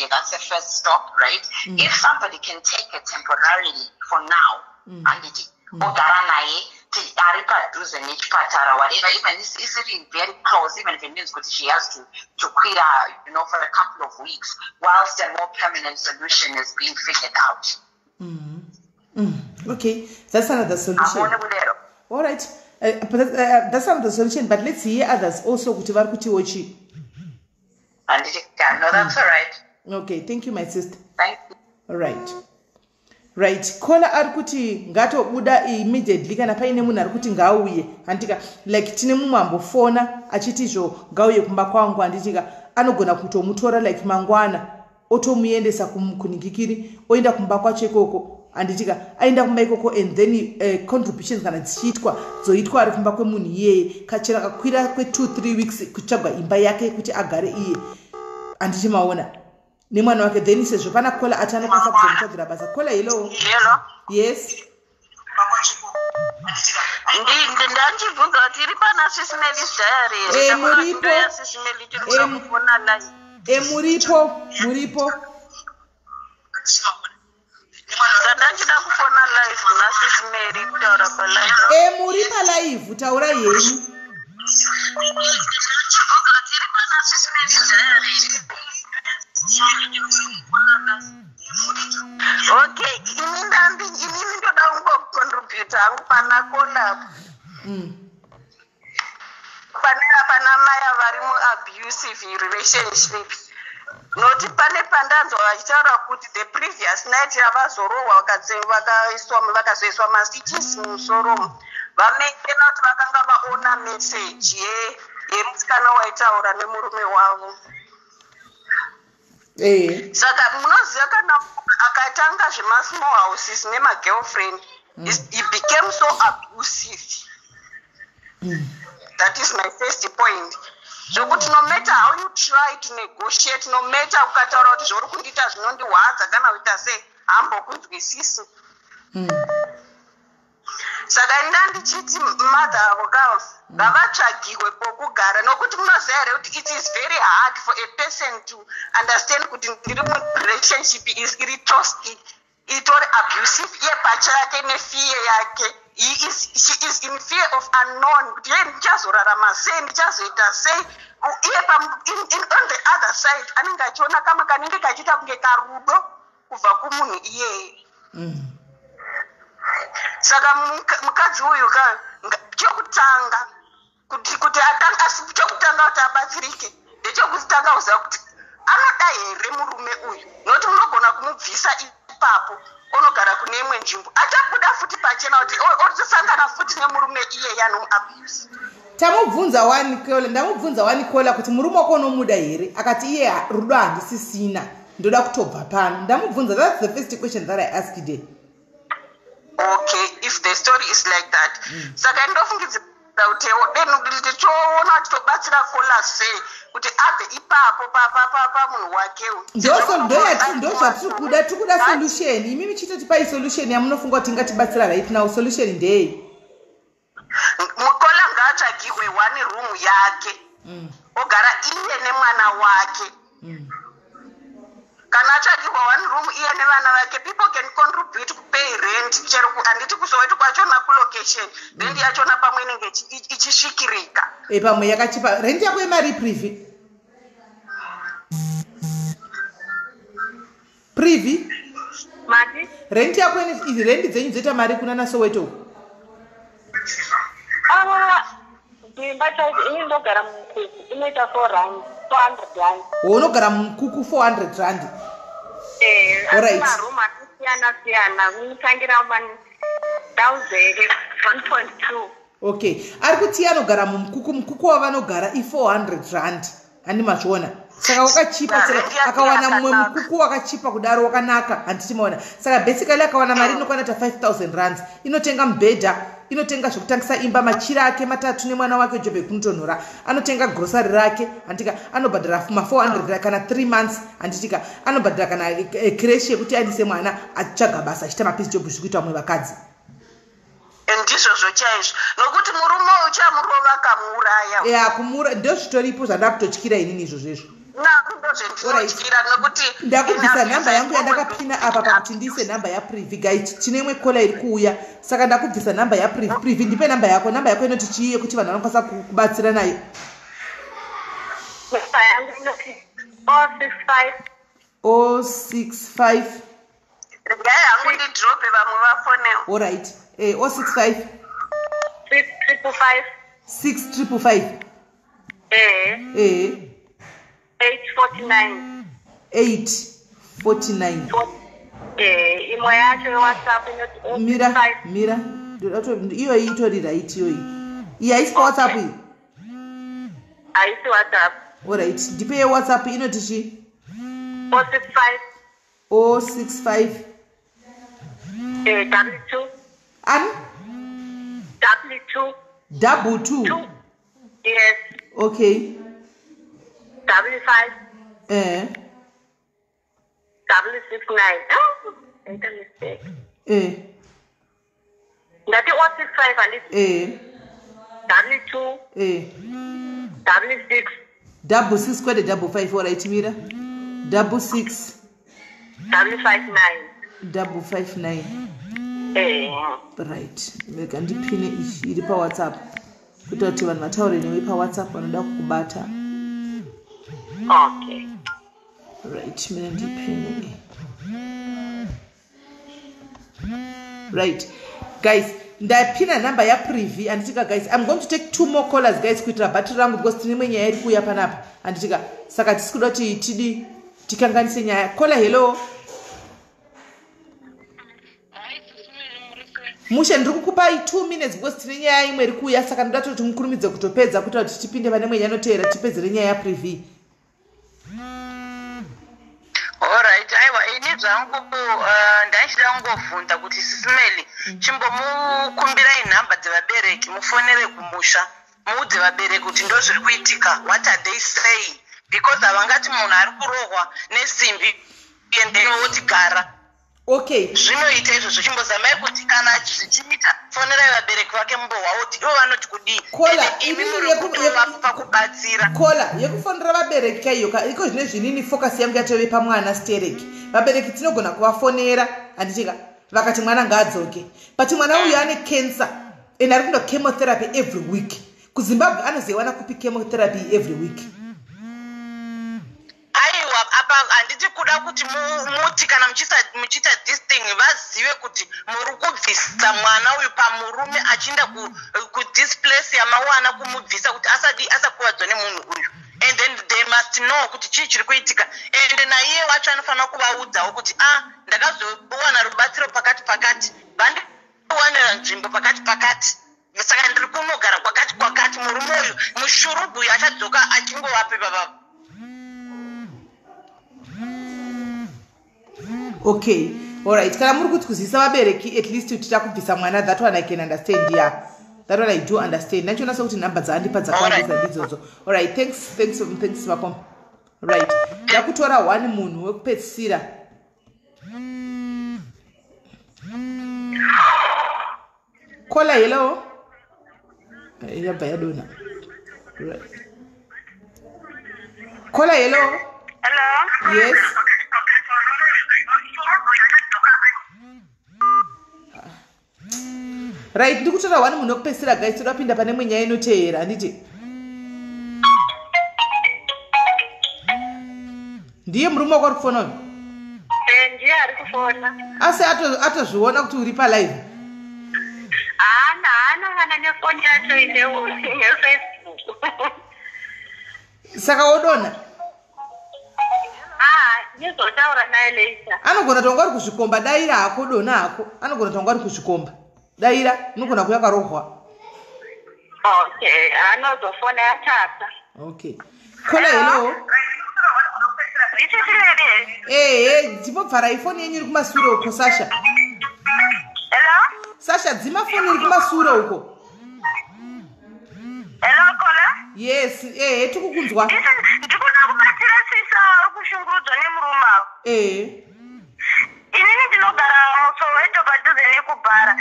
that's the first stop, right? If somebody can take it temporarily for now, whatever, even it's easily very close, even if it means she has to quit for a couple of weeks, whilst a more permanent solution is being figured out. Okay, that's another solution. All right. That's not the solution, but let's hear others also. No, that's all right. Okay, thank you, my sister. Thank you. All right. Right. Kola arikuti ngato buda immediately kana paine munhu arikuti ngauye. Andika like tine mumambo fona achitizvo ngauye kumba kwangu anditika anogona kutomutora like mangwana otomuendesa kunikikiri oenda kumba kwacho ikoko. Anditika aenda kumba ikoko and then contributions kana dzichitwa zoitwa ari kumba kwemunhu iyeye kachera kakwira kwe 2-3 weeks kutsvagwa imba yake kuti agare iye andichimaona nemwana wake then sezvo pana kola atanokwanisa kuzomutsvagira basa. Kola hello. Yes. Ndandibvunza kuti iri pana Sis Melly's diary. Muripo. Ndachida kufona live na Sis Melly kutaura pa live. Muri pa live taura yenyu. Okay, ini ndoda contribute angu pana kola. Pana maya vari mu abusive relationships. Noti pane pandanzo vachitaura kuti the previous night yavazorohwa vakazoiswa mastitches mumusoro vamekena kuti vakanga vaona message yemusikana waitaura nemurume wavo. Saka munoziva kana akatanga zvemasmall houses nemagirlfriend, he became so abusive. That is my first point. Zvokuti no matter how you try to negotiate, no matter ukataura kuti zvori kundiita zvinondiwadza kana kuita sei, hambokunzwisisi. Saka ndandichiti mother avo kavo ngavatsvagiwe pokugara, nokuti munoziva here kuti it is very hard for a person to understand kuti ndiri relationship iri toxic, itori abusive iye pachake nefear yake. She is in fear of unknown. Kuti yeye ndichazorarama sei, ndichazoita sei. On the other side, anenge achiona kama kanenge kachiita kunge karudo kubva kumunhu iyeye. Saka mukadzi uyu chokutanga kuti chokutanga kuti abatsirike ndechokutanga kuziva kuti anoda here murume uyu, nokuti munogona kumubvisa ipapo onogara kune imwe nzvimbo, achabuda futi pachena kuti otosangana futi nemurume iye yanomuabuse. Ndamubvunza wani kola kuti murume wako unomuda here, akati iye rudo handisisina ndoda kutobva pano. Ndamubvunza, that's the first question that I asked today. Okay, if the story is like that, saka ndofungidzira kuti tichoona kuti tobatsira kola sei kuti abve ipapo pamunhu wake. Ndozvatikuda tikuda solution. Imimi chitoti pai solution yamunofunga kuti ingatibatsira right now. Solution ndei mukola ngaatsvagirwe one room yake ogara iye nemwana wake. Kana atsvagirwa one room iye nevana vake, people can contribute kupay rent. Chero handiti kusowetu kwachona kulocation, rent yachona pamwe inenge ichisvikirika. Pamwe yakachipa rent yako yemari privi. Mati? Rent yako izi rent dzenyu dzoita mari kuna Soweto? Imba chacho ini ndogara mukuku inoita 400 rand. Unogara mukuku 400 rand? Alright. Marumu akasiyana-siyana, mutangira 1000 1.2. Okay, ari kuti anogara mumukuku wavanogara i400 handi machiona. Saka wakachipa akawana mumwe mukuku wakachipa kudaro wakanaka handiti maona. Saka basically akawana mari inokwana ta 5000 rands. Inotenga mubhedha, inotenga zvokutangisa imba, machira ake matatu nemwana wake Jobe kunotonhora, anotenga grocery rake, handika anobhadhara ma 400 kana 3 months, handitika anobhadhara kana creche yekuti aendese mwana achaga basa achita mapisi job zvikuita vamwe vakadzi. Ndizvo chaizvo nokuti murume uchamurova kamuuraya. Ya kumura ndio zvitoripo zvandakutotyira inini izvo zvezvo. Ndakubvisa nhamba yangu yandakapina apa pakuti ndiise nhamba yaprivi guys. Tine imwe kola iri kuuya, saka ndakubvisa nhamba yaprivi. Ndipe nhamba yako inoti chii yekuti vanhu vanokwanisa kubatsira nayo. 065. Alright. 065 655 849 imwe yacho WhatsApp mira iyo itori right iyo iyi haisi WhatsApp iyi haisi WhatsApp. Alright, ndipe WhatsApp inoti chi 065 W2 Ani? W2. Yes. Okay. W5. W69. Oh, enter mistake. That is 065 and it's W2. W6. W6 kwede W5 alright mira. W6. W59. Right. Mega ndipine ichi iri pa WhatsApp. Kuita kuti vanhu vataure newe pa WhatsApp vanoda kukubata. Okay. Right, mina ndipine. Right. Guys, ndapina number ya Privi anditika guys, I'm going to take 2 more callers guys kuitira battery rangu because tine imwe nyaya iri kuuya panapa. Anditika saka tisikuda kuti tidi tikanganise nyaya. Caller hello. Mushe ndiri kukupa 2 minutes because tine nyaya imwe iri kuuya saka ndoda kuti mukurumidze kutopedza kuita kuti tipinde pane imwe yanoteera tipedzere nyaya ya Privi. Alright, aiwa ini zvangu ndaishida kungobvunza kuti Sis Melly chimbomukumbira inhamba dzevabereki mufonere kumusha muudze vabereki kuti ndo zviri kuitika, what are they saying, because havangati munhu ari kurohwa nesimbi endeno wotigara. Okay. Zvinoita izvozvo chimbozamai kuti kana zvichiita fonerai vabereki vake mumbohwauti ivo vanoti kudii. Kola imi muri kutovakupa kubatsira. Kola yekufonera vabereki Chaiyo iko zvine zvinini focus yangu yatove pamwana stereki. Vabereki tinogona kuvafonera anditika vakati mwana ngaadzoke. But mwana uyu ane cancer and ari kundo chemotherapy every week. KuZimbabwe anozoiwana kupi chemotherapy every week. Apa handiti kuda kuti muti kana muchiita this thing vazive kuti muri kubvisa mwana uyu pamurume achienda kudisplace yamawana kumubvisa kuti asakuvadzwa nemunhu uyu, and then they must know kuti chii chiri kuitika, and naiye wacho anofanira kuvaudzawo kuti ndakazowana rubatsiro pakati vandiwanira nzvimbo pakati saka ndiri kunogara kwakati murume uyu mushurugu uyu achadzoka achingovape baba. Okay, alright. Kana muri kuti kuzisa vabereki at least kuti takubvisa mwana, that one I can understand. Yeah, that one I do understand. Nachona sokuti number dzaandipa dzakawandisa ndidzodzo. Alright, thanks vakom. Right, ndakutora one munhu wekupedzisira. Kola hello. Yabva yadona. Right. Kola hello. Hello. Yes. Right, ndikutora wani munhu wekupedzisira guys, todapinda pane imwe nyaya inoteera handiti. Ndiye murume wako ari kufona uyu? Ndiye ari kufona. Asi atozviona kuti uri palive? Haana nefoni yacho ine Facebook. Saka wodona? Ndizotaura naye later. Anogona tonga ari kuzvikomba daira hako dona hako. Anogona tonga ari kuzvikomba. daira unogona kuya karohwa. Okay, anozofona yatata. Okay, kola hello. Dzimobvara ifoni yenyu iri kumasure uko Sasha. Hello? Sasha, dzima foni iri kumasure uko. Hello, Kola? Yes, tikukunzwa. Ndikuda kubatsira sisa kushungurudzwa nemuruma. Inini ndinogara musoweto padhuze nekubhara.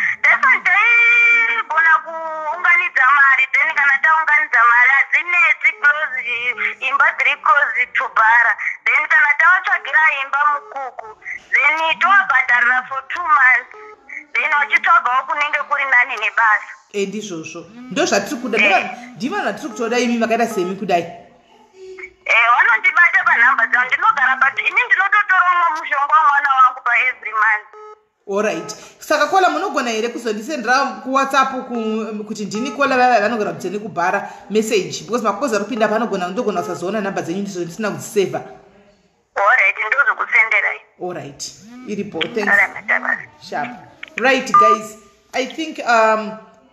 Ndaigona kuunganidza mari, then kana taunganidza mari hadzinetsi close, imba dziri close to bhara. Then kana tavatsvagira imba mukuku, then tovabhadharira for 2 months. Then vachitsvagawo kunenge kuri nani nebasa. Ndizvozvo ndo zvatiri kuda. Ndivana tiri kutoda imi makaita semi kudai. Vanondibata panhamba dzangu, ndinogara but ini ndinototorawo mushonga wamwana wangu every month. Alright, saka kola munogona here kuzondisendera kuwhatsapp kuti ndini kola vava vanogona kudzeni kubhara message because makozi ari kupinda panogona ndogona kusazoona nhamba dzenyu ndisina kudzisevha. Alright, ndozokusenderai. Alright, iripo. Thanks. Sharp. Right guys, I think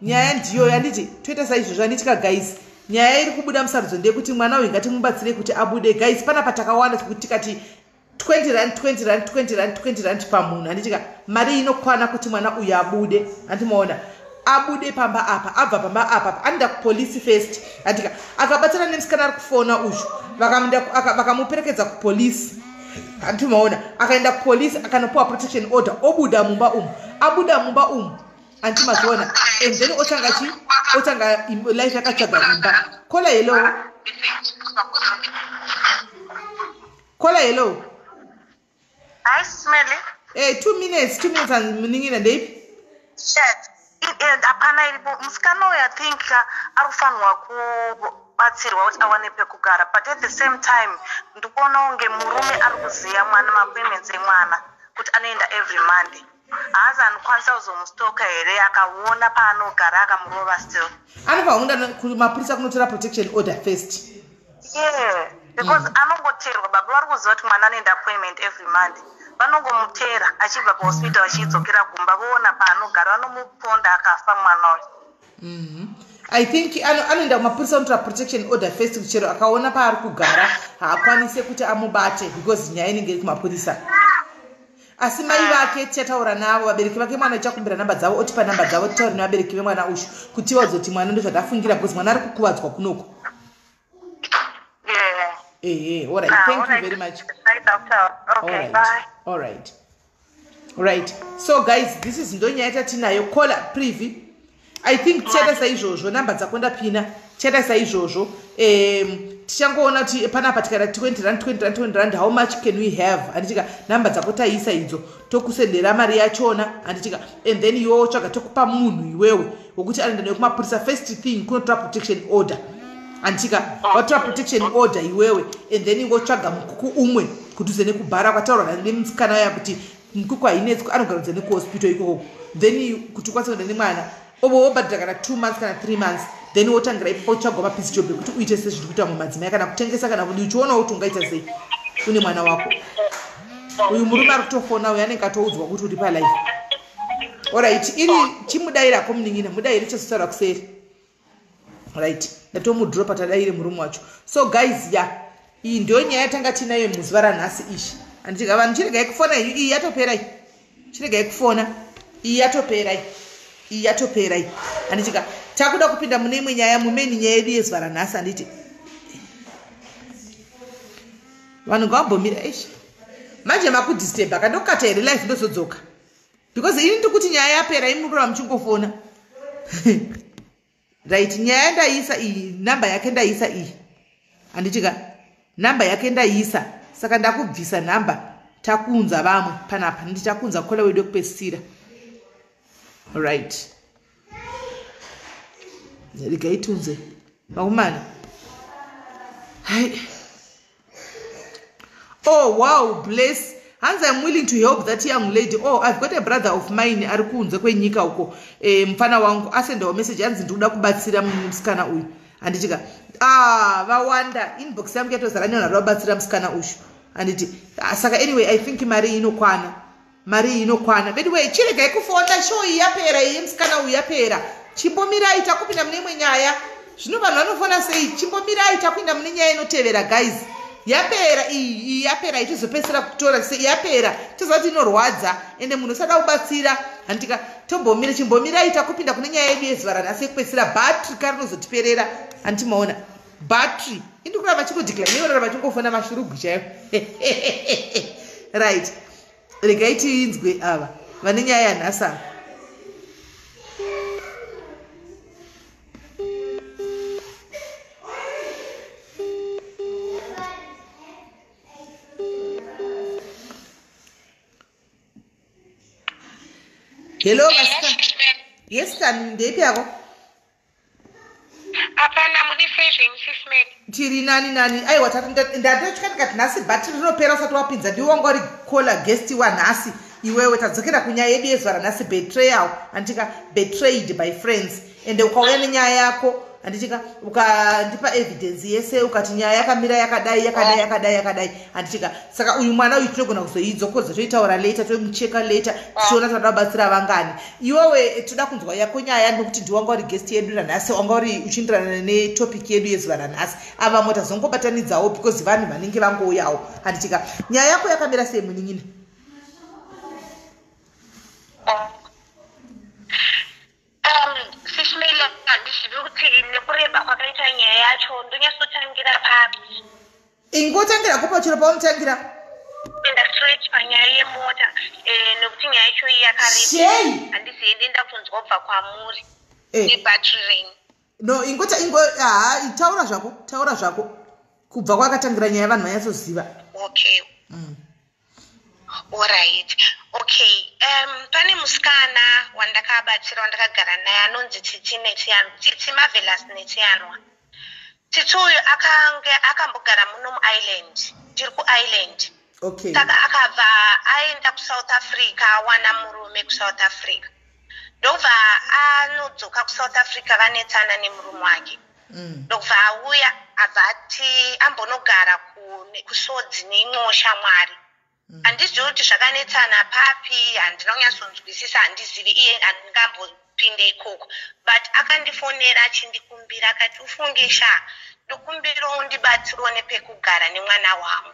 nyaya ndiyo yanditi toita saizvozvo anditika guys, nyaya iri kubuda musarudzo ndeyekuti mwana uyu ngatimubatsire kuti abude guys. Pana patakawanda kuti tikati 20 rand pamunhu, handitika mari inokwana kuti mwana uyu abude. Handimaona abude pamba apa, abva pamba apa, anoenda kupolisi first. Handika akabatsira nemusikana ari kufona uyu, vakamuperekedza kupolisi. Handimaona akaenda kupolisi akanopuwa protection order, obuda mumba umu, abuda mumba umu. Antimaziona and then otanga life yakatsvaga imba. Kola hello. Kola hello. Hi, Smelly. 2 minutes muningina ndeipi? Yes. Apana iripo musikana uyu I think akufanirwa kubatsirwa kuti awane pekugara, but at the same time ndikuona unge murume ari kuziya mwana maappointments emwana kuti anoenda every Monday. Haza anokwanisa kuzomustoka here akaona paanogara akamurova still. Anofanira kumapurisa kunotora protection order first. Yeah, because anongoterwa baba vari kuziva kuti mwana anoenda appointment every Monday. Vanongomutera achibva pahospital achidzokera kumba voona paanogara vanomuponda akafa mwana uyu. I think anoenda kumapurisa kunotora protection order first kuti chero akaona paari kugara haakwanise kuti amubate because nyaya inenge iri kumapurisa. Asi mai vake tichataura navo, vabereki vake mwana tichakumbira namba dzavo, otipa namba dzavo titaure nevabereki vemwana uyu kuti vaudze kuti mwana ndozvatafungira because mwana ari kukuvadzwa kunoko. All right, thank you very much. Okay, bye. All right. So guys, this is ndonyaya yatinayo kola privy. I think tichata saizvozvo namba dzakonda pina tichata saizvozvo tichangoona kuti panapa tikada 20 rand how much can we have, handitika namba dzako taisa idzo tokusendera mari yachona, handitika and then iwewo tsvaga tokupa munhu iwewe wokuti anoenda newe kumapurisa first thing kunotora protection order, handitika watora protection order iwewe and then wotsvaga mukuku umwe kudhuze nekubhara kwataurwa nemusikana waya kuti mukuku hainetsi anogara kudhuze nekuhospital ikoko, then kuti ukwanise kuenda nemwana wobhadhira kana 2 months kana 3 months, then wotangira ipapo utsvagwa mapisi job ekuti uite sezviri kuita mumadzimai kana kutengesa kana kudi uchionawo kuti ungaita sei une mwana wako. Uyu murume ari kutofona uyu anenge atoudzwa kuti uri palife. Alright, iri chimudairako muningina mudairi chezotaura kuseri. Alright, ndatomudropa tadaire murume wacho. So guys, iyi ndiyo nyaya yatanga tinayo muzuva ranhasi ishi. Anditika vanhu chiregai kufona iyi yatoperai. Chiregai kufona iyi yatoperai. Anditika takuda kupinda mune imwe nyaya mumeni nyaya yedu yezuva ranhasi. Anditi vanhu ngavambomira ishi manje makudisturba kandokata here life ndozodzoka because ini ndikuti nyaya yapera imurora muchingofona. Right, nyaya ndaisa iyi, namba yake ndaisa iyi, handitika namba yake ndaisa, saka ndakubvisa namba takunza vamwe panapa, nditakunza kola wedu kupesira. Right, rikaitunze vakomana. Oh wow, bless. Hands I'm willing to help that young lady. Oh, I've got a brother of mine ari kunze kwenyika uko. Mfana wangu asendawo message hanzi ndikuda kubatsira musikana uyu. Handitika vawanda inbox yangu yatozara nevanhu vari kubatsira musikana uyu. Handiti saka anyway I think mari inokwana. mari inokwana. By the way, chiregai kufona show yapera yemusikana uyu yapera. Chimbomirai takupinda mune imwe nyaya. Zvino vanhu vanofona sei chimbomirai takuinda mune nyaya inotevera guys. Yapera iyi yapera itizopesera kutora sei yapera tozati inorwadza ende munhu usada kubatsira handika tombomira chimbomirai takupinda kune nyaya yedu yezuva ranhasi yekupedzisira battery karinozotiperera handimaona battery indikura vachikudhikla neorara vachingofona mashurugu chaivo right regai tiinzwe ava vane nyaya yanhasi ava. Hello, yes, can they be ago? Apana muni saving, Sis Melly. Tiri nani. Ai ndatochika nasi battery rinopera usati wapinza ndiwo wanga uri caller guest wanhasi iwewe tadzokera kunyaya yedu yezuva ranhasi betrayal antika betrayed by friends ende ukauya nenyaya yako andichika ukandipa evidence yese ukati nyaya yakamira yakadai andichika saka uyu mwana uyu tinogona kuzoidzokodza toitaura later tomucheka later tichiona toda kubatsira vangani iwewe toda kunzwa yako nyaya nokuti ndiwanga uri guest yedu ranhasi wanga uri uchindirana netopic yedu yezuva ranhasi ava mota zongobatanidzawo because vanhu vanenge vangouyawo andichika nyaya yako yakamira sei munin'ina. Sis Melly handizivi kuti nekureba kwakaita nyaya yacho ndonyatsotangira papi. Ingotangira kupa chiro paunotangira? Enda straight panyaya yemota nekuti nyaya yacho iyi yakareba handizivi ndenda kunzwa kubva kwamuri nebattery ring. No taura zvako kubva kwakatangira nyaya vanhu vanyatsoziva. Okay. Alright. Okay. Pane musikana wandakabatsira wandakagara naye anonzi Tsitsi Marvelous Netsianwa. Tsitsi uyu akambogara muno muisland. Tiri kuisland. Okay. Saka akabva aenda kuSouth Africa awana murume kuSouth Africa. Ndobva anodzoka kuSouth Africa vanetsana nemurume wake. Ndobva auya abva ati ambonogara kusodzi neNeshamwari. Handizivi kuti zvakanetsana papi handina kunyatsonzwisisa handizivi iye handingambopinde ikoko but akandifonera achindikumbira akati ufunge sha ndokumbirawo undibatsirawo nepekugara nemwana wangu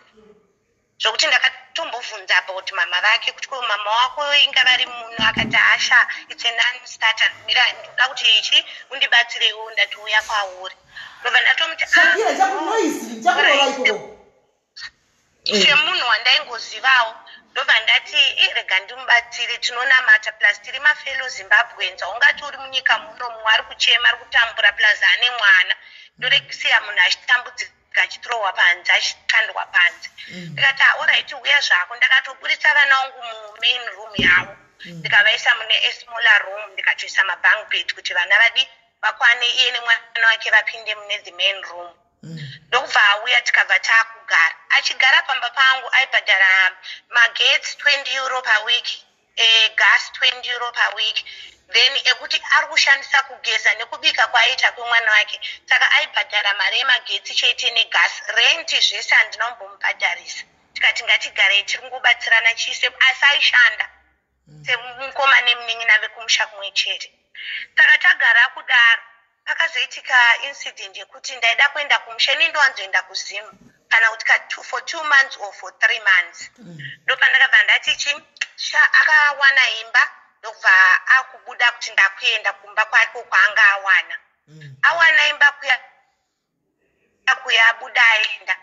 zvokuti ndakatombobvunza about mama vake kuti ko mama wako inga vari muno akati asha it's a non-starter mira ndoda kuti ichi undibatsirewo ndatouya kwauri ndobva ndatomuti semunhu wandaingozivawo ndobva ndati rega ndimubatsire tinonamata plus tiri mafellow Zimbabweans ungati uri munyika muno mumwe ari kuchema ari kutambura plus ane mwana ndorekisiya munhu achitambudzika achitirohwa panze achikandwa panze ndikati alright uya zvako ndakatoburitsa vana vangu mumain room yavo ndikavaisa mune smaller room ndikatoisa mabunk bed kuti vana vadi vakwane iye nemwana wake vapinde mune the main room. Ndokubva auya tikabva taakugara achigara pamba pangu aibhadhara magetsi 20 euro per week gas 20 euro per week then ekuti ari kushandisa kugeza nekubika kwaaita kwemwana wake saka aibhadhara mari yemagetsi chete negas renti zvese handina kumbomubhadharisa tikati ngatigarei tiri kungobatsirana chise asi aishanda semukoma nemunin'ina vekumusha kumwe chete saka tagara kudaro pakazoitika incident yekuti ndaida kuenda kumusha ndowanzoenda kuzimu kana kuti for 2 months or for 3 months ndopandakabva ndati akawana imba ndobva akubuda kuti ndakuenda kumba kwake kwaanga awana imba kuyabuda aenda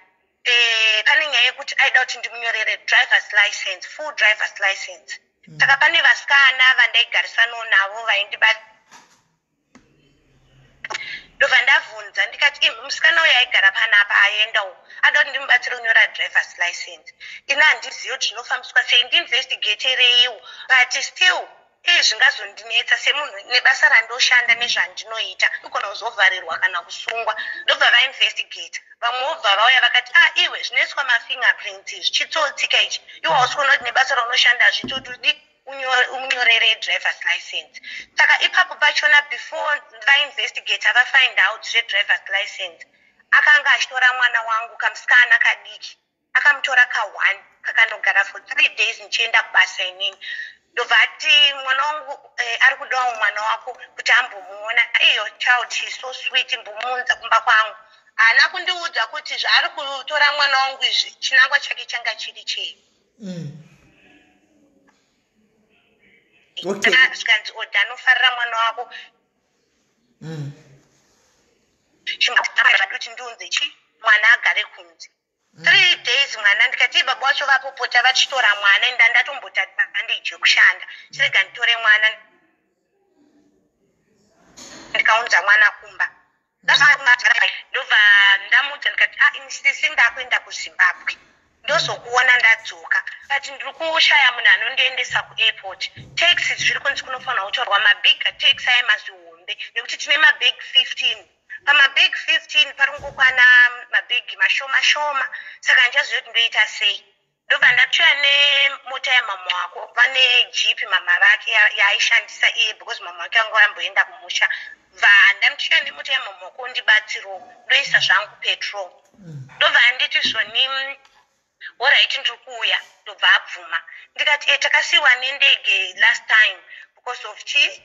pane nyaya yekuti aida kuti ndimunyorere driver's license full driver's license saka pane vasikana vandaigarisanawo navo vaindiba ndobva ndabvunza ndikati musikana uyo aigara panapa aendawo ada kuti ndimubatsire kunyora driver's license ina handizivi kuti zvinofambiswa sei ndiinvestigatereiwo but still zvingazondinetsa semunhu nebasa randoshanda nezvandinoita igona kuzovharirwa kana kusungwa ndobva vainvestigata vamwe vobva vauya vakati iwe zvinoiswa mafingerprint zvichitsotsika ichi iwe hausi kuona kuti nebasa raunoshanda zvitotudi unyorere driver's license saka ipapo pachona before vainvestigate vafind out zvedriver's license akanga achitora mwana wangu kamusikana kadiki akamutora ka1 kakandogara for 3 days nichienda kubasa inini. Ndobvati mwana wangu ari kudawo mwana wako kuti ambomuona. Iyo child she's so sweet, mbomuunza kumba kwangu. Haana kundiudza kuti zvaari kutora mwana wangu izvi chinangwa chake changa chiri chei. Okay. Zvikanzi odha anofarira mwana wako. Kuti ndiunze chi mwana agare kunze. 3 days mwana ndikati baba vacho vapopota vachitora mwana ndatombota bandage kushanda. Chirega nditore mwana ndikaunza mwana kumba. Ndobva ndamudza ndikati inini ndakuenda kuZimbabwe. Ndozokuona ndadzoka. Kati ndiri kushaya munhu anondiendesa kuairport. Taxi zviri kunzi kunofanira kutorwa mabhiga taxi aya mazihombe nekuti tine mabhegi 15. Pamabhegi 15 pari kungokwana mabhegi mashoma shoma. Saka ndichaziva kuti ndoita sei. Ndobva ndapfuura nemota yamama wako. Pane jipi mama vake yaaishandisa iye because mama wake anga aramboenda kumusha. Ndamupfuura nemota yamama wako ndibatsirawo. Ndoisa zvangu petrol. Ndobva nditi zvoni alright ndiri kuuya. Ndobva abvuma. Ndikati takasiyiwa nendege last time because of chi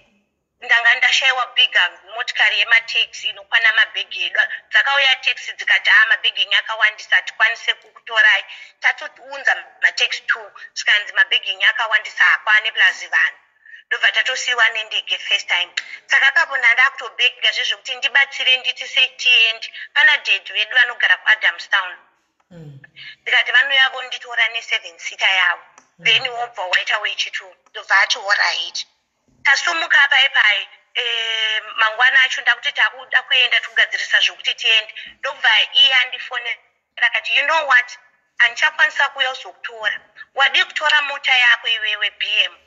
ndanga ndashayiwa bhiga motikari yemataxi inokwana mabhegi edu. Dzakauya taxi dzikati mabhegi enyu akawandisa hatikwanise kukutorai. Tatounza mataxi 2 zvikanzi mabhegi enyu akawandisa hakwane plus vanhu. Ndobva tatosiyiwa nendege first time. Saka papo ndakutobhega zvezvokuti ndibatsire nditi setiendi. Pana dad vedu vanogara kuAdamstown. Ndikati vanouya vonditora ne7-seater yavo. Then wobva waita wechitu. Ndobva ati alright. Tasumuka paipai mangwana acho ndakuti takuda kuenda togadzirisa zvokuti tiende. Ndobva iye andifonera akati you know what, handichakwanisa kuuya uzokutora. Wadi kutora mota yako iwewe BM.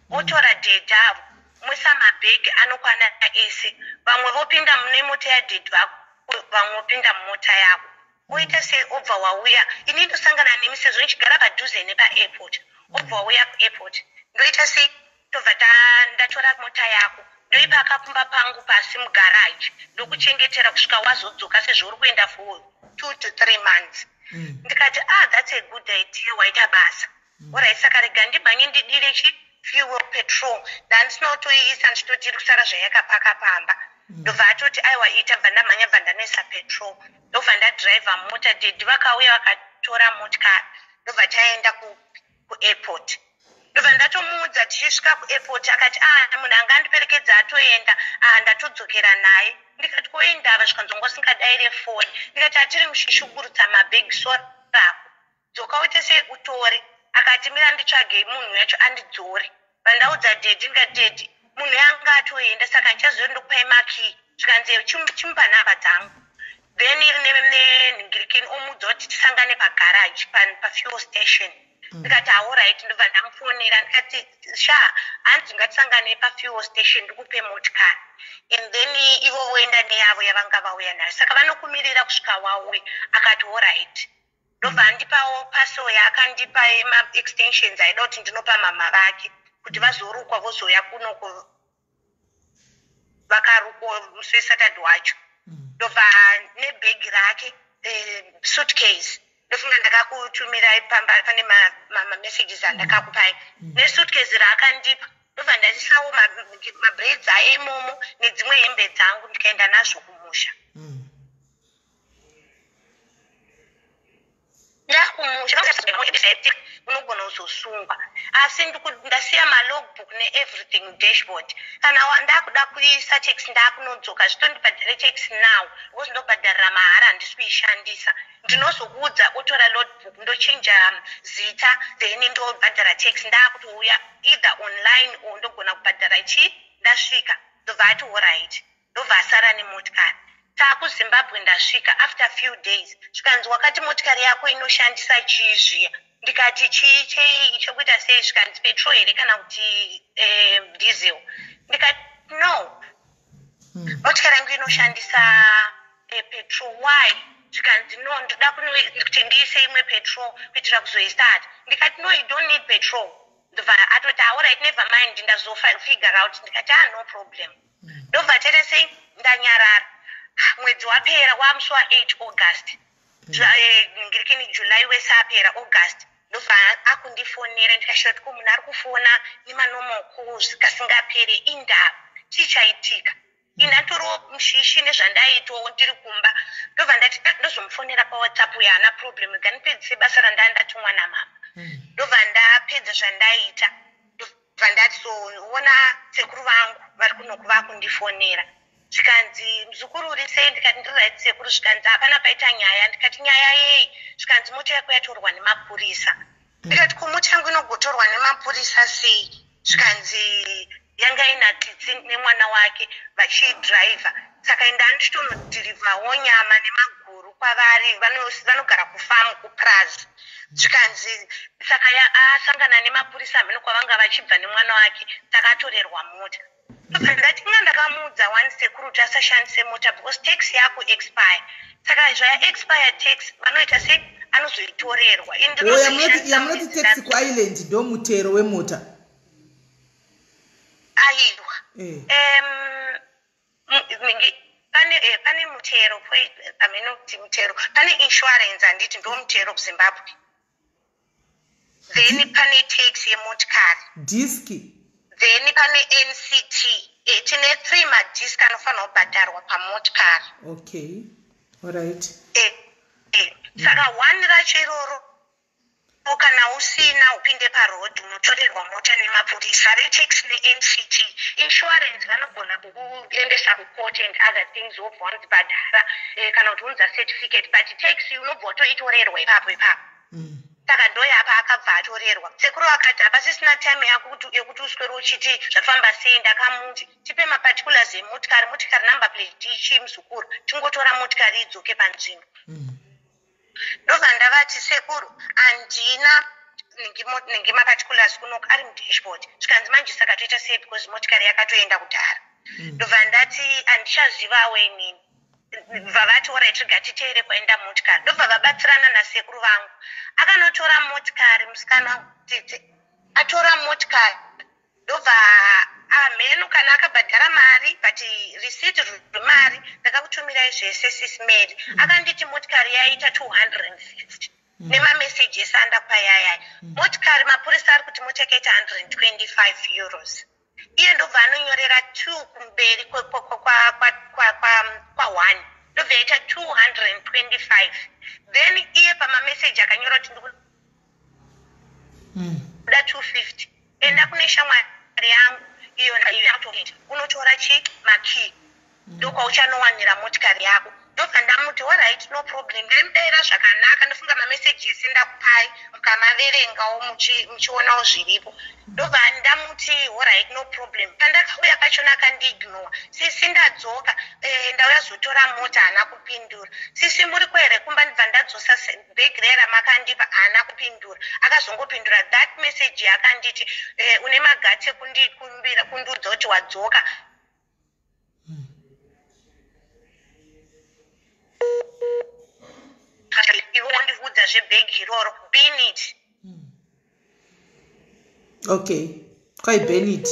Wotora dedhavo. Mwisa mabhegi anokwana ese. Vamwe vopinda mune mota yadedhi vako, vamwe vopinda mumota yako. Oita sei obva wauya. Ini ndosangana nemi sezvo ndichigara padhuze nepa-airport. Obva wauya kuairport. Ndoita sei tobva ndatora mota yako. Ndoipa akapumba pangu pasi mugaraji. Ndokuchengetera kusvika wazodzoka sezvo uri kuenda for 2 to 3 months. Ndikati that's a good idea waita basa. Alright, saka rega ndibhanye ndidire fuel petrol. Ndandinotoiisa ndichitoti kusara zvayakapaka pamba. Ndobva atoti aiwa ita bva ndamhanya bva ndanesa petrol. Ndobva ndadhiraivha mota dedhi vakauya vakatora motikari. Ndobva taenda kuairport. Ndobva ndatomuudza tichisvika kuairport akati munhu anga andiperekedza atoenda ndatodzokera naye. Ndikati koendava zvikanzi ngosingadayire foni. Ndikati atiri mushishugurudza mabhegi sorako. Dzoka uite sei utori. Akati mira nditsvage munhu yacho andidzore. Pandaudza dedhi ndikati dedhi munhu yanga atoenda saka ndichaziva ndokupai maki. Zvikanzi chimupa nhamba dzangu. Then nenhingirikini omudza kuti tisangane pagaraji pafuel station. Ndikati alright ndobva ndamufonera ndikati hanzi ngatisangane pafuel station ndikupe motikari. And then ivo voenda neyavo yavanga vauya nayo. Saka vanokumirira kusvika wauye. Akati alright. Ndobva andipawo paso yaakandipa ma-extensions aida kuti ndinopa mama vake kuti vazorukwa vozoya kuno vakarukwa musi weSaturday wacho. Ndobva nebhegi rake suitcase. Ndofunga ndakakutumirai pamba pane messages andakakupai. Nesuitcase raakandipa. Ndobva ndatisawo mabraids aye imomo nedzimwe hembe dzangu ndikaenda nazvo kumusha. Ndakumusha unogona kuzosungwa. Asi ndasiya malogbook neeverything dashboard. Kana ndakuda kuisa taxi ndakunodzoka zvitondibhadhare taxi now. Because ndobhadharira mahara handisi kuishandisa. Ndinozokuudza otora logbook ndochinja zita then ndobhadhara taxi ndakutouya either online or ndogona kubhadhara ndasvika. Ndobva ati alright. Ndobva asara nemotikari. TakuZimbabwe ndasvika after a few days. Zvikanzi wakati motikari yako inoshandisa chii zviya. Ndikati chii chokuita sei zvikanzi petrol here kana kuti diesel. Ndikati no. Motikari yangu inoshandisa petrol. Why? Zvikanzi no ndoda kuti ndiise imwe petrol kuitira kuzoistart. Ndikati no you don't need petrol. Ndobva atoti alright never mind ndazofigure out. Ndikati no problem. Ndobva tere sei ndanyarara. Mwedzi wapera wamusi wa8 August. Ngirikini July wesapera August. ndobva akundifonera ndikashoti ko munhu ari kufona nemanomal calls kasingaperi indaba chichaitika inatoro mushishi nezvandaitawo ndiri kumba ndobva ndati ndozomufonera pawhatsapp uyo haana problem ganipedzise basa randatumwa namama ndobva ndapedza zvandaita ndobva ndati soona sekuru vangu vari kunoku vakundifonera zvikanzi muzukuru uri sei ndikati ndiri right sekuru zvikanzi hapana paita nyaya ndikati nyaya yei zvikanzi moto yako yatorwa nemapurisa ndikati ko moto yangu inogotorwa nemapurisa sei zvikanzi yanga inatitsi nemwana wake vachidhiraivha saka ndandichitonodhirivhawo nyama nemaguru kwavari vanogara kufamu kuprazi zvikanzi saka asangana nemapurisa amene kwavanga vachibva nemwana wake saka atorerwa mota ndati inga ndakamuudza one security asashandise mota because tax yako expire saka zvaya expire tax vanoita sei anozoitorerwa yamunoti taxi kuisland ndo mutero wemota aiwa pane mutero amenoti mutero pane insurance handiti ndo mutero kuzimbabwe then pane tax yemotikari diski then pane nct tine 3 madisk anofanira kubhadharwa pamotikari okay alright saka one racho iroro kana usina upinde parodhi unotorerwa mota nemapurisa retax nenct insurance vanogona kukuendesa kukoti and other things wobva wanzibhadhara kana kuti unza certificate but tax unobva watoitorerwa ipapo saka ndo yapa akabva atorerwa sekuru akati hapasisina time yekuti uswere uchiti zvafamba sei ndakamuti tipe maparticulars emotikari motikari number plate ichi muzukuru tingotora motikari idzoke panzvimbo ndobva ndavati sekuru handina ningi maparticulars kunoku ari mudashboard zvikanzi manje saka toita sei because motikari yakatoenda kudhara ndobva ndati handichazivawo inini vavati orit gatiteere kwaenda motikari ndobva vabatsirana nasekuru vangu akanotora motikari musikana tete atora motikari ndobva amhenu kana akabhadhara mari but risiti rwemari ndakakutumirai zvese Sis Melly akanditi motikari yaita 250 nemameseji ese andapayayaya motikari mapurisa ari kuti mota yakaita 125 euros iye ndobva anonyorera 2 kumberi kwa 1 ndobva yaita 225 then iye pamameseji akanyora kuti ndikuda 250 enda kune shamwari yangu iyo unotora makii ndokwauchanowanira motikari yako ndobva ndamuti alright no problem ndaimudaira zvakanaka ndofunga mameseji ese ndakupai mukamaverengawo muchionawo zviripo ndobva ndamuti alright no problem pandakauya pachona akandiignora sisi ndadzoka ndauya zotora mota haana kupindura sisi muri kwere kumba ndibva ndadzosa bhegi rera makandipa haana kupindura akazongopindura that message yakanditi une magati ekundikumbira kundiudza kuti wadzoka iwe wandiudza zvebhegi iroro bin it okay kwai benit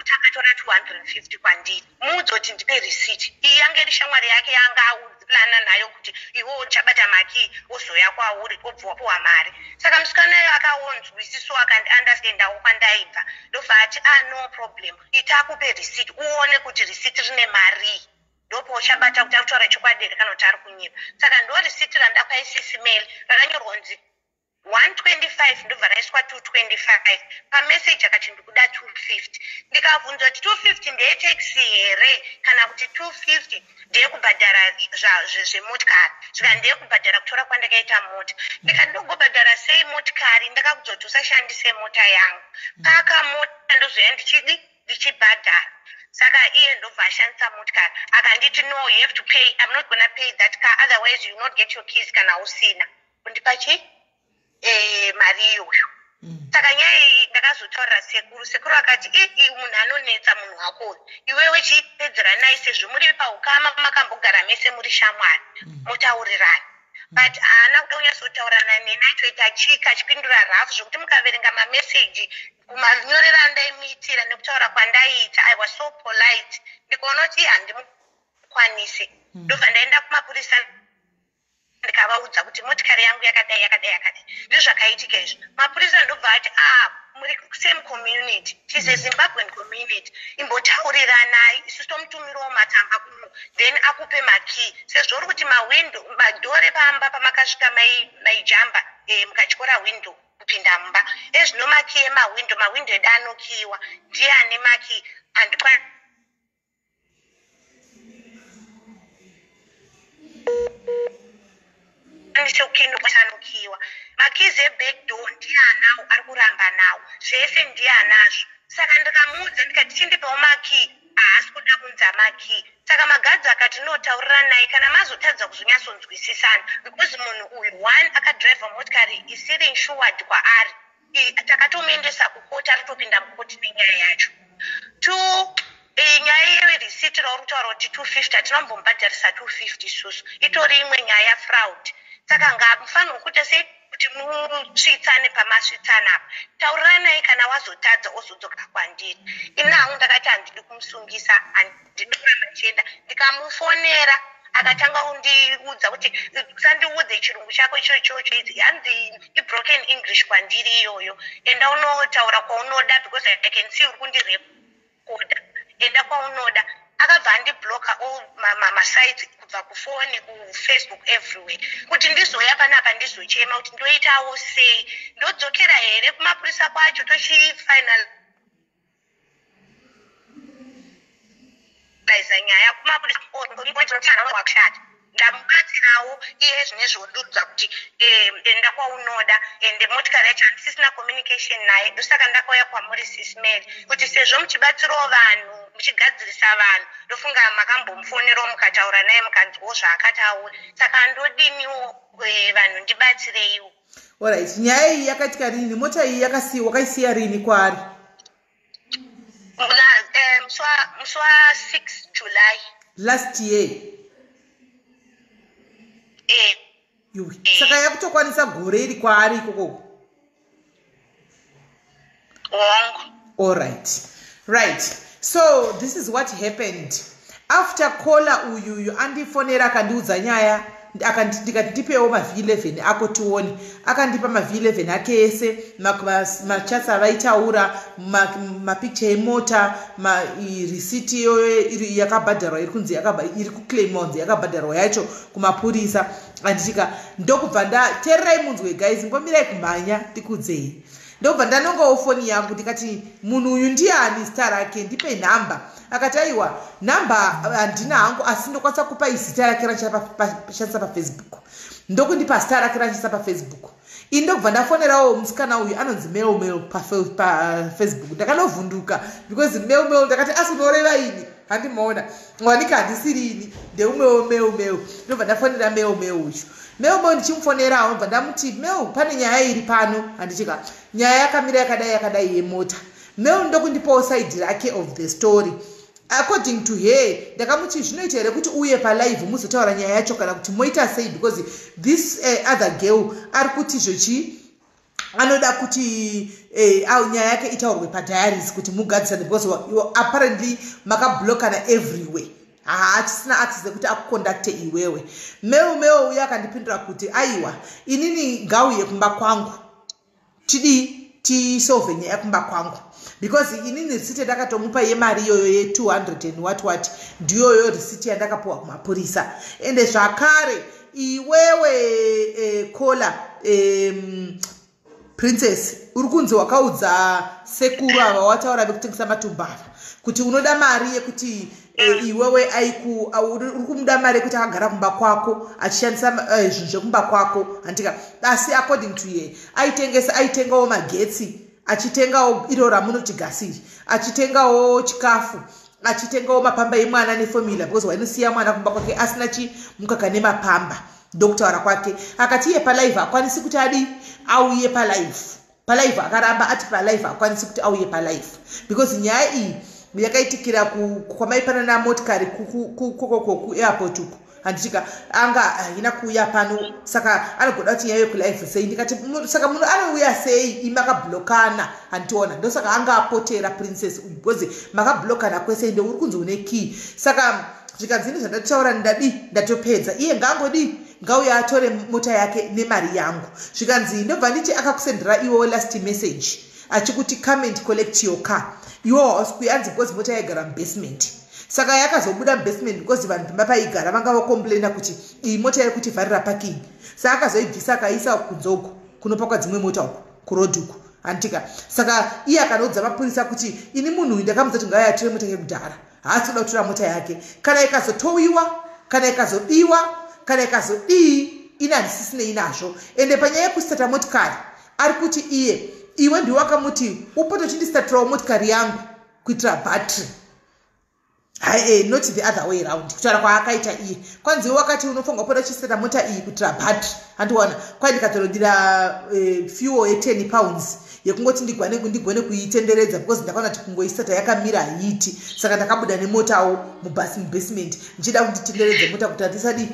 akuti akatora 250 kwandiri muudza kuti ndipe risiti iyi yanga iri shamwari yake yanga auplana nayo kuti iwe uchabata maki wozoya kwauri obva wapuwa mari saka musikanayo akaonzwisiso akandiunderstandawo kwandaibva ndobva ati no problem itakupe risiti uone kuti risiti rine mari ndopo uchabata kuti akutaura chokwadi kana kuti ari kunyipa saka ndo risiti randapai Sis Melly rakanyorwa kunzi 125 ndobva raiswa 225 pameseji akati ndikuda 250 ndikabvunza kuti 250 ndeyetaxi here kana kuti 250 ndeyekubhadhara zvemotikari zvika ndeyekubhadhara kutora kwandakaita mota ndikati ndogobhadhara sei motikari ndakakuudza kuti usashandise mota yangu paka mota ndozoya ndichibhadhara saka iye ndobva ashandisa motikari akanditi no you have to pay I'm not gonna pay that car otherwise you will not get your keys kana usina kundipa chii mari iyoyo saka nyaya iyi ndakazotaurira sekuru akati munhu anonetsa munhu wakoyo iwewe chipedzera naye sezvo muri paukama makambogara mese muri shamwari mutaurirani but haana kuda kunyatsotaurana neni aitoita chika achipindura rafu zvokuti mukaverenga mameseji kumanyorera ndaimuitira nekutaura kwandaiita I was so polite ndikaona kuti handimu ndikwanise ndobva ndaenda kumapurisa ndikavaudza kuti motikari yangu yakadai ndizvakaitika izvo. Mapurisa ndobva ati muri same community, tis a Zimbabwean community, imbotauriranai isusu tomutumirawo matsamba kuno then akupe makey sezvo uri kuti madhore pamba pamakasvika maijamba mukatyora window kupinda mumba ezvino makey emawindo edu anokiyiwa ndiye ane makey anokiyiwa makizi eback door ndiye anawo ari kuramba nawo zvese ndiye anazvo. Saka ndikamuudza ndikati chindipawo makey haasi kuda kunza makey. Saka magadzi akati notaurira naye kana mazotadza kuzonyatsonzwisisana because munhu uyu one akadhiraivha motikari isiri insured kwaari takatomuendesa kukoti aritopinda mukoti nenyaya yacho. Two, nyaya yerisiti rauri kutaura kuti 250 tinombomubhadharisa 250 isusu itori imwe nyaya yafraud. Saka ngamufanirwa kuti sei kuti musvitsane pamasvitsana apa tauriranai kana wazotadza ozodzoka kwandiri. Ini hangu ndakati handidi kumusungisa handidi kuramba chienda ndikamufonera akatanga kundiudza kuti usandiudze chirungu chako ichocho idzi hanzi ibroken English kwandiri iyoyo enda unotaura kwaunoda because I can see uri kundirekoda enda kwaunoda. Akabva andibloka all masites kubva kufoni kufacebook everywhere kuti ndizoya panapa ndizochema kuti ndoitawo sei ndodzokera here kumapurisa kwacho tochifinaliza nyaya kumapurisa workshop ndamubatsirawo iye zvinezvondudza kuti enda kwaunoda ende motikari yacho handisisina communication naye ndosaka ndakauya kwamuri Sis Melly kuti sezvo muchibatsirawo vanhu muchigadzirisa vanhu ndofunga makambomufonerawo mukataura naye mukanzwawo zvaakataura saka ndodiniwo vanhu ndibatsireiwo. Alright, nyaya iyi yakatika rini? Mota iyi wakaisiya rini kwaari? Musi wa 6 July last year. Saka yakutokwanisa gore iri kwaari ikoko. Right. So this is what happened. After caller uyu andifonera akandiudza nyaya ndikati ndipewo mavhi 11 ako tione. Akandipa mavhi 11 ake ese machats avaitaura mapicture emota risiti iri yakabhadharwa iri kunzi iri kuclaimonzi yakabhadharwa yacho kumapurisa. Anditika ndokubva ndateererai munzwe guys ngombirai kumhanya tikudzei. Ndobva ndanongawo foni yangu ndikati munhu uyu ndiani zita rake ndipe nhamba. Akati aiwa nhamba handina hangu asi ndokwanisa kupa zita rake ranoshandisa pafacebook. Ndokundipa zita rake ranoshandisa pafacebook. Ini ndokubva ndafonerawo musikana uyu anonzi Mel pafacebook. Ndakanovhunduka because Mel ndakati asi unoreva ini handimaona wanika handisiri ini ndeumwewo Mel. Ndobva ndafonera Mel uyu. Mel ndichimufonerawo ndobva ndamuti Mel pane nyaya iri pano handichika nyaya yakamira yakadai yemota. Mel ndokundipawo side rake of the story. According to her ndakamuti zvinoita here kuti uye palive muzotaura nyaya yacho kana kuti moita sei because this other girl ari kuti zvochi anoda kuti nyaya yake itaurwe padiaries kuti mugadzisane because apparently makablokana everywhere. Achisina access kuti akuconducte iwewe. Mel uya akandipindura kuti aiwa inini ngauye kumba kwangu tisolve nyaya kumba kwangu because inini risiti ndakatomupa yemari iyoyo ye200 and what ndiyoyo risiti yandakapuwa kumapurisa. Ende zvakare iwewe kola princess uri kunzi wakaudza sekuru ava wataura vekutengesa matumba ava kuti unoda mari yekuti iwewe uri kumuda mari yekuti akagara kumba kwako achishandisa zvinhu zvekumba kwako handika asi according to ye aitengawo magetsi achitengawo iro ramunoti gasiri achitengawo chikafu achitengawo mapamba emwana nefomula because wainosiya mwana kumba kwake asina chimukaka nemapamba ndokutaura kwake. Akati iye palive akwanisi kuti adi auye palive akaramba ati palive akwanisi kuti auye palive because nyaya iyi yakaitikira kwamaipana namotikari kuairport uku handitika anga haina kuuya pano saka anogoda kuti nyaya yekulive sei. Ndikati saka munhu anouya sei imakablokana handiona ndosaka anga apotera princess because makablokana kwese ende uri kunzi une key. Saka zvikanzi ini zvandataura ndatopedza iye ngauya atore mota yake nemari yangu. Zvikanzi ndobva nditi akakusendera iwo last message achikuti come and collect your car. Iwo hausi because mota yaigara mubasement. Saka yakazobuda mubasement because vanhu pamba paigara vanga vakomplaina kuti iyi mota iri kuti vharira parking. Saka akazoibvisa akaisa kunzoko kunopakwa dzimwe mota uko kuroad uko antika. Saka iye akanoudza mapurisa kuti ini munhu ndakamuudza kuti ngauya atore mota yake kudhara. Haasi kuda kutora mota yake. Kana ikazotowiwa, kana ikazobiwa, kana ikazodii ina handisisine inazvo. Ende panyaya yekusitata motikari ari kuti iwe ndiwe wakamuti upoto chindisitatawo motikari yangu kuitira battery. Not the other way around. Kutaura kwaakaita iye. Kwanzi wakati unofunga upoda chisitata mota iyi kuitira battery. Andiwana kwai ndikatorodira fuel ye 10 pounds. Yekungoti ndigone kuitenderedza because ndakaona kuti kungoisata yakamira haiti. Saka ndakabuda nemotao mubasement ndichida kunditenderedza mota kuti hatisadi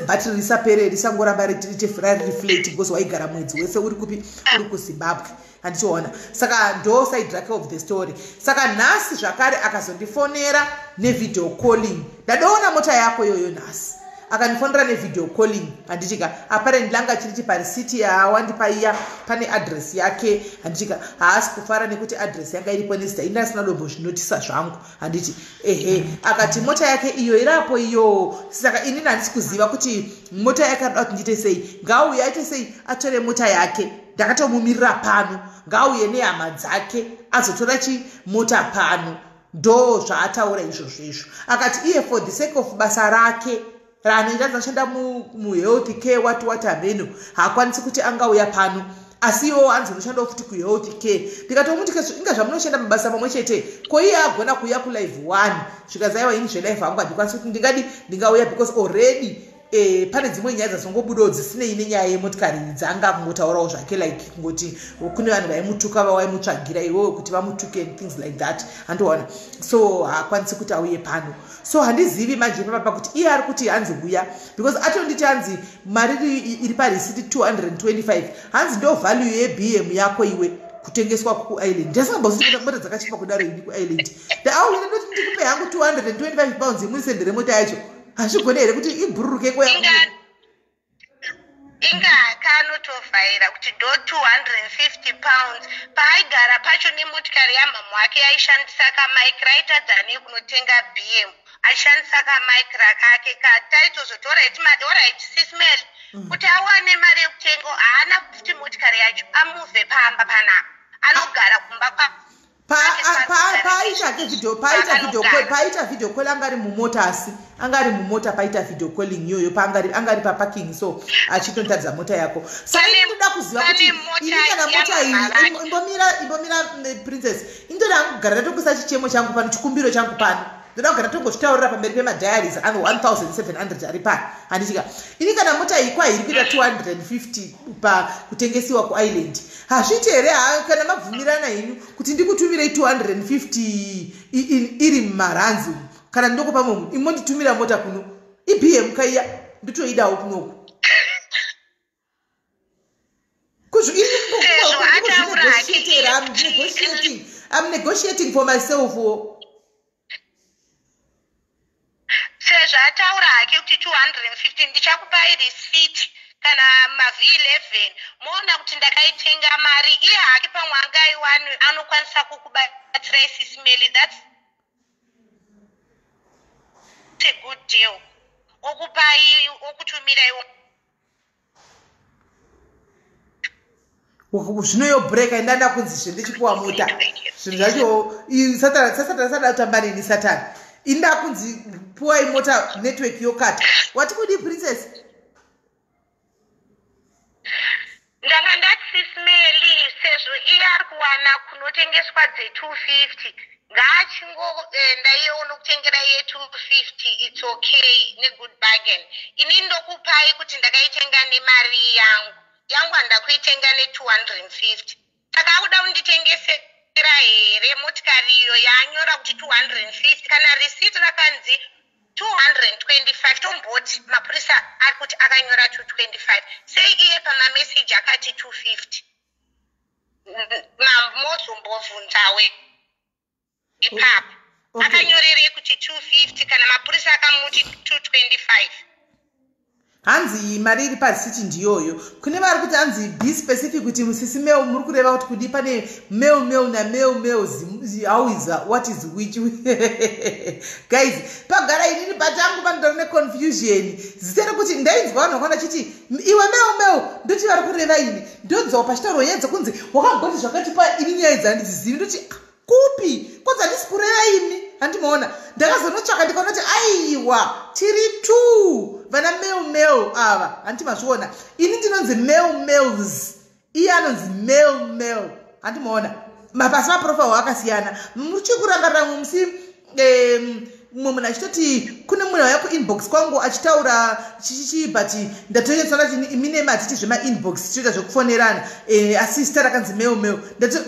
battery risapere risangoramba rite reflate because waigara mwedzi wese uri kupi uri kuZimbabwe. Handichoona. Saka ndo side track of the story. Saka nhasi zvakare akazondifonera nevideo calling. Ndadaona mota yako yoyo nhasi. Akanifonera nevideo calling. Handichika apparently langa chiri parisiti yawandipa iya pane address yake. Handichika haasi kufara nekuti address yanga iripo nesita ina sina dombo zvinotisa zvangu. Handiti akati mota yake iyo irapo iyo. Saka ini handisi kuziva kuti mota yake anoda kuti ndiite sei. Ngauye aite sei atore mota yake. Ndakatomumirira pano ngauye nehama dzake azotora chimota pano. Ndo zvaataura izvozvo. Akati iye for the sake of basa rake raanoita zvashanda muhealth care what ameno haakwanisi kuti angauya pano. Asi iwo anzonoshandawo futi kuhealth care. Ndikatomuti inga zvamunoshanda mabasa mamwe chete ko iye agona kuuya kulive 1 zvikazaiwa ini zvelive hangu handikwanisi kuti ndingauya because already pane dzimwe nyaya dzasongobudawo dzisinei nenyaya yemotikari dzanga kungotaurawo zvake like kungoti kune vanhu vaimutuka vaimutsvagira iwowo kuti vamutuke and things like that. Handiona so haakwanisi kuti auye pano. So handizivi manje papa kuti iye ari kuti hanzi uya because atonditi hanzi mari iri parisiti 225 hanzi ndo value yeBM yako iwe kutengeswa kuisland. Ndasingambozvi kuti mota dzakachipa kudaro ini kuisland. Ndauya ndoti ndikupe hangu 225 pounds imunisendere mota yacho. Hashigone here kuti ibhururuke inga akanotovhaira kuti ndo 250 pounds paaigara pacho nemotikari yamamwe wake aishandisa kamaikraita dhani kunotenga BM aishandisa kamaikra kake kataitozotora alright Sis Melly kuti awane mari yekutenga haana kuti motikari yacho amuvhe pamba panapa anogara kumba paita video call angari mumota asi angari mumota paita video calling yoyo angari paparking so achitontadza mota yako. Saka ndoda kuziva kuti ini kana mota iyi imbomira princess indoda kugara tokusa chichemo changu pano chikumbiro changu pano ndoda kugara tongozvitaurira pamberi pemadiaries anu 1700 ari pano. Handichika ini kana mota iyi kwa iri kuita 250 pakutengesiwa kuisland hazviti here kana mabvumirana henyu kuti ndikutumirei 250 iri mumaranzi kana ndokupa munhu imonditumira mota kuno iBM kaiya nditoidawo kunoku I'm negotiating for myself. Sezvo ataura hake kuti 250 ndichakupa receipt kana maV11 moona kuti ndakaitenga mari iye hake pamwanga iwani anokwanisa kukubatsira Sis Melly. That's a good deal. Okupai okutumira iwo zvinoyo break ndanda kunzi ndichipuwa mota zvinhu zvacho satana tambanini satani inda kunzi puwa mota network yokati wati kudi princess ndanga ndati Sis Melly sezvo iye ari kuwana kunotengeswa dze250 ngaachingoenda iyewo nokutengera ye250 it's okay negood bargain. Ini ndokupai kuti ndakaitenga nemari yangu handakuitenga ne250 saka akuda kunditengesera here motikari iyo yanyora kuti 250 kana receipt rakanzi 225 tomboti mapurisa ari kuti akanyora 225 sei iye pamameseji akati 250 namozombovunzawe ipapo akanyorere kuti 250 kana mapurisa akamuti 225. hanzi mari iri pasi chiti ndiyoyo. Kune vari kuti hanzi be specific kuti musisi male muri kureva kuti kudi pane male na male how is what is which guys pagara inini patangu pandorine confusion zisere kuti ndainzwa vanhu vakona chiti iwe male ndoti vari kureva ini ndodzawo pachitauro yenze kunzi wakagoti zvakati pa ini nyaya idzi handidzizivi ndoti kupi kodza handisi kureva ini handimaona ndakazonotsvaka ndikaona kuti aiwa tiri 2 vana male ava handimazviona ini ndinonzi males iye anonzi male handimaona mapasi maprofile akasiyana muchikurangarira musi mumwe munhu achitoti kune munhu wauya kuinbox kwangu achitaura chichichi but ndatonyetsana kuti mine matiti zvemainbox tichiita zvekufonerana asi sita rakanzi male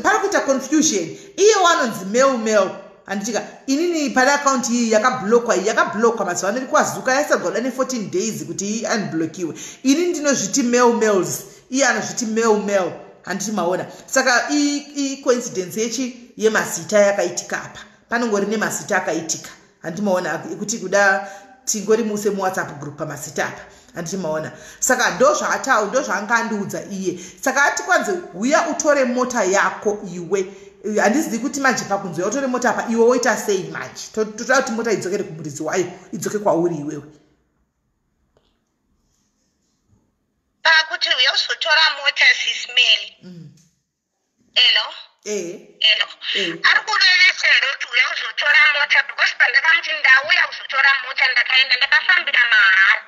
pari kuita confusion iye wanonzi male handitika inini pane akaunti iyi yakablokwa mazuva ano iri kwazuka yasagoda ne14 days kuti iyi unblockiwe. Ini ndinozviti males iye anozviti male handiti maona. Saka coincidence yechi yemazita yakaitika apa panongori nemazita akaitika handiti maona kuti kuda tingori muse muwhatsapp group pamazita apa handiti maona. Saka ndozvaangandiudza iye. Saka ati kwanzi uya utore mota yako iwe handizivi kuti manje pakunzi utore mota apa iwe woita sei manje totoda kuti mota idzokere kumuridzi wayo idzoke kwauri iwewe pakuti uya uzotora mota Sis Melly elo ari kurevesera kuti uya uzotora mota because pandakamuti ndauya uzotora mota ndakaenda ndakafambira mahara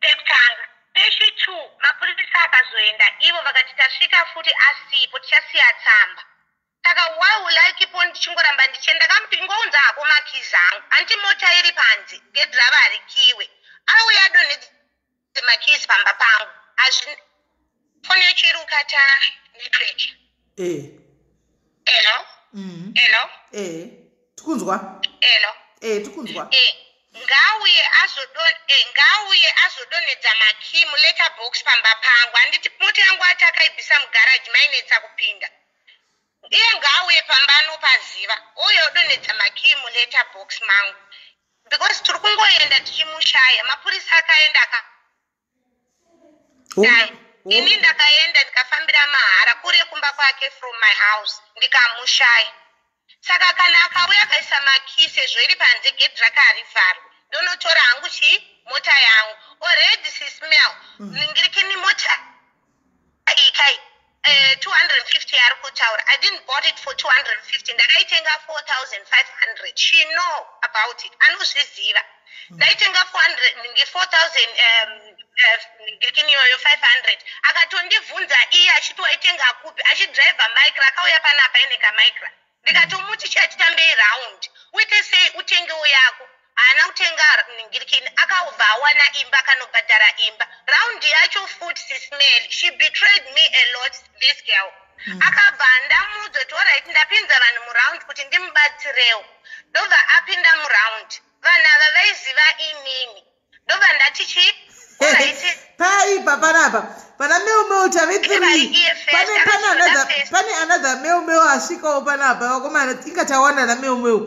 pekutanga pechi 2 mapurisa akazoenda ivo vakati tasvika futi asipo tichasiya tsamba. Saka why will I keep on ndichingoramba ndichienda kamuti ngounza hako makizi angu anti mota iri panze gedhirava harikiwe auya donedze makizi pamba pangu azvi foni yachirukata network elo tikunzwa tikunzwa ngauye azodonedza maki muletterbox pamba pangu handiti mota yangu ati akaibvisa mugaraji mainetsa kupinda iye ngauye pambano paziva uye udonedza maki muletterbox mangu because tiri kungoenda tichimushaya mapurisa akaenda ini ndakaenda ndikafambira mahara kure kumba kwake from my house ndikamushaya. Saka kana akauya akaisa maki sezvo iri panze gedhi rakarivharwa ndonotora hangu mota yangu already Sis Melly ningirikini mota ikai 250 ari kutaura. I didn't bought it for 250 ndakaitenga 4,500. She know about it anozviziva. Ndaitenga 4,000 ngirikiniyoyo 500 akatondibvunza iye achitoitenga kupi achidriva micra akauya panapa ine kamicra ndikatomuti chatitambei round uite sei utengewo yako haana kutenga ngirikini akabva awana imba akanobhadhara imba round yacho futi Sis Melly she betrayed me a lot this girl akabva ndamudza kuti alright ndapinza vanhu muround kuti ndimubatsirewo ndobva apinda muround vanhu ava vaiziva inini ndobva ndati paipa panapa pana male tavitsiri pane another male asvikawo panapa vakomana ingatawana na male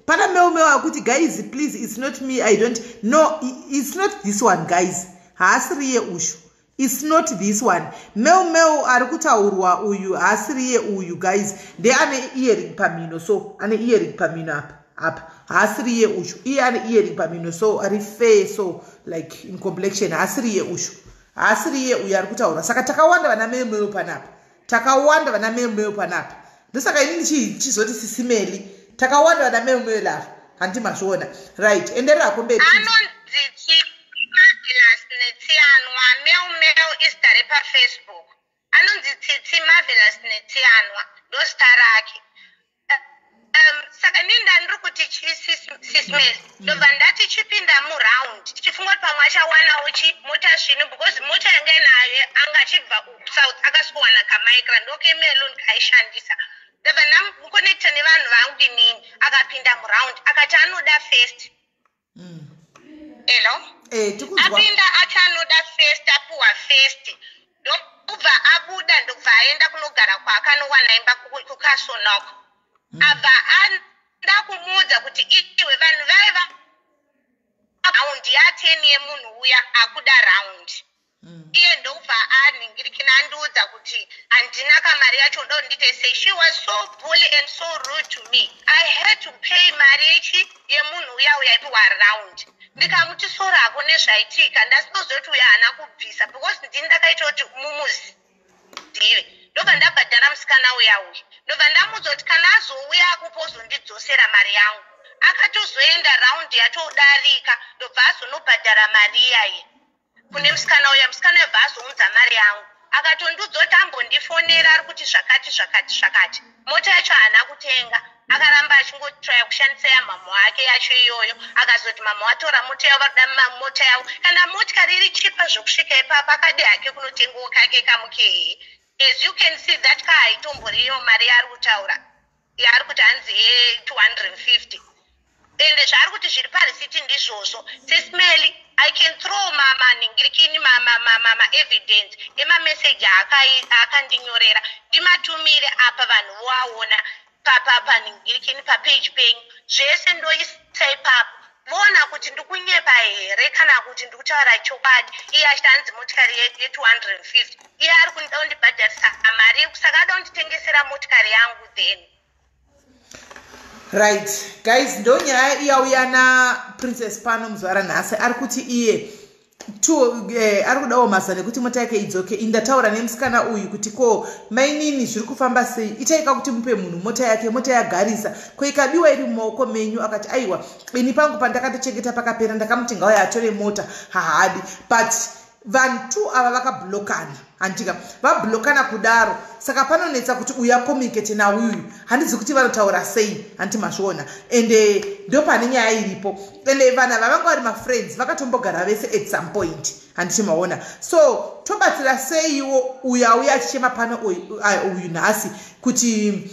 pana male akuti guys please it's not me I don't know it's not this one guys haasiriye ushu it's not this one male ari kutaurwa uyu haasiriye uyu guys nde ane earring pamino so ane earring pamino apa haasiriye ushu iye ane earring pamino so ari fair so like in complexion haasiriye ushu haasiriye uyu ari kutaurwa. Saka takawanda vana male panapa takawanda vana male panapa ndosaka inini chizoti Sis Melly takawanda vana male lava handimazviona right enderera kumberi netsianwa male istare pafacebook anonzi tsitsi marvelous netsianwa ndozita rake. Saka ninda ndiri kuti Sis Melly ndobva ndati chipinda muround tichifunga kuti pamwe achawanawo mota zvino because mota yanga inayo anga achibva south akaswana kamicra ndokemelo ndikaishandisa ndobva ndamukonekta nevanhu vangu inini akapinda muround akati anoda first apinda ati anoda first apuwa first ndobva abuda ndobva aenda kunogara kwake anowana imba kukasonako abva ndakumuudza kuti iwe vanhu vaiva raundi ya10 yemunhu uya akuda raundi iye ndobva aningirikina andiudza kuti handina kamari yacho ndo ndite sei. She was so bully and so rude to me. I had to pay mari yemunhu uya uyaipiwa raundi. Ndikamuti sora ako nezvaitika ndasitozoti uya haana kubvisa because ndini ndakaita kuti mumuzive. Ndobva ndabhadhara musikana uya uyu. Ndobva ndamuudza kuti kana azouya akupozondidzosera mari yangu. Akatozoenda raundi yatodarika ndobva azonobhadhara mari iyayi. Kune musikana uya bva azounza mari yangu. Akatondiudza kuti ambondifonera ari kuti zvakati. Mota yacho haana kutenga. Akaramba achingotraya kushandisa yamambo ake yacho iyoyo. Akazoti mambo atora mota yavo varuda mota yavo. Kana motikari iri chipa zvokusvika ipapa akadi hake kunotengawo kake kamukehee. As you can see that car haitomboriyo mari yaari kutaura. Yaari kuti hanzi 250. Ende zvaari kuti zviri parisiti ndizvozvo. Sis Melly, I can throw ningirikini evidence emameseji akandinyorera ndimatumire apa vanhu voaona ningirikini page penyu zvese ndoisa ipapo voona kuti ndikunyepa here kana kuti ndikutaura chokwadi. Iye achanzi motikari ye250 iye ari kunida kundibhadharisa mari saka ada kunditengesera motikari yangu then. Right guys, ndo nyaya iyauya naprincess pano muzuva ranhasi ari kuti iye ari kudawo masa nekuti mota yake idzoke. Indataura nemusikana uyu kuti ko mainini zviri kufamba sei, itaika kuti mupe munhu mota yake, mota yagarisa ko ikabiwa iri mumaoko menyu. Akati aiwa ini pangu pandakatochengeta pakapera ndakamutenga uya atore mota hahadi. But vanhu ava vakablokana, handika vablokana kudaro saka panonetsa kuti uya communicate nauyu handizi kuti vanotaura sei hanti mazviona. Ende ndo pane nyaya iripo. Ende vanhu ava vanga vari mafriends vakatombogara vese at some point handiti maona. So tobatsira seiwo uya achichema pano uyu nhasi kuti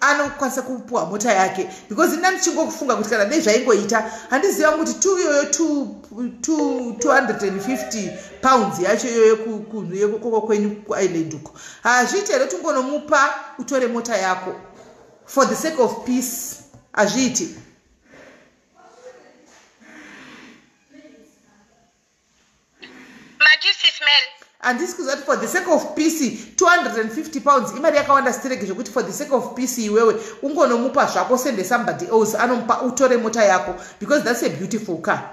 anokwanisa kupuwa mota yake because ina ndichingokufunga kuti kana dei zvaingoita handiziva kuti iyoyo 250 pounds yacho iyoyo koko kwenyu kuisland uko hazviiti here tungonomupa utore mota yako for the sake of peace. Hazviiti. Handisi kuzati for the sake of peace 250 pounds imari yakawanda stereke zvokuti for the sake of peace iwewe ungonomupa zvako sende somebody else anomupa utore mota yako because that's a beautiful car.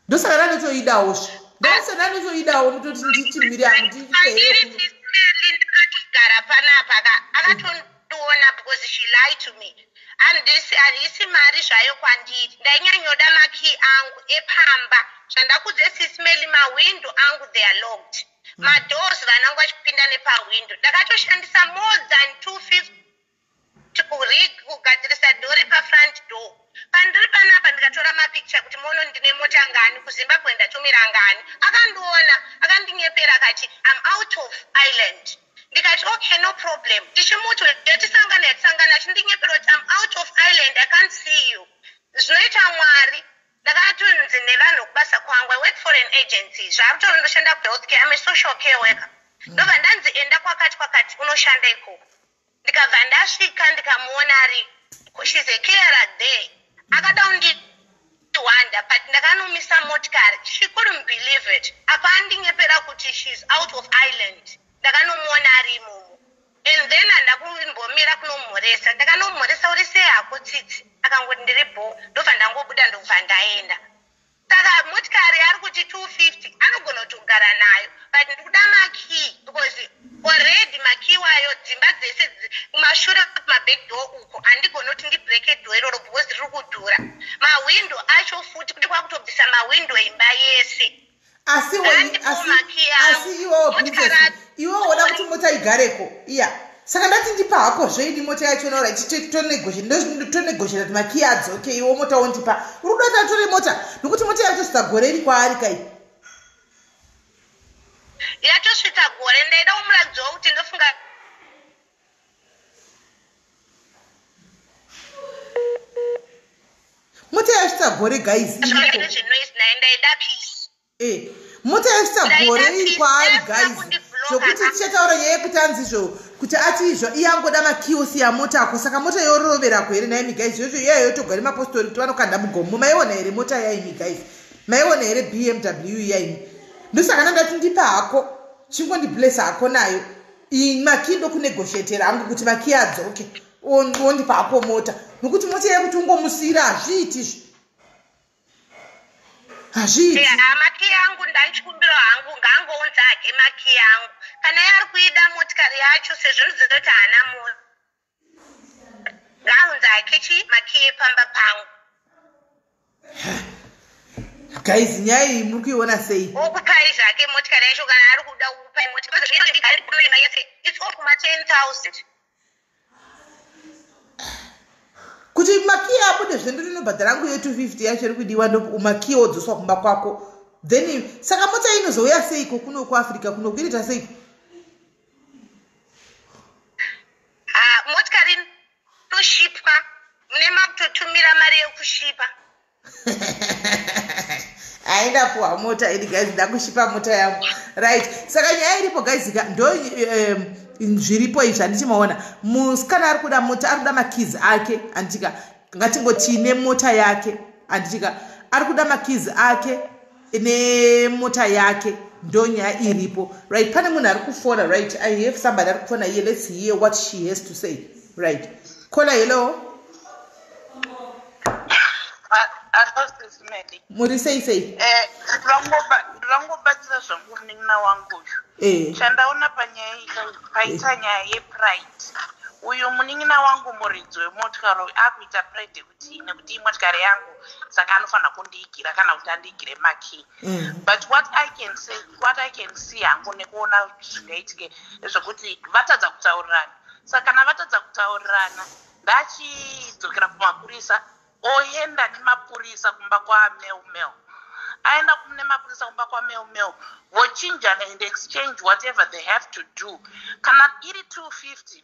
Ndosaka ndanotoidawo ndanotoidawo mutoti ndichimiri ndakatogara panapa akatondiona because she lied to me. Handisi mari zvayo kwandiri. Ndainyanyoda makey angu epamba zvandakudze Sis Melly mawindo angu they are locked. Madoors vanangu vachipinda nepawindo. Ndakatoshandisa more than 250 kugadzirisa dori pafront door. Pandiri panapa ndikatora mapicture kuti mono ndine mota ngani kuZimbabwe ndatumira ngani. Akandiona akandinyepera akati I'm out of island. Ndikati okay no problem. Tichimuti yatisangana chindinyepera kuti I'm out of island I can't see you. Zvinoita Mwari. Ndakatunzi nevanhu kubasa kwangu I work for an agency. Zvakuti ndoshanda kuhealthcare I'm a social care worker. Ndobva ndanzi enda kwakati unoshanda ikoko. Ndikabva ndasvika ndikamuona ari she's a carer there. Akada undiwanda but ndakanomisa motikari. She couldn't believe it. Apa andinyepera kuti she's out of island. Ndakanomuona ari imomo. And then ndakumbomira kunomhoresa. Ndakanomhoresa uri sei hako tsitsi. Akangoti ndiripo ndobva ndangobuda ndobva ndaenda. Saka motikari ari kuti 250 anogona kutogara nayo but ndikuda makey because already makey wayo dzimba dzese kumashure kumaback door uko handigona kuti ndibreke door iroro because riri kudhura. Mawindo acho futi kuti kwakutobvisa mawindo imba yese. Asi iwo woda kuti mota igareko iya saka ndati ndipa hako zveidi mota yacho naura tonegozhera kuti makey adzoke iwo mota wondipa uri kuda kuti atore mota nokuti mota yacho svita gore iri kwaari kai yatosvita gore. Ndaida kumuradziwa kuti ndofunga mota yasvita gore guys ndaida peace. mota yasvita gore iri kwaari guys zvokuti tichataura nyaya yekutanzizvo kuti atizvo iye angoda makiosi yamota ako saka mota yorovera kuhere naimi guys izvozvo iyayo yotogari mapostori kuti vanokanda mugomo maiona here mota yaimi guys maiona here BMW yaimi ndosaka ndandati ndipa hako chingondiblesa hako nayo maki ndokunegoshetera hangu kuti maki adzoke ondipa hako mota nokuti mota yekuti ungomusiyira hazviiti hazviiti maki yangu ndachikumbira hangu ngaangounza hake maki yangu kana yari kuida motikari yacho sezvo ndizoti haana mota ngaanza hake maki yepamba pangu guys nyaya iyi muri kuiona sei okupai zvake motikari yacho kana ari kuda kupai motikari it's all kuma 10,000 kuti maki abude zvendo rinobhadhara rangu ye250 yacho iri kudiwa maki wodzoswa kumba kwako then saka mota inozouya seiko kuno kuafrica kuno kuita seiko motikari inoshipwa mune makutotumira mari yekushipa aindapuwa mota ini guys ndakushipa mota yangu right saka nyaya iripo guys ndo zviripo izvi handichimaona musikana ari kuda mota ari kuda makizi ake anditika ngatingoti nemota yake anditika ari kuda makizi ake nemota yake ndo nyaya iripo right pane munhu ari kufona right I have somebody ari kufona here let's hear what she has to say right kola hello Sis Melly. muri sei ndirangobatsira zvangu munin'ina wangu uyu chandaona panyaya paita nyaya yepride uyu munin'ina wangu muridzi wemotikari akuita pride nekuti motikari yangu saka anofanira kundiigira kana kuti andiigire maki but what I can see hangu nekuona zvingaitike zvekuti vatadza kutaurirana saka kana vatadza kutaurirana ndachidzokera kumapurisa oenda nemapurisa kumba kwaMeumeu aenda nemapurisa kumba kwaMeumeu vochinjana and exchange whatever they have to do kana iri 250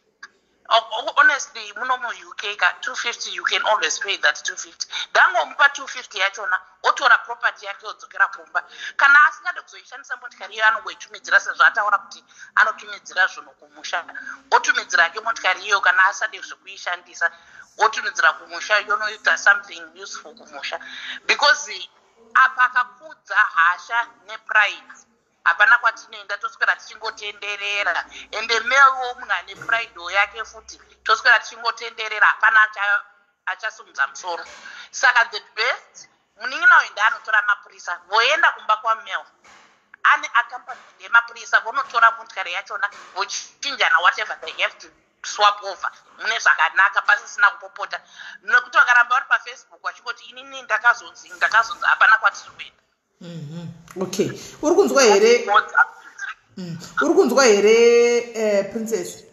honestly muno muuk ka 250 you can always pay that 250 dangomupa 250 yachona otora property yake odzokera kumba kana asingade kuzoishandisa motikari iyo anongoitumidzira sezvo ataura kuti anotumidzira zvinhu kumusha otumidzira ke motikari iyo kana asade zvekuishandisa otumidzira kumusha yonoita something useful kumusha because apa akakudza hasha nepride hapana kwatinoenda toswera tichingotenderera ende mewo munhu ane pride yake futi toswera tichingotenderera hapana achasimudza musoro saka the best munin'ina uyu ndaanotora mapurisa voenda kumba kwamewo ane akampani yemapurisa vonotora motikari yachona vochinjana whatever they have to swap over mune zvakanaka pasisina kupopota nekuti vakaramba vari pafacebook vachingoti inini ndakazonzi hapana kwatiri kuenda okay uri kunzwa here princess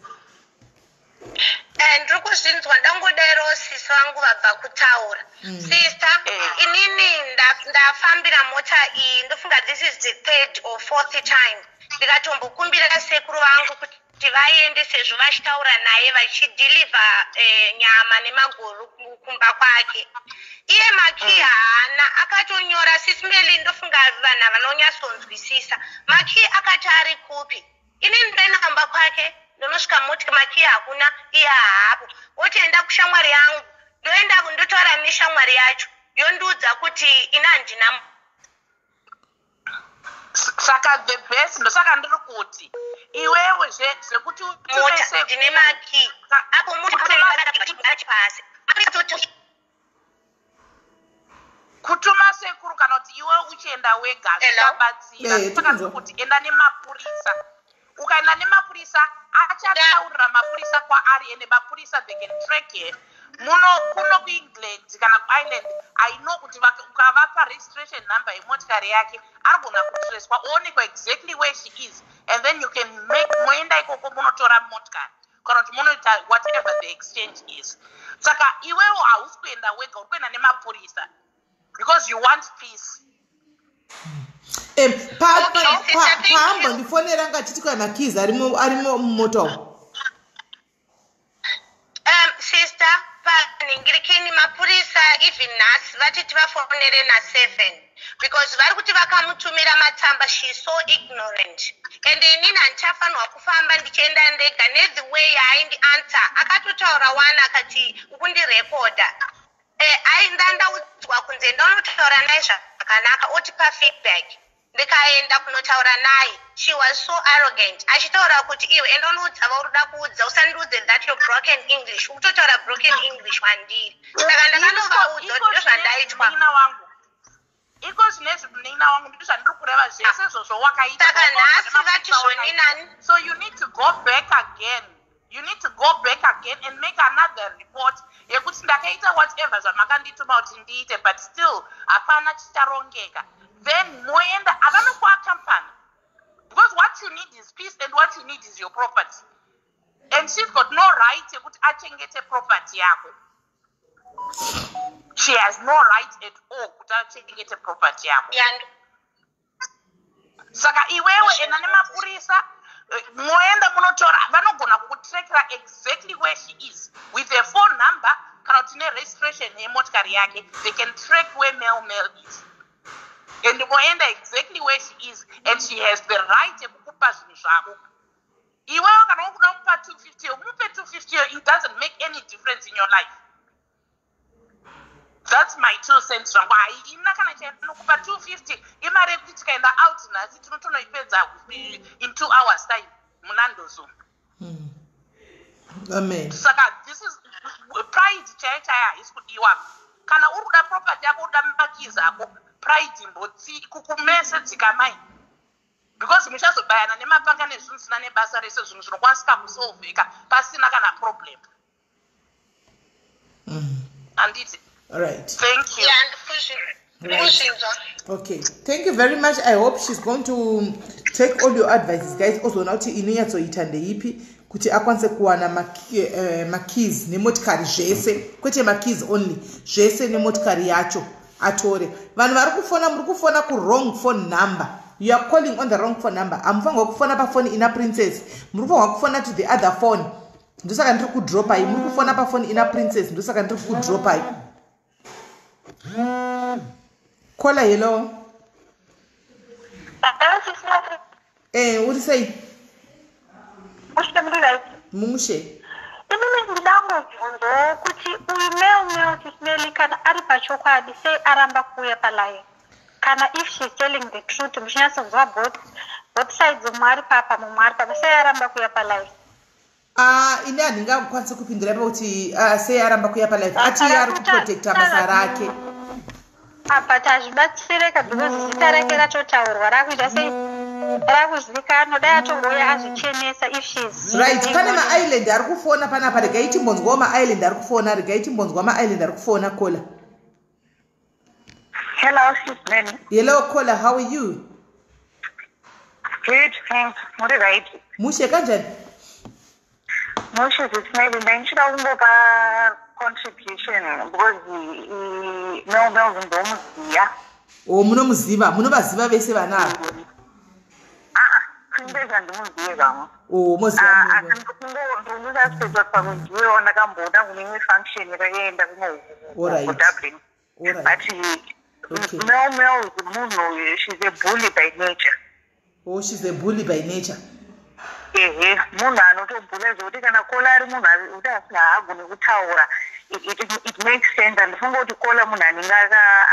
ndiri kuzvinzwa ndangodairawo sisi vangu vabva kutaura sister inini ndafambira mota iyi ndofunga this is the 3rd or 4th time ndikatombokumbira sekuru vangu kuti vaende sezvo vachitaura naye vachidhilivha nyama nemaguru kumba kwake iye maki haana akatonyora Sis Melly ndofunga vanhu vanonyatsonzwisisa maki akati ari kupi inini ndoenda kumba kwake ndonosvika moti maki hakuna iye haapo otoenda kushamwari yangu ndoenda kundotaura neshamwari yacho yondiudza kuti ina handina saka the best ndosaka ndiri kuti iwewe zvekuti mota ndine maki apo muchipasi kutuma sekuru kana kuti iwe uchienda wega zvisabatsira saka ndiri kuti enda nemapurisa ukaenda nemapurisa achataurira mapurisa kwaari ende mapurisa they can track him kuno kuengland kana kuireland I know kuti ukavapa registration number yemotikari yake anogona kutracwa oonekwa exactly where she is and then you can moenda ikoko munotora motikari kana kuti munoita whatever the exchange is saka iwewo hausi kuenda wega uri kuenda nemapurisa because you want peace pahambo ndifonera ngachiti kana makizi arimo mumoto sister paningirikeni mapurisa even nhasi vatiti vafonere na7 because vari kuti vakamutumira matsamba, she is so ignorant. And inini handichafanirwa kufamba ndichienda ndega nethe way yaindianswer. Akatotaura one akati ukundirekodha. Ndandaudzwa kunze ndaunotaura naye zvakanaka otipa feedback. Ndikaenda kunotaura naye. She was so arrogant. Achitaura kuti iwe endonoudza vauruda kuudza usandiudze that your broken English. Ukutotaura broken English mandiri. Saka ndakanovaudza kuti ndozvandaitwa. Iko zvinezvi munina wangu ndizvo zvandiri kureva zvese izvozvo wakaita. Saka nhasi vati zvoni nani. So you need to go back again. You need to go back again and make another report. Yekuti ndakaita whatever zvamakandituma kuti ndiite, but still hapana chicharongeka. Then moenda avanokuaccompany. Because what you need is peace and what you need is your property. And she's got no right yekuti achengete property yako. She has no right at all kuti achengete property yako. Saka iwewe ena nemapurisa moenda munotora vanogona kukutrackera exactly where she is with a phone number kana kuti neregistration yemotikari yake. They can track where Mel is. And moenda exactly where she is, and she has the right yekukupa zvinhu zvako. Iwewe kana ukuda kumupa 250 umupe 250, it doesn't make any difference in your life. That's my 2 cents zvangu. Haina kana chainokupa 250 imari yekuti tikaenda out nhasi tinotonoipedza in 2 hours time munandozo. Amen. Saka this is pride chaiyo haisi kudiwa. Kana uri kuda property yako uda makizi ako, pride imbotsi kukumese dzikamai. Because muchazobayana nemapanga nezvinhu zvisina nebasa rese, zvinhu zvinokwanisika kusolveka pasina kana problem. Anditi. All right. Thank you. Right. Okay. Thank you very much. I hope she's going to take all your advices, guys. Also, now inonyatsoita ndeipi kuti akwanise kuwana makeys nemotikari zvese, kwete makeys only, zvese nemotikari yacho atore. Vanhu vari kufona muri kufona ku wrong phone number. You are calling on the wrong phone number. Amufanga kufona pa phone ina princess. Muri kufanga kufona to the other phone. Ndosaka ndiri kudropa iyi. Muri kufona pa phone ina princess. Ndosaka ndiri kudropa iyi. Kola hello. What say? Mumushe. Inini ndinangobvunza kuti uyu Mel Sis Melly kana ari pachokwadi sei aramba kuuya palaini. Kana if she's telling the truth, muchinyatsonzwa both sides umwe papa mumwe papa sei aramba kuuya palaini. Ine handingakwanisi kupindira pakuti sei aramba kuuya palaini. Ati ari kuprotecta basa rake. But azvibatsireka because zita rake ratotaurwa rakuita sei rakuzivikanwa dai atouya azvichenesa if she's right. Pane maisland ari kufona panapa, regai timbonzwawo maisland ari kufona, regai timbonzwa maisland ari kufona. Kola. Hello, Sis Melly. Hello, Kola, how are you? Good, thanks. What are you? Mushe kanjani? Mushe Sis Melly, ndinchida kungopa contribution because Mel ndomuziva. Munomuziva, munovaziva vese vanava. Kumbeza ndimuziva. Muziva. Ndinosaspecta pamuziva ndakamboda kuimwe function yakaenda kuDublin. But Mel is munhu, she's a bully by nature. Oh, she's a bully by nature. Munhu anotobhula zvokuti kana Kola ari munhu kuti asina haagoni kutaura, it makes sense. Andifunga kuti Kola munhu anenge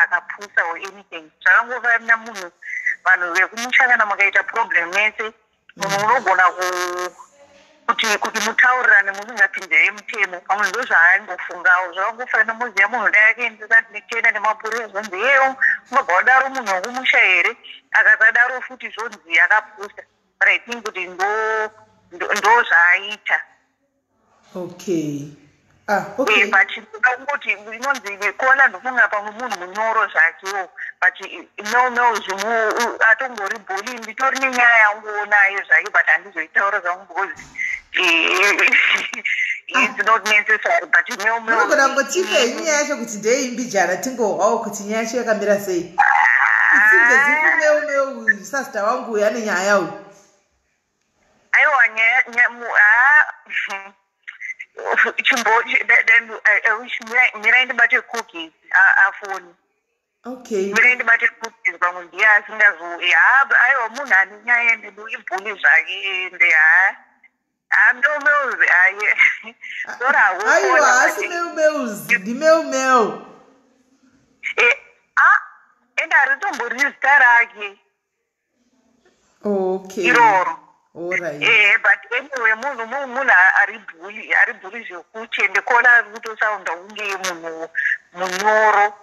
akapusa or anything. Zvakangofanira munhu, vanhu vekumusha kana mukaita problem mese, munhu unogona kuti mutaurirane musingapinzire mutemo. Pamwe ndozvaangofungawo. Zvakangofanira muziya munhu dai akaendesa nekenda nemapurisa zvonzi yewo unobva wadaro munhu wekumusha here, akasadaro futi zvonzi akapusa. But I think kuti ndo zvaaita. Okay. Okay. But kuti inonzi Kola ndofunga pamwe munhu munyoro zvakewo. But no zvimu atongori bully, nditori nenyaya yangu nayo zvake, but handizoitaura zvangu because it's not necessary. But no. Unogona ngotipa nyaya yacho kuti ndeyimbijana tingohwawo kuti nyaya yacho yakamira sei. Itsinge dzimwe sasta wangu yane nyaya uyu. Aiwa chimbo then I wish miraindi bate cookies afoni. Okay. Mrendi bati kuti pamwe ndiye asingazo aiwa munhu ane nyaya ndibuli zvake ende ameuzi aye aiwa asi meumeuzi ndimeumeu ende haritombori zita rake okay iroro alright but anyway munhu ari bhuli zvekuti ende kona ari kutosaunda unge munhu munyoro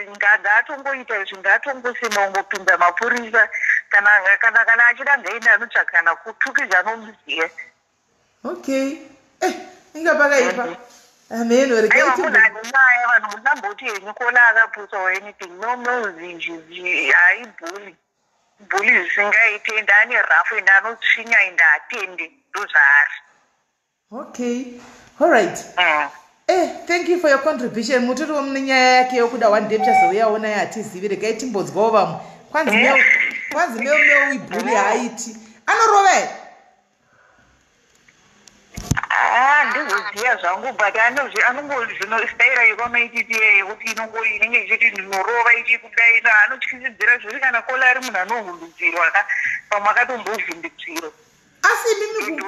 ngatongoita izvi ngatongosema ungopinza mapurisa kana achida ngaenda anotsvakana kutukidza anomuziya okay inga pakaipa ameno aiwa munhu ane nyaya vanhu munamboti henyu kona akapusa or anything nomuzinji haibhuli bhuli zvisingaite ende ane rafu ende anotsvinya ende atende ndozvaari okay alright thank you for your contribution. Mutoriwo mune nyaya yake yokuda one day tichazouyawo naye hatizivi. Regai timbonzwawo vamwe. Kwanzi meu ibhuli haaiti. Anorova here? Ndizoziva zvangu but anongozvinostaira yekamaititi yekuti inenge ichiti ndinorova ichikudai anotyisidzira zviri kana kola ari munhu anohundudzirwa pamwe akatombovhundudzirwa. Asi mimi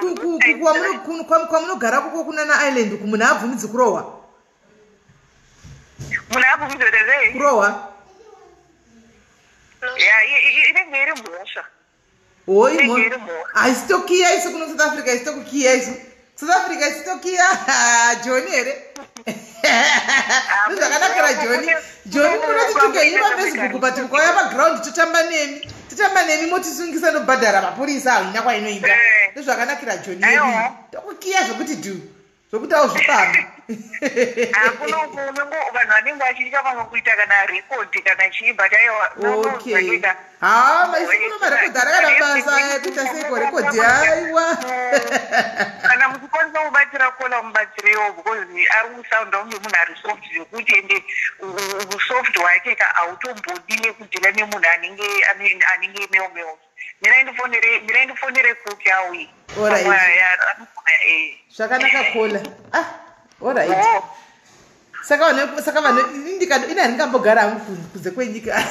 kwamunogara kuko kuna na island kumunhu haabvumidzi kurohwa. Munhu haabvumidzi sei? Kurohwa. Inenge iri mhosva. Haisitokiya isu kuno South Africa haisitokukiya isu. South Africa haisitokiya John here. Ndozvakanakira John munoti tukaiva Facebook but mukauya paground totamba nemi motisungisa nobhadhara mapurisa haina kwainoinda. Ndozvakanakira John yedu. Tokukiya zvokuti zvokuti auzvifamba. Vanhu vanenge vachitya pamwe kuita kana rekodi kana chii but aiwa maisi kuno marekodhi arakada basa kuita seiko rekodhi aiwa kana muchikwanisa kubatsira kola mubatsirewo because ari kusaunda unge munhu ari soft zvekuti ende usoft hwake hautombodi nekudhila nemunhu anenge meomeo. Mirai ndifonere kuki auyi. Zvakanaka kola. Alright. Saka vanhu ina ndingambogara hangu kunze kwenyika.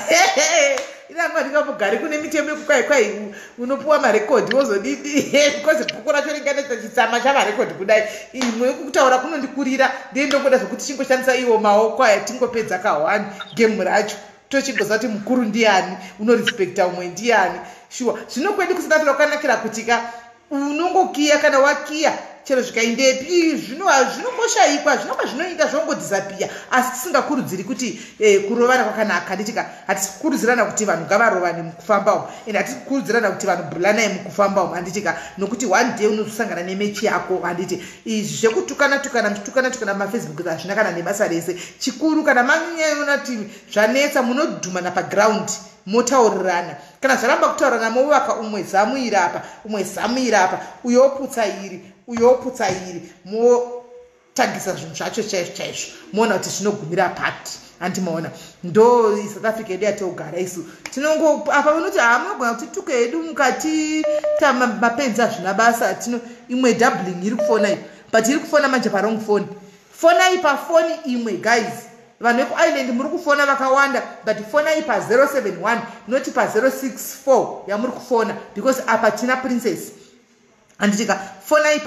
Ina ndingambogari kune mitemo yekukwai unopuwa marekodhi wozodidi because bhuku racho ringaneta chitsama chamarekodhi kudai. Imwe yekutaura kunondikurira ndinongoda zvokuti chingoshandisa iwo maoko aya tingopedza kahwani gemu racho. Tochigozva kuti mukuru ndiani unorespekta umwe ndiani. Sure. Zvinokwedu kusatafira kukanakira kutika unongokiya kana wakiya chero zvikaindepi zvinongoshaikwa zvinonga zvinoita zvongodhisapiya asi tisingakurudziri kuti kurovana kwakanaka nditika hatikurudzirana kuti vanhu ngavarovane mukufamba umu ende hatikurudzirana kuti vanhu bhulanai mukufamba umu handitika nokuti one day unozosangana nemechi yako handiti izvi zvekutukana mafacebook hazvina kana nebasa rese chikuru kana manyanyaona kuti zvanetsa munodhumana paground motaurirana kana zvaramba kutaurirana movaka umwe zamuira apa uyo oputsa iri motagisa zvinhu zvacho chaizvo moona kuti zvinogumira pati handimaona ndo South Africa yedu yatiogara isu apa unoti munogona kuti tuke yedu mukati mapenzi hazvina basa imwe doubling iri kufona iyo but iri kufona manje parong phone fonai pafoni imwe guys. Vanhu vekuisland muri kufona vakawanda but fonai pa071 noti pa064 yamuri kufona because apa tina princess anditika fonai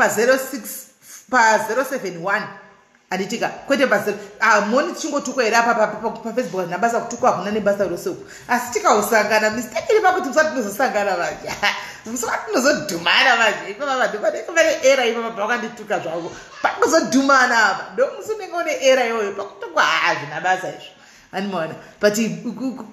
pa071 anditika kwete moni tichingotukwa here apa pafacebook nabasa kutukwa hakuna nebasa roseku asi tikausangana mistake iri pakuti musati tinozosangana manje musati tinozodhumana manje ipapa vanhu pane era ipapa pakandituka zvavo pakuzodhumana apa ndomusi unenge une era iyoyo pakutukwa hazvina basa izvo animaona but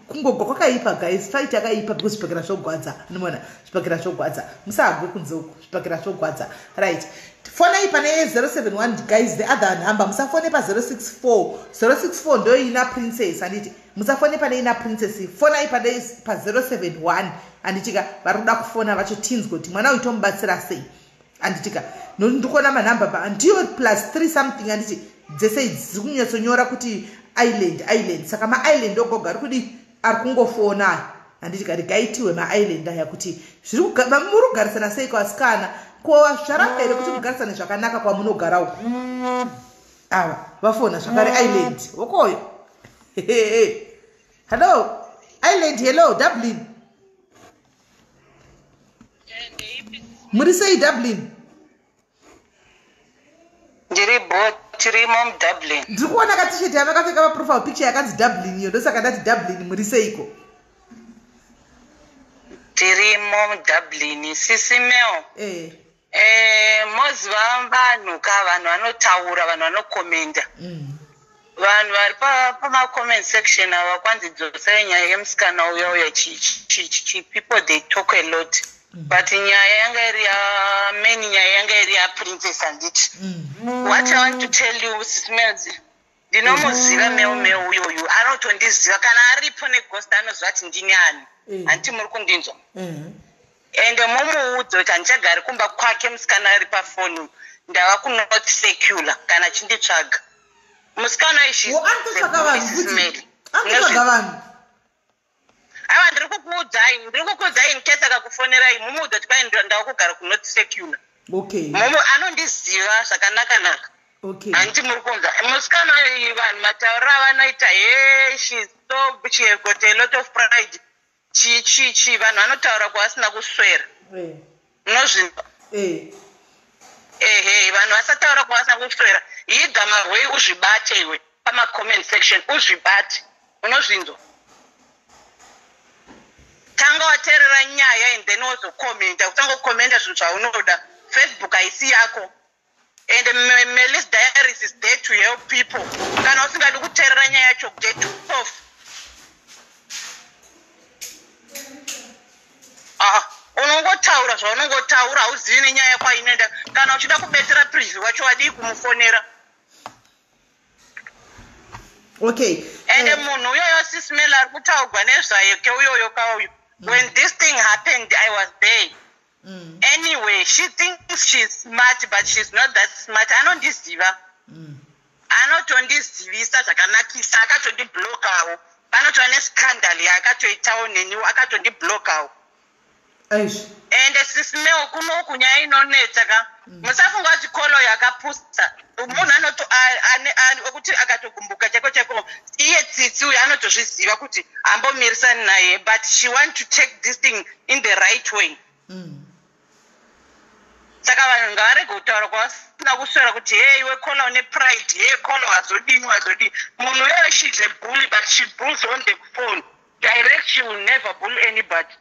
kungogwa kwakaipa guys fight yakaipa because zvipakira zvogwadza animaona zvipakira zvogwadza musagwe kunze uku zvipakira zvogwadza right. Fonai pane 071 guys the other number musafone pa 064 ndo ina princess anditi musafone pane ina princess fonai pane pa 071 anditika varuda kufona vacho tinzgo kuti mwana uitomubatsira sei anditika ndikona manamba pa ndiyo +3 something anditi dzese dziri kunyatsonyora kuti island saka maisland ogoga ari kudi ari kungofona anditika rigaitiwe maisland aya kuti zviri muri kugarisana sei kwasikana kwa zvaraka here kuti mugarisane zvakanaka kwamunogara uku ava vafona zvakare island wokoyo Hello, Island, hello, Dublin. Murisei Dublin. Tirimo Dublin. Ndikuona katisheti avakapfeka profile picture yakanzi Dublin iyo ndosaka ndati Dublin muriseiko. Tirimo Dublin Sisi Melly. Moziva vanhu vanotaura vanhu vanokomenda. Vanhu vari pama-comment section havakwanzi dzosai nyaya yemusikana uya people they talk a lot. But nyaya yanga iri main nyaya yanga iri princess handiti. What I want to tell you, Sis Melly, ndinomuziva Melly uyoyo anotondiziva kana aripo neghost anoziva kuti ndini ani. Anti muri kundinzwa. And mumuudza kuti handichagari kumba kwake musikana ari pafoni ndava kunoti secular kana chinditsvaga. Musikana Sis Melly. Ava ndiri kukuudzai nkesi akakufonerai mumuudza kuti kwai ndava kugara kunoti secular. Mumu anondiziva zvakanaka. Handiti muri kunzwa. Musikana vanhu matauriro avanoita she have got a lot of pride. Vanhu vanotaura kwavasina kuswera. Unozvinzwa? Vanhu vasataura kwavasina kuswera. Igama rwei uzvibate iwe pama-comment section uzvibate. Unozvinzwa? Tanga wateerera nyaya and then wozokomenda. Kutanga kukomenda zvinhu zvaunoda. Facebook haisi yako. And Melly's diaries is there to help people. Kana usingadi kuteerera nyaya yacho get off. Unongotaura zvaunongotaura hauzivi nenyaya kwainoenda. Kana uchida kubetsera prizi wacho wadii kumufonera. And munhu uyoyo Sis Melly ari kutaurwa nezvaye keuyoyo kauyo. When this thing happened, I was there. Anyway, she thinks she's smart, but she's not that smart. Anondiziva. Anotondizivisa zvakanakisa akatondiblokawo. Panotova nescandal yaakatoitawo neniwo akatondiblokawo. And Sis Melly kunoku nyaya inonetsa ka. Musafunga kuti kolo yakapusa. Munhu wekuti akatogumbuka chako iye tsitsi uyu anotozviziva kuti ambomirisani naye, but she want to take this thing in the right way. Saka vanhu ngavarege kutaura kwavasina kuswera kuti hey iwe kola une pride, hey kola wazodini. Munhu uyoyo she's a bully, but she bulls on the phone. Direct she will never bully anybody.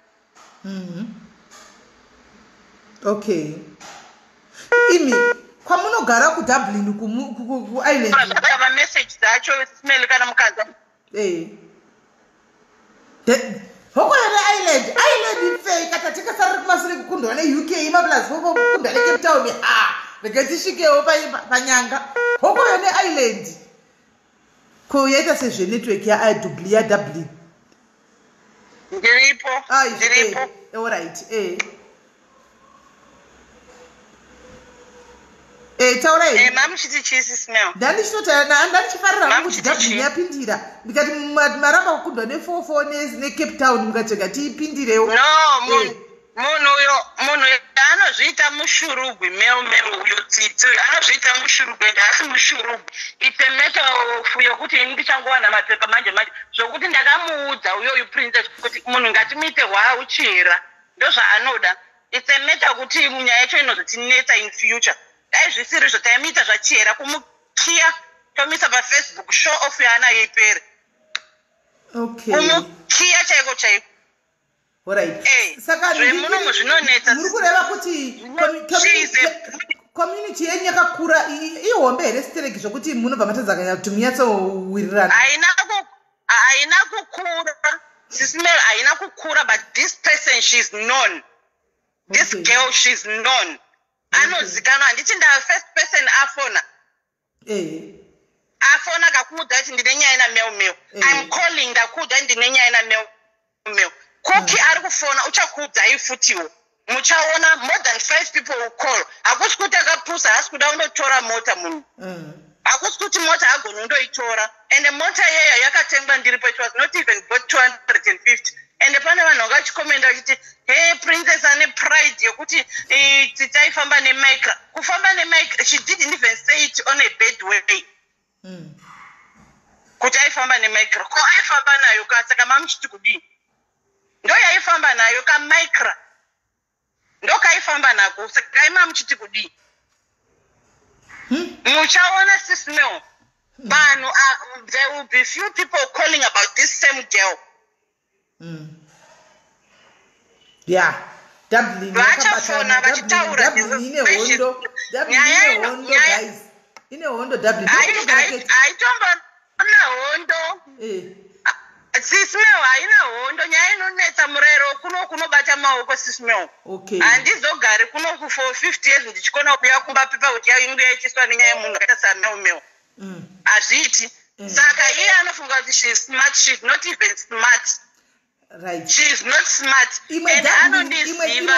Imi kwamunogara kuDublin kuIreland. Ava message dzacho Sis Melly kana mukadza. Hoko yone Ireland ifei katatika sari kumasure kukundwa neUK imablazi hoko kukundwa neCape Town regatisvikewo panyanga. Hoko yone Ireland kuyaita sezvenetwork yaDublin. Ndiripo. Alright. Taurai. Mamuchiti chii Sis Melly? Ndanichifarira kuti Dublin yapindira. Ndikati maramba kukundwa ne44 neCape Town mukatega tiipindirewo. No, munhu anozviita mushurugwi Melly uyo tsitsi anozviita mushurugwi ende asi mushurugwi. It's a matter of yokuti ini ndichangowana mapepa manje zvokuti ndakamuudza uyoyo princess kuti munhu ngatimuite uchera ndozvaanoda. It's a matter kuti nyaya yacho inozotinetsa in future. Dai zvisiri zvotaimiita zvachera kumukiya tomisa paFacebook show off yaanayo ipere. Kumukiya chaiko. Saka zvemunomu zvinonetsa. Muri kureva kuti community yenyu yakakura ihombe here sitereki zvokuti munobva matadzakanya kuti munyatsowirirana. Haina kukura. Sis Melly haina kukura, but this person she's known. This girl she's known. Anozikanwa handiti first person afona. Afona akakuudza kuti ndine nyaya naMelly. I'm calling ndakuudza ndine nyaya naMelly. Koki ari kufona uchakuudzai futiwo. Muchaona more than 5 people will call. Hakusi kuti akapusa hasi kuda kundotora mota munhu. Hakusi kuti mota agoni kundoitora. And mota yeyo yakatengwa ndiripo. It was not even bought 250. And pane vanhu vakachikomenda vachiti hey princess ane pride yokuti titaifamba nemicra. Kufamba nemicra, she didn't even say it on a bad way. kuti aifamba nemicra ko aifamba nayo kasaka mamuchiti kudii ndo yaifamba nayo kamicra ndo kaifamba nako saka imamuchiti kudii muchaona Sis Melly vanhu there will be few people calling about this same girl yeah Dublin vachafona vachitaura guys ine hondo Dublin aitomba na hondo Sis Melly haina hondo nyaya inonetsa murero kunobata maoko Sis Melly handizogari kunoku for 50 years ndichikona kuya kumba pipa kuti yainge yachiswa nenyaya yemunhu akaita saMelly hazviiti saka iye anofunga kuti she is smart, she is not even smart. Right. She is not smart. Imwe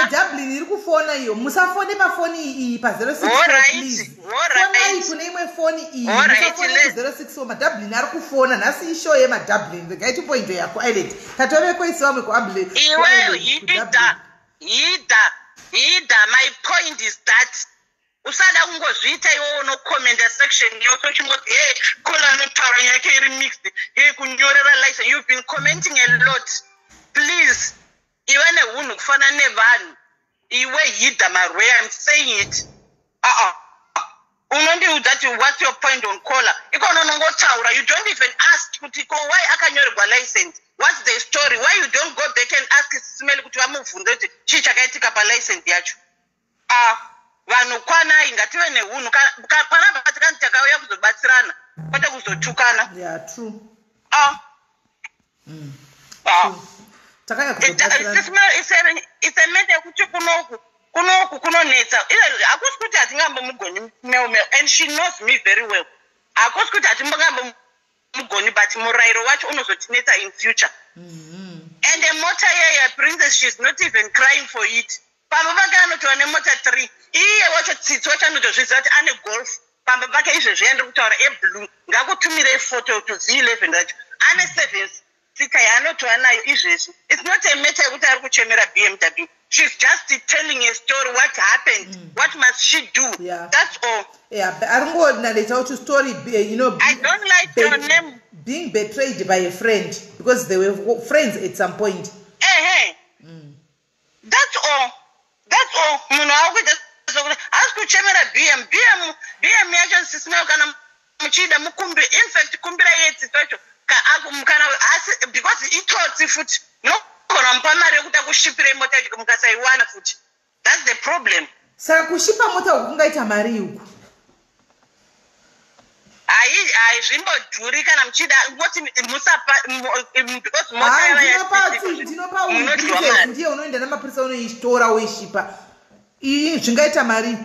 Dublin iri kufona iyo musafone pafoni iyi pa 06 please. Fona kune imwe foni iyi musafone 06 ma Dublin ari kufona nhasi ishow ye ma Dublin the guy point yako island tatove koisiwa mwe ku Dublin. Iwe yida my point is that usada kungozviita iwo no comment section yoto chingoti kola netaura yake iri mixed kunyorera license. You've been commenting a lot. Please, even a woman for a nevan, iwe yida marwe, I'm saying it. What's your point on caller? You don't even ask why I can your license. What's the story? Why you don't go back and ask Sis Melly to move from the chicha a license yachu? Vanu kwana ingatiwe ne unu kana patikana takauya kuzobatsirana kwete kuzotukana. Yeah, true. It's a matter kuti kunonetsa akusi kuti hatingambomugoni Melly and she knows me very well. Akusi kuti hatimbongambomugoni but murairo wacho unozotinetsa in future. And the motor here princess, she's not even crying for it. Pamba pake anotowa nemota 3 iye wacho tsitsi wacho anotozviziva kuti ane golf. Pamba pake izvezvi andiri kutaura eblue ngakutumire ifoto to V11 racho ane 7 sika yaanotowa nayo izvezvi. It's not a matter yekuti ari kuchemera BMW. She's just telling a story what happened. What must she do? Yeah. That's all. Yeah, I don't go narrate out to story, you know. I don't like your name. Being betrayed by a friend because they were friends at some point. That's all. That's all. Ask kuchemera BM yacho Sis Melly kana muchida mukumbi. In fact, kumbira yetsi tacho because it hurts foot. No, konampamari yokuta kushipira mota yacho mukasaiwana futi. That's the problem. Saka kushipa mota kungaita mari uku. Ai zvimbodhuri kana muchida ngoti musapa because mota ndinopa ndiye unoenda namapurisa unoistora weishipa. Iyi zvingaita mari.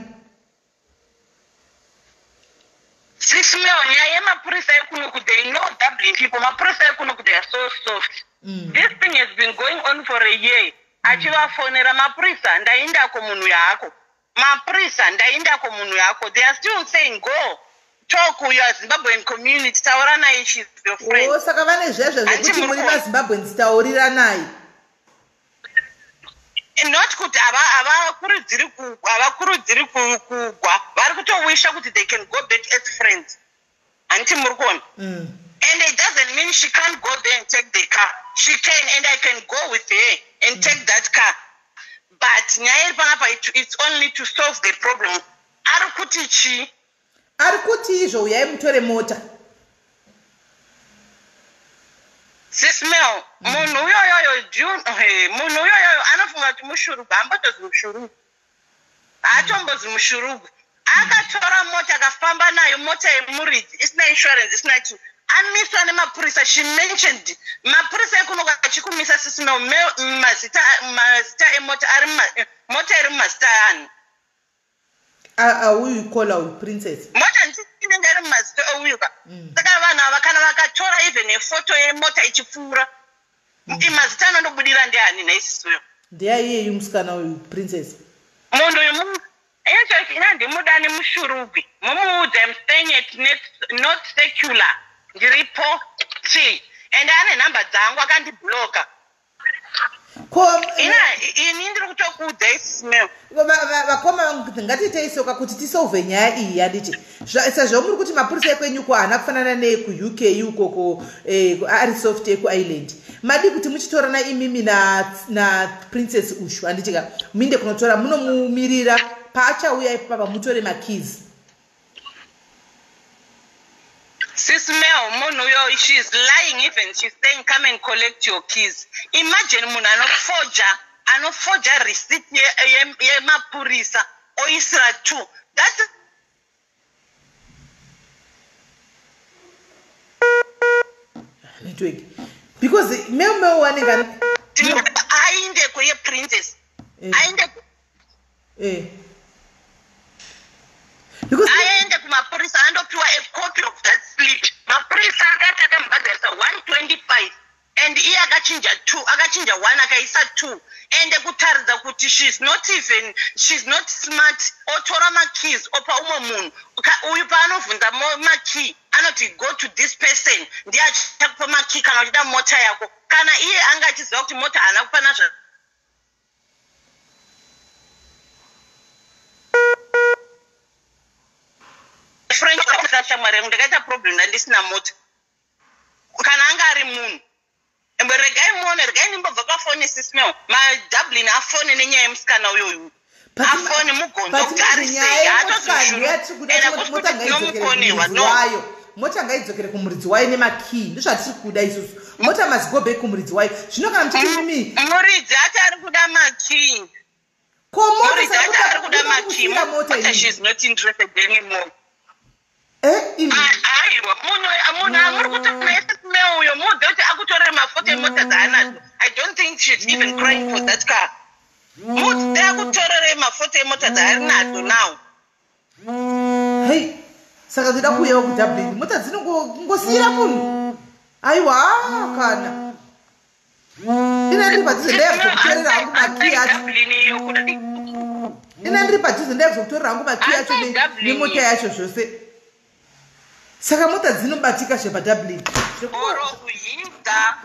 Sis Melly nyaya yemapurisa ekunoku they know Dublin people. Mapurisa ekunoku they are so soft. This thing has been going on for a year. Achivafonera mapurisa ndaindako munhu yako. Mapurisa ndaindako munhu yako. They are still saying go. Talk with your Zimbabwean community. Taura naye, she's your friend. Saka vane zvezvo zvekuti muri vaZimbabweans taurira naye. Not kuti avakurudziri kugwa vari kutowisha kuti they can go back as friends. Anti muri kuona. And it doesn't mean she can't go there and take the car. She can, and I can go with her and take that car. But nyaya panapa it's only to solve the problem. Ari kuti chi? Ari kuti izvo uyai mutore mota. Sis Melly, munhu uyoyo anofunga kuti mushurugu, hambotozi mushurugu. Haatombozi mushurugu. Akatora mota akafamba nayo, mota yemuridzi, isina insurance, isina chiini. Amiswa nemapurisa. She mentioned mapurisa ekunoku achikumisa Sis Melly mazita emota mota iri mumazita ani. Uyu kola uyu princess. Mota inenge iri mumazita ouyuka. Saka vanhu ava kana vakatora even efoto yemota ichipfuura mazita anondobudira ndiani naisisi uyo. Ndiyaiyeyu musikana uyu princess. Munhu uyu ina ndimudani mushurugu. Mumuudza I'm staying at not secular. Ndiripo 3 and ane nhamba dzangu akandibloka. ini ndiri kutokuudza ismail vakoma ngatiteisoka kuti tisolve nyaya iyi yanditi sezvo muri kuti mapurisa ekwenyuko haana kufanana nekuuk ukoko ari soft ekuisland madi kuti muchitorana imimi naprincess ushu handitika muinde kunotora munomumirira paachauya ipapa mutore makeys. Sis Melly, Mono, she's lying even. She's saying, come and collect your keys. Imagine, Muna, no forger receipt, ye mapurisa, or Isra too. That's because Mel one again. I in the princess. I in the. Because I end up my police and up to a copy of that slip. My police got them, but there's a 125. And here I got ginger 2, I got ginger 1, I got 2. And the Gutarza Kuti, she's not smart. Or Torama keys, or Pamwe moon. Uyupano from the Maki. I not to go to this person. They are check for Maki, can I do motor Yako? Can I hear Anga is out to motor and up another? French Neshamwari ngeka problem na listen amot kananga ari moon embe regai moon regai nimba vaka phone system ma Dublin afone nenya emskana uyo afone mugonzo gari sei wayo mota ngaidzokere kumuridzi wayo nemakey ndizvatiri kuda isusu mota must go back kumuridzi wayo zvino kana mchimimi muridzi atari kuda makey muridzi atari kuda makey mota she's not interested anymore. I don't think she's even crying for that car. Hey, saka dzida kuyewa ku Dublin. Mota dzinongosiyira munhu. Aiwa kana. Ina ndiri padhuze ndekutorera hangu makey acho. Ina ndiri padhuze ndekutorera hangu makey acho nemota yacho zvose. Saka mota dzinobatika zvepaDublin. Oro uyida,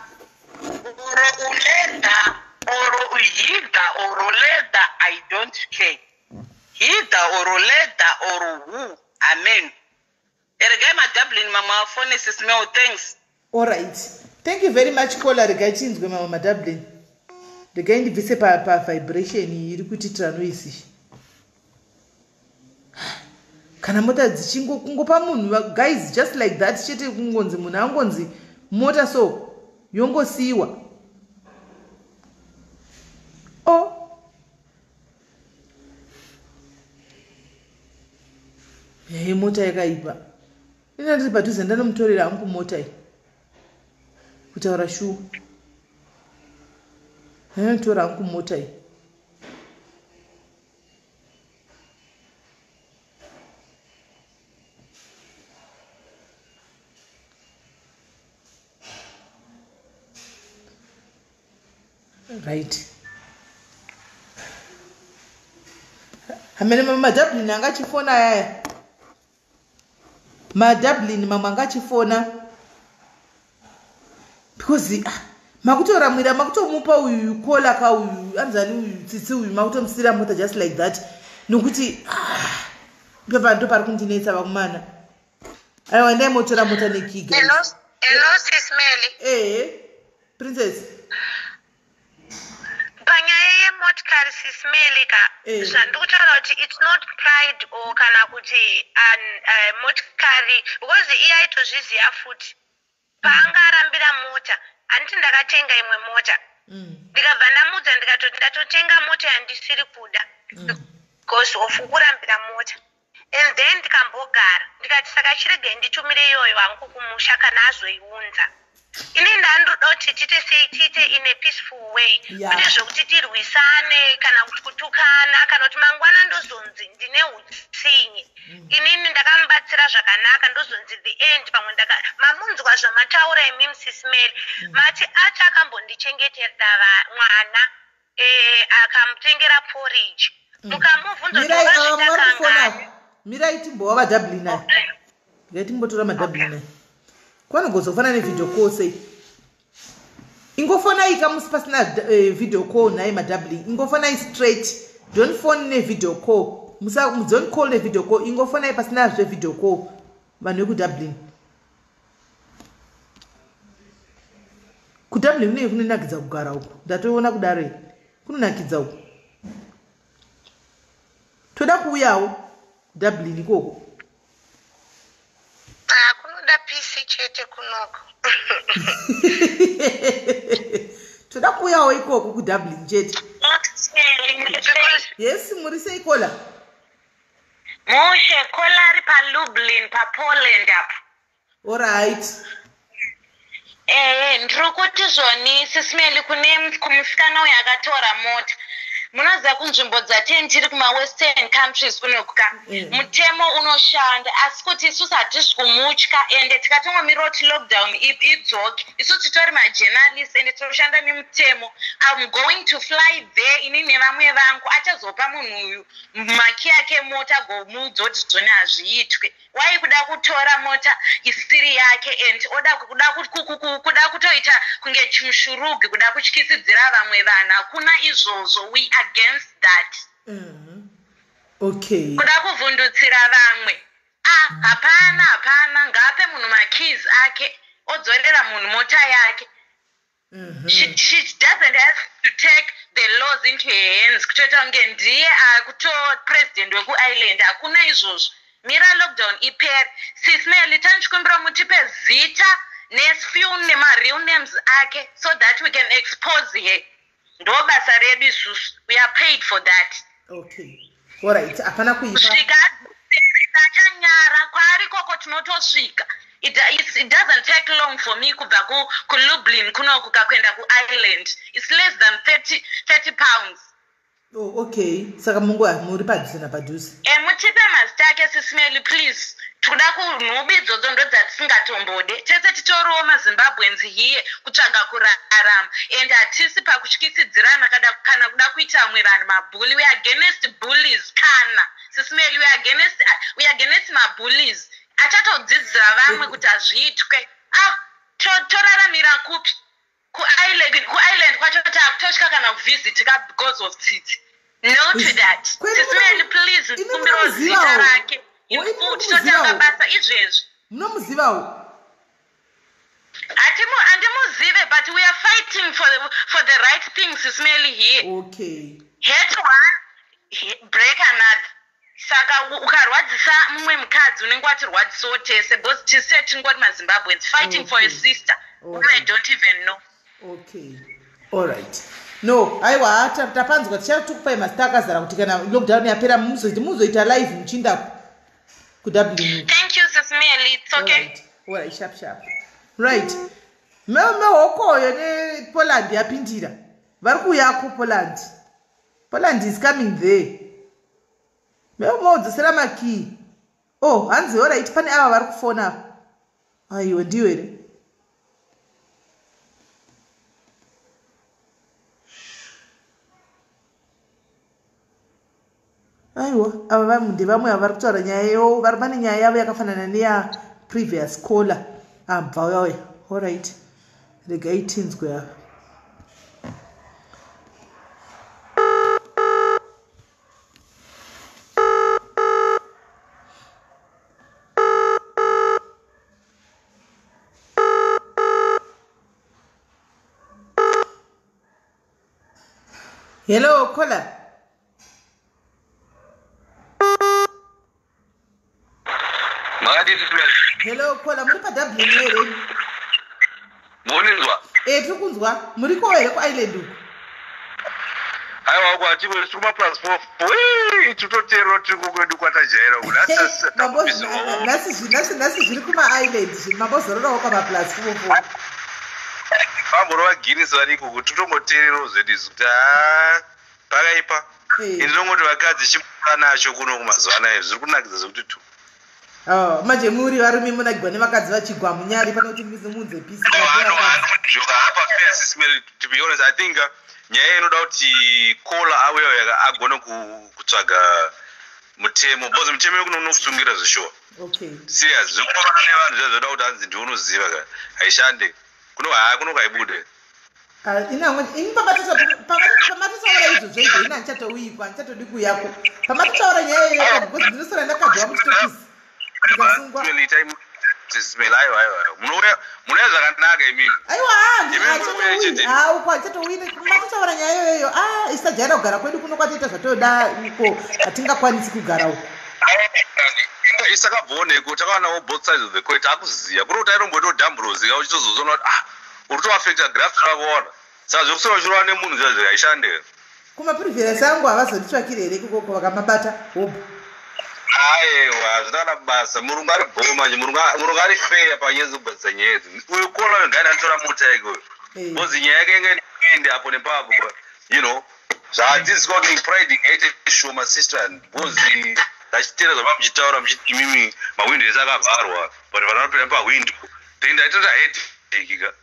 oro uleda, oro uyida, oro leda, I don't care. Hida, oro leda, oro who, amen. Erega Dublin, mama, phone Sis Melly, thanks. All right. Thank you very much, caller. Rega chinzwe mama Dublin. Rega indibvise pa vibration iri kutitira noise. Kana mota dzichingopa munhu guys just like that chete kungonzi munhu angonzi mota so yongosiiwa. Mota yakaipa. Ina ndiri padhuze ndanomutorera hangu mota iyi. Kutaura shuwa. Ndanomutora hangu mota iyi. Right. Hamene mama Dublin angachifona yaya. Ma Dublin mama angachifona. Because makutora mwira makutomupa uyu kola ka uyu anzani uyu tsitsi uyu makutomusira mota just like that. Nokuti papa ndo pari kundinetsa vakumana. Aiwa ndai motora mota nekiga. Hello Sis Melly. Princess. Panyaya yemotikari Sis Melly ka zvandikutaura kuti it's not pride or kana kuti motikari because iye aitozviziva futi paanga arambira mota handiti ndakatenga imwe mota ndikabva ndamudza ndikatoti ndatotenga mota yandisiri kuda because of kurambira mota and then ndikambogara ndikati saka chirege nditumire iyoyo hangu kumusha kana azoiunza. Ini ndandoda kuti tiite in a peaceful way. Kuti zvokuti tirwisane kana kutukana kana kuti mangwana ndozonzi ndine utsinye. Inini ndakamubatsira zvakanaka ndozonzi the end pamwe mamunzwa zvamataura imimi Sis Melly. Mati acha akambondichengetera mwana akamutengera porridge. Mukamubvunza kuti Mirai timbowa vaDublin aya. Ngatimbotora maDublin aya. Kwani gozofanana nevideo call sei. ingofona ikamusi pasina video call naye madabling ingofona straight don't phone ne video call don't call ne video call ingofona pasina zve video call vanhu vekudabling kudabling kune kunonakidza kugara uku ndatoona kudaro kunonakidza uku toda kuuyawo kudabling ikoko kunoda pc chete kunoko toda kuuyawo ikoko kudabling chete yes muri sei kola Moshe kola ari paLublin paPoland apo alright ndiri kuti zvoni Sis Melly kune kumusikana uyo akatora mota munoziva kunzvimbo dzatendiri kumawestern countries kunokuka mutemo unoshanda asi kuti isusu hatisi kumutya ende tikatongomirira kuti lockdown idzoke isusu titori majournalist ende tinoshanda nemutemo. I'm going to fly there ini nevamwe vangu achazopa munhu uyu maki yake mota gomuudza kuti zvoni hazviitwe wai kuda kutora mota isiri yake and kuda kutoita kunge chimushurugi kuda kutyisidzira vamwe vanhu hakuna izvozvo we against that. Okay. Kuda kuvhundutsira vamwe hapana ngape munhu makeys ake odzorera munhu mota yake. She doesn't have to take the laws into her hands kutoita kunge ndiye akuto president wekuisland hakuna izvozvo. Mira lockdown ipere. Sis Melly tanchikumbira mutipe zita nesfew nemareal names ake so that we can expose her. Ndo basa redu isusu. We are paid for that. Okay. Alright. Apana kuipa. Svika tachanyara kwari koko tinotosvika. It doesn't take long for me kubva ku Lublin kunoku kakwenda ku Ireland. It's less than 30 pounds. Oh, okay. Saka mungu muri padhuze napadhuze. Mutipe mazita ake Sis Melly please. Tikuda kunhubi idzodzo ndo dzatisingatombode. Tese titoriwo maZimbabweans here kutsvaga kurarama. And hatisi pakutyisidzirana kana kuda kuita vamwe vanhu mabully. We are against bullies kana. Sis Melly, we are against mabullies. Achatodzidzira vamwe kuti hazviitwe. Toraramira kupi? Ku-island kwacho takutosvika kana kuvizitika because of tsitsi. No to that. Sis Melly, please, kumbiro zita rake. Totanga basa izvezvi. Munomuzivawo? Andimuzive, but we are fighting for the right things, Sis Melly here. Okay. Hate one, break another. Saka ukarwadzisa mumwe mukadzi unenge watirwadzisawo tese because tise tingori maZimbabweans fighting for a sister who I don't even know. Okay. All right. No, aiwa tapanzwa tichatukupai mazita akazara kuti kana lockdown yapera muzoita live muchinda kuDublin. Thank you, Sis Melly. It's okay. All right, sharp. Right. Mehokoyo ne Poland yapindira. Vari kuuya kuPoland. Poland is coming there. Mehomodzesera maki. Oh, hanzi all right, pane ava vari kufona. Aiwa ndiyo here. Aiwa, ava vanhu ndevamwe vari kutaura nyaya yewo, vari pane nyaya yavo yakafanana neya previous caller. Bva uyauya. All right. Regai tinzwe apa. Hello, caller. Hello, caller. Muri paDublin here. Muninzwa? Tirikunzwa. Muri ko here kuIsland uku? Aiwa kwati muri kuma +4. Tutotero tikukwedu kwatajaira uku. Nasi zviri kumaIsland. Mambozororawo kwama +4. Vamborova Guinness variko kuti tutomboteererawo zvedu isu kuti pakaipa. Ndinongoti vakadzi chimukana nacho kuno kumazuva anaya zviri kunakidza zvokuti tu. Manje muri varume munagwa nevakadzi vachigwa munyari pane kuti munze peace. Sis Melly, to be honest, I think nyaya inoda kuti kola auya agone kutsvaga mutemo because mutemo kuno unokusungira zvishuwa. Okay. Serious. Zvokuva nevanhu zvoda kuti hanzi ndiunoziva haishande. Kuno haibude. Pamataura izvozvo ina ndichatouyikwa ndichatodi kuyako pamataura nyaya iyoyo because ndinosara ndakadhwa muchitokisi ndikasungwa Sis Melly, munouya zvakanaka imimi. Aiwa, uko ndichatouya pamataura nyaya iyoyo isajaira kugara kwedu kuno kwatoita zvatoda uko hatingakwanisi kugara uko. Isakabvoneko takaonawo both sides of the coin takuziya kuri kuti airombotodhamburozika uchitozozona kuti uri kutoafecta graft rakaona saka zvekusora uchirova nemunhu zva zvikaishandira kumaprivhesi angu havazonditsvakire here kukoko vakamabata hobo aiwa zvitana basa murungu ari bhoo manje murungu ari feya panyaya dzekugadzisa nyaya idzi uyu kona wegani anotora mota ikoyo bozi nyaya yake inge ende apo nepapo zvadzidziswa kuti pride ingaite shoma sister bozi tachitera zvama muchitaura muchiti imimi mawindo ese akavharwa but vanhu vanopinda pawindo tindaitota hedhekika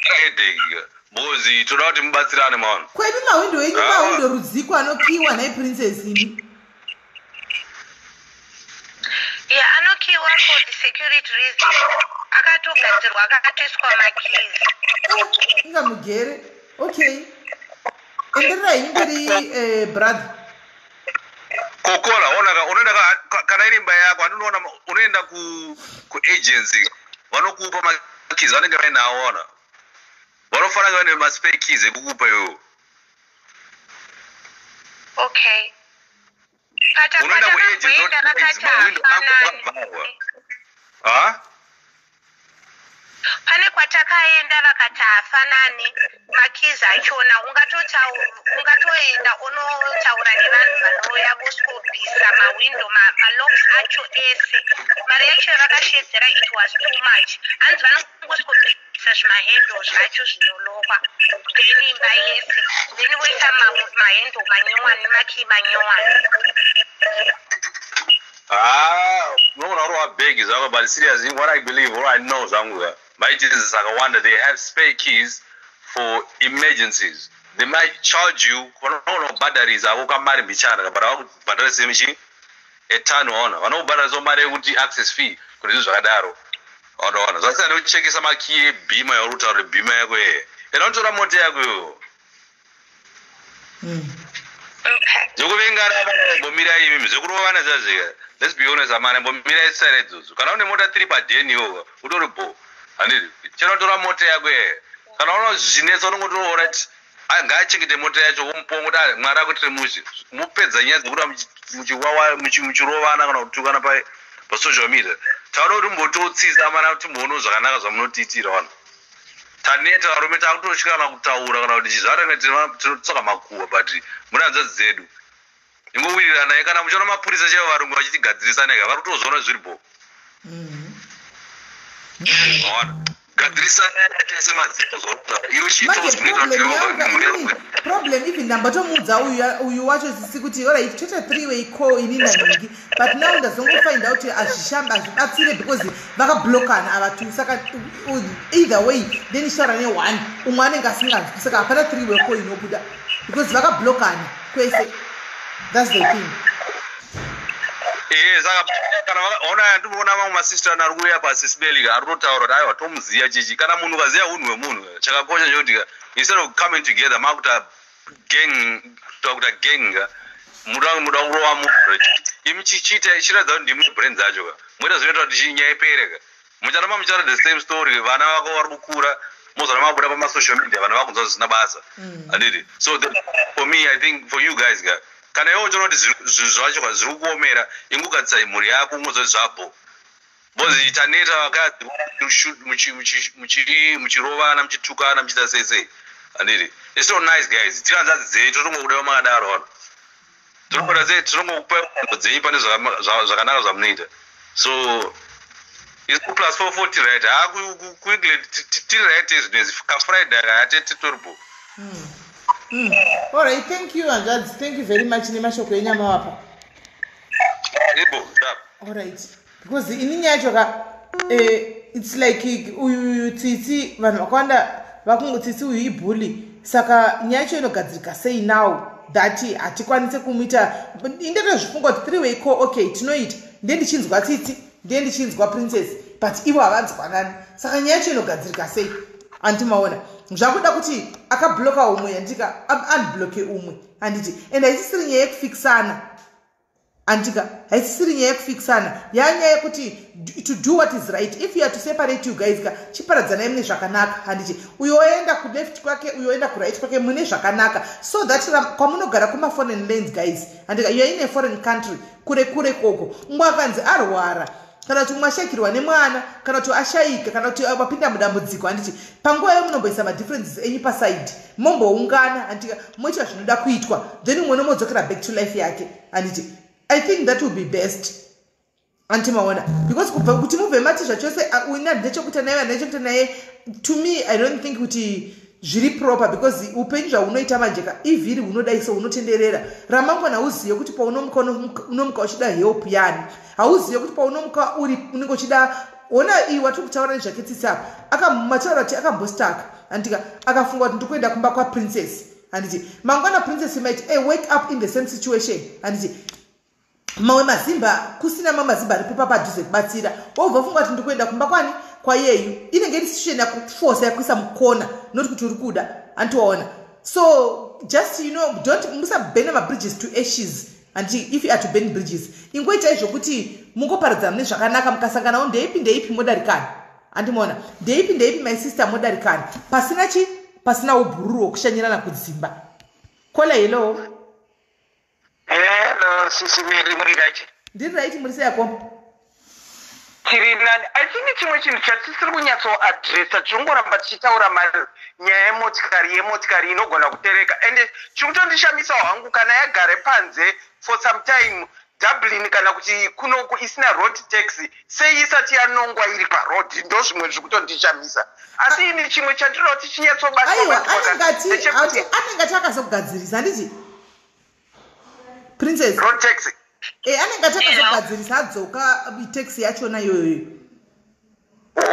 hedhekika bozi toda kuti mubatsirane mavanhu kwedu mawindo enyu mawindo rudziko anokiwa naiprincess ini anokiwa for the security reason akatogadzirwa akatoiswa makeys ingamugere okay endererai mberi brother kokora unoenda kana iri imba yako andinoona unoenda kuagency vanokupa makeys vanenge vainawo ona vanofanira vaine maspare keys ekukupa iwewo okay unoenda kuagency pane kwatakaenda vakati hafanani makeys achona ungatoenda unotaura nevanhu vanouya voscobhisa mawindo malocks acho ese mari yacho yavakashedzera it was too much hanzi vanongoscobhisa zvimahandles acho zvinolokwa then imba yese then voisa mahandle manyowani nemakey manyowani unoona uri wabhegi zvako but seriously what I believe what I know zvangu might is sakawanda they have spare keys for emergencies they might charge you vanoona kubhadharis avo kamari mbichana kabhara vakubhadharisa michi etano ona vanokubhadharisa mari yekuti access fee kuti izvi zvakadaro unoona zvasiyana nekuchekesa makey ebhima yauri kutaura bhima yako yeye ena unotora mota yako iyoyo zvekuvengana mbomira imimi zvekurovana zvazvika let's be honest amana mbomira isare idzodzo kana une mota 3 padeni iwoka utori bo handiti chinotora mota yako yeye kana uno zvinetsa unongotora alright ngaachengete mota yacho womuponga kuti mwari akuitire mushi mupedza nyaya dzekuti muchirovana kana kutukana pasocial media taura kuti mbototsisa amana kuti muono zvakanaka zvamunotiitira vanhu taneta varume takutosvika kana kutaura kana kuti chizvaranga tinotsoka makuhwa but muna hanzvadzi dzedu ingowirirana kana muchiona mapurisa chaivo varungu vachitigadzirisa nega vari kutozoona zviri bo problem even ndambotomuudza uyu wacho sisi kuti alright toita 3-way call ini naningi but now ndazongofind out hazvibatsire because vakablokana ava tu saka either way then ishara ne1 umwe anenge asinganzwi saka hapana 3-way call inobuda because vakablokana kwese that's the thing saka kana ona ndinoona vamwe masista ari kuuya pasis Melly ari kutotaura kuti aiwa tomuziya chichi kana munhu ukaziya unhu hwemunhu chakakosha chekuti instead of coming together makuta gang muda kurova munhu imi chichiradza kuti ndimwe brain dzacho moita zvinoita kuti nyaya ipereka mucharamba muchara the same story vana vako vari kukura mozana mabuda pamasocial media vanhu vakunzwa zvisina basa handiti so for me I think for you guys kana iwo uchiona kuti zvinhu zvacho zviri kuomera ingukadzisa mhuri yako ungozva zvabho bozi taneta vakadzi muchirovana muchitukana muchiita sei handiti it's not nice guys tiri hanzvadzi dzenyu totongokuda makadaro ano totongoda sei totongokupa nzvimbo dzenyu pane zvakanaka zvamunoita so is +44 tiri right kuengland tiri right ezvinezi kafriday akatetoripo alright thank you hanzvadzi thank you very much nemashoko enyama wapa alright because ini nyacho it's like uyu tsitsi vanhu vakawanda vakungotsitsi uyu ibhuli saka nyacho inogadzirika sei now that hatikwanise kumuita indetozvifunga kuti 3-way call okay tinoita ndiye ndichinzwa tsitsi ndiye ndichinzwa princess but ivo havanzwanani saka nyacho inogadzirika sei andimaona zvakuda kuti akabloka umwe andika unbloke umwe anditi and haisisiri nyaya yekufikisana andika haisisiri nyaya yekufikisana yanyaya yekuti to do what is right. If you are to separate you guys chiparadzanai mune zvakanaka handiti uyo oenda kuleft kwake uyo oenda kuright kwake mune zvakanaka so that kwamunogara kuma-foreign lands guys andika you are in a foreign country kure kure koko umwe akanzi arwara kana kuti umwe ashakirwa nemwana kana kuti ashayika kana kuti wapinda mudambudziko handiti panguva yamunomboisa madifferences enyu paside momboungana handika moita zvinoda kuitwa then umwe nomodzokera back to life yake handiti I think that would be best antimaona because kuti mubve mati zvachose uina ndechekuita naye ndechekuita naye to me I don't think kuti zviri proper because upenyu zvaunoita majeka ivhiri unodai so unotenderera ramangwana uziye kuti paunomuka uchida help yani hauziye kuti paunomuka unenge uchida ona iwe watiri kutaura nezvaketsitsa akamataura kuti akambostaka andika akafunga kuti ndikuenda kumba kwaprincess handiti mangwana princess might wake up in the same situation handiti mawe mazimba kusina mamazimba aripo papadhuze kubatsira wobva funga kuti ndikuenda kumba kwani kwayeyu inenge iri situation yakuforce yakuisa mukona not kuti uri kuda antiwaona so just don't musabhena mabridges to ashes and if you are to burn bridges ingoita izvo kuti mungoparadzana nezvakanaka mukasanganawo ndeipi modarikana andimaona ndeipi my sister modarikana pasina ubhururu hwokushanyirana kudzimba kola hello hello Sis Melly muri right ndiri right muri seyako tiri nani I think chimwe chinhu chatisiri kunyatsoadresa tirongoramba tichitaura nyaya yemotikari inogona kutereka ende chikutondishamisa hwangu kana yagare panze for some time Dublin kana kuti kunoku isina road taxi sei isati yanongwa iri paroad ndo zvimwe zviri kutondishamisa asi ini chimwe chandinoda kuti chinyatsobaanengati akazogadzirisa handiti princess road taxi anenge akazogadzirisa adzoka taxi yachona iyoyo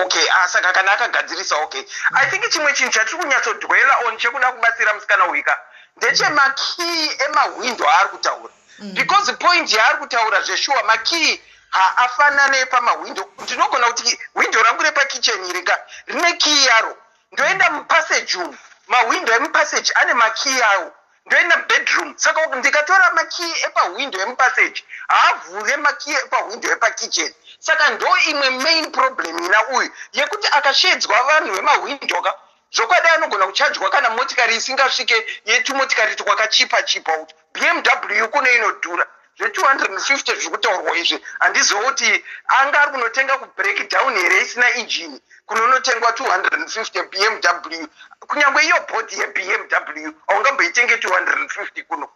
okay saka kana akagadzirisa okay I think chimwe chinhu chatiri kunyatsodwela on chekuda kubatsira musikana wika ndechemakii emahwindo aari kutaura because point yaari kutaura zveshuwa makii haafanane pamahwindo ndinogona kuti hwindo rangu repakitchen irika rine kii yaro ndoenda mupassage umu mahwindo emupassage ane makii awo ndoenda bedroom saka ndikatora makii epahwindo emupassage haavhure makii epahwindo epakitchen saka ndo imwe main problem ina uyu yekuti akashedzwa vanhu vemahwindoka zvokwadi anogona kuchajwa kana motikari isingasvike yetumotikari twakachipa uti BMW kuno inodhura zve250 zviri kutaurwa izvi handizouti anga ari kunotenga kubreakdown here isina injini kunonotengwa 250 BMW kunyange iyo bhodhi yeBMW haungamboitenge 250 kuno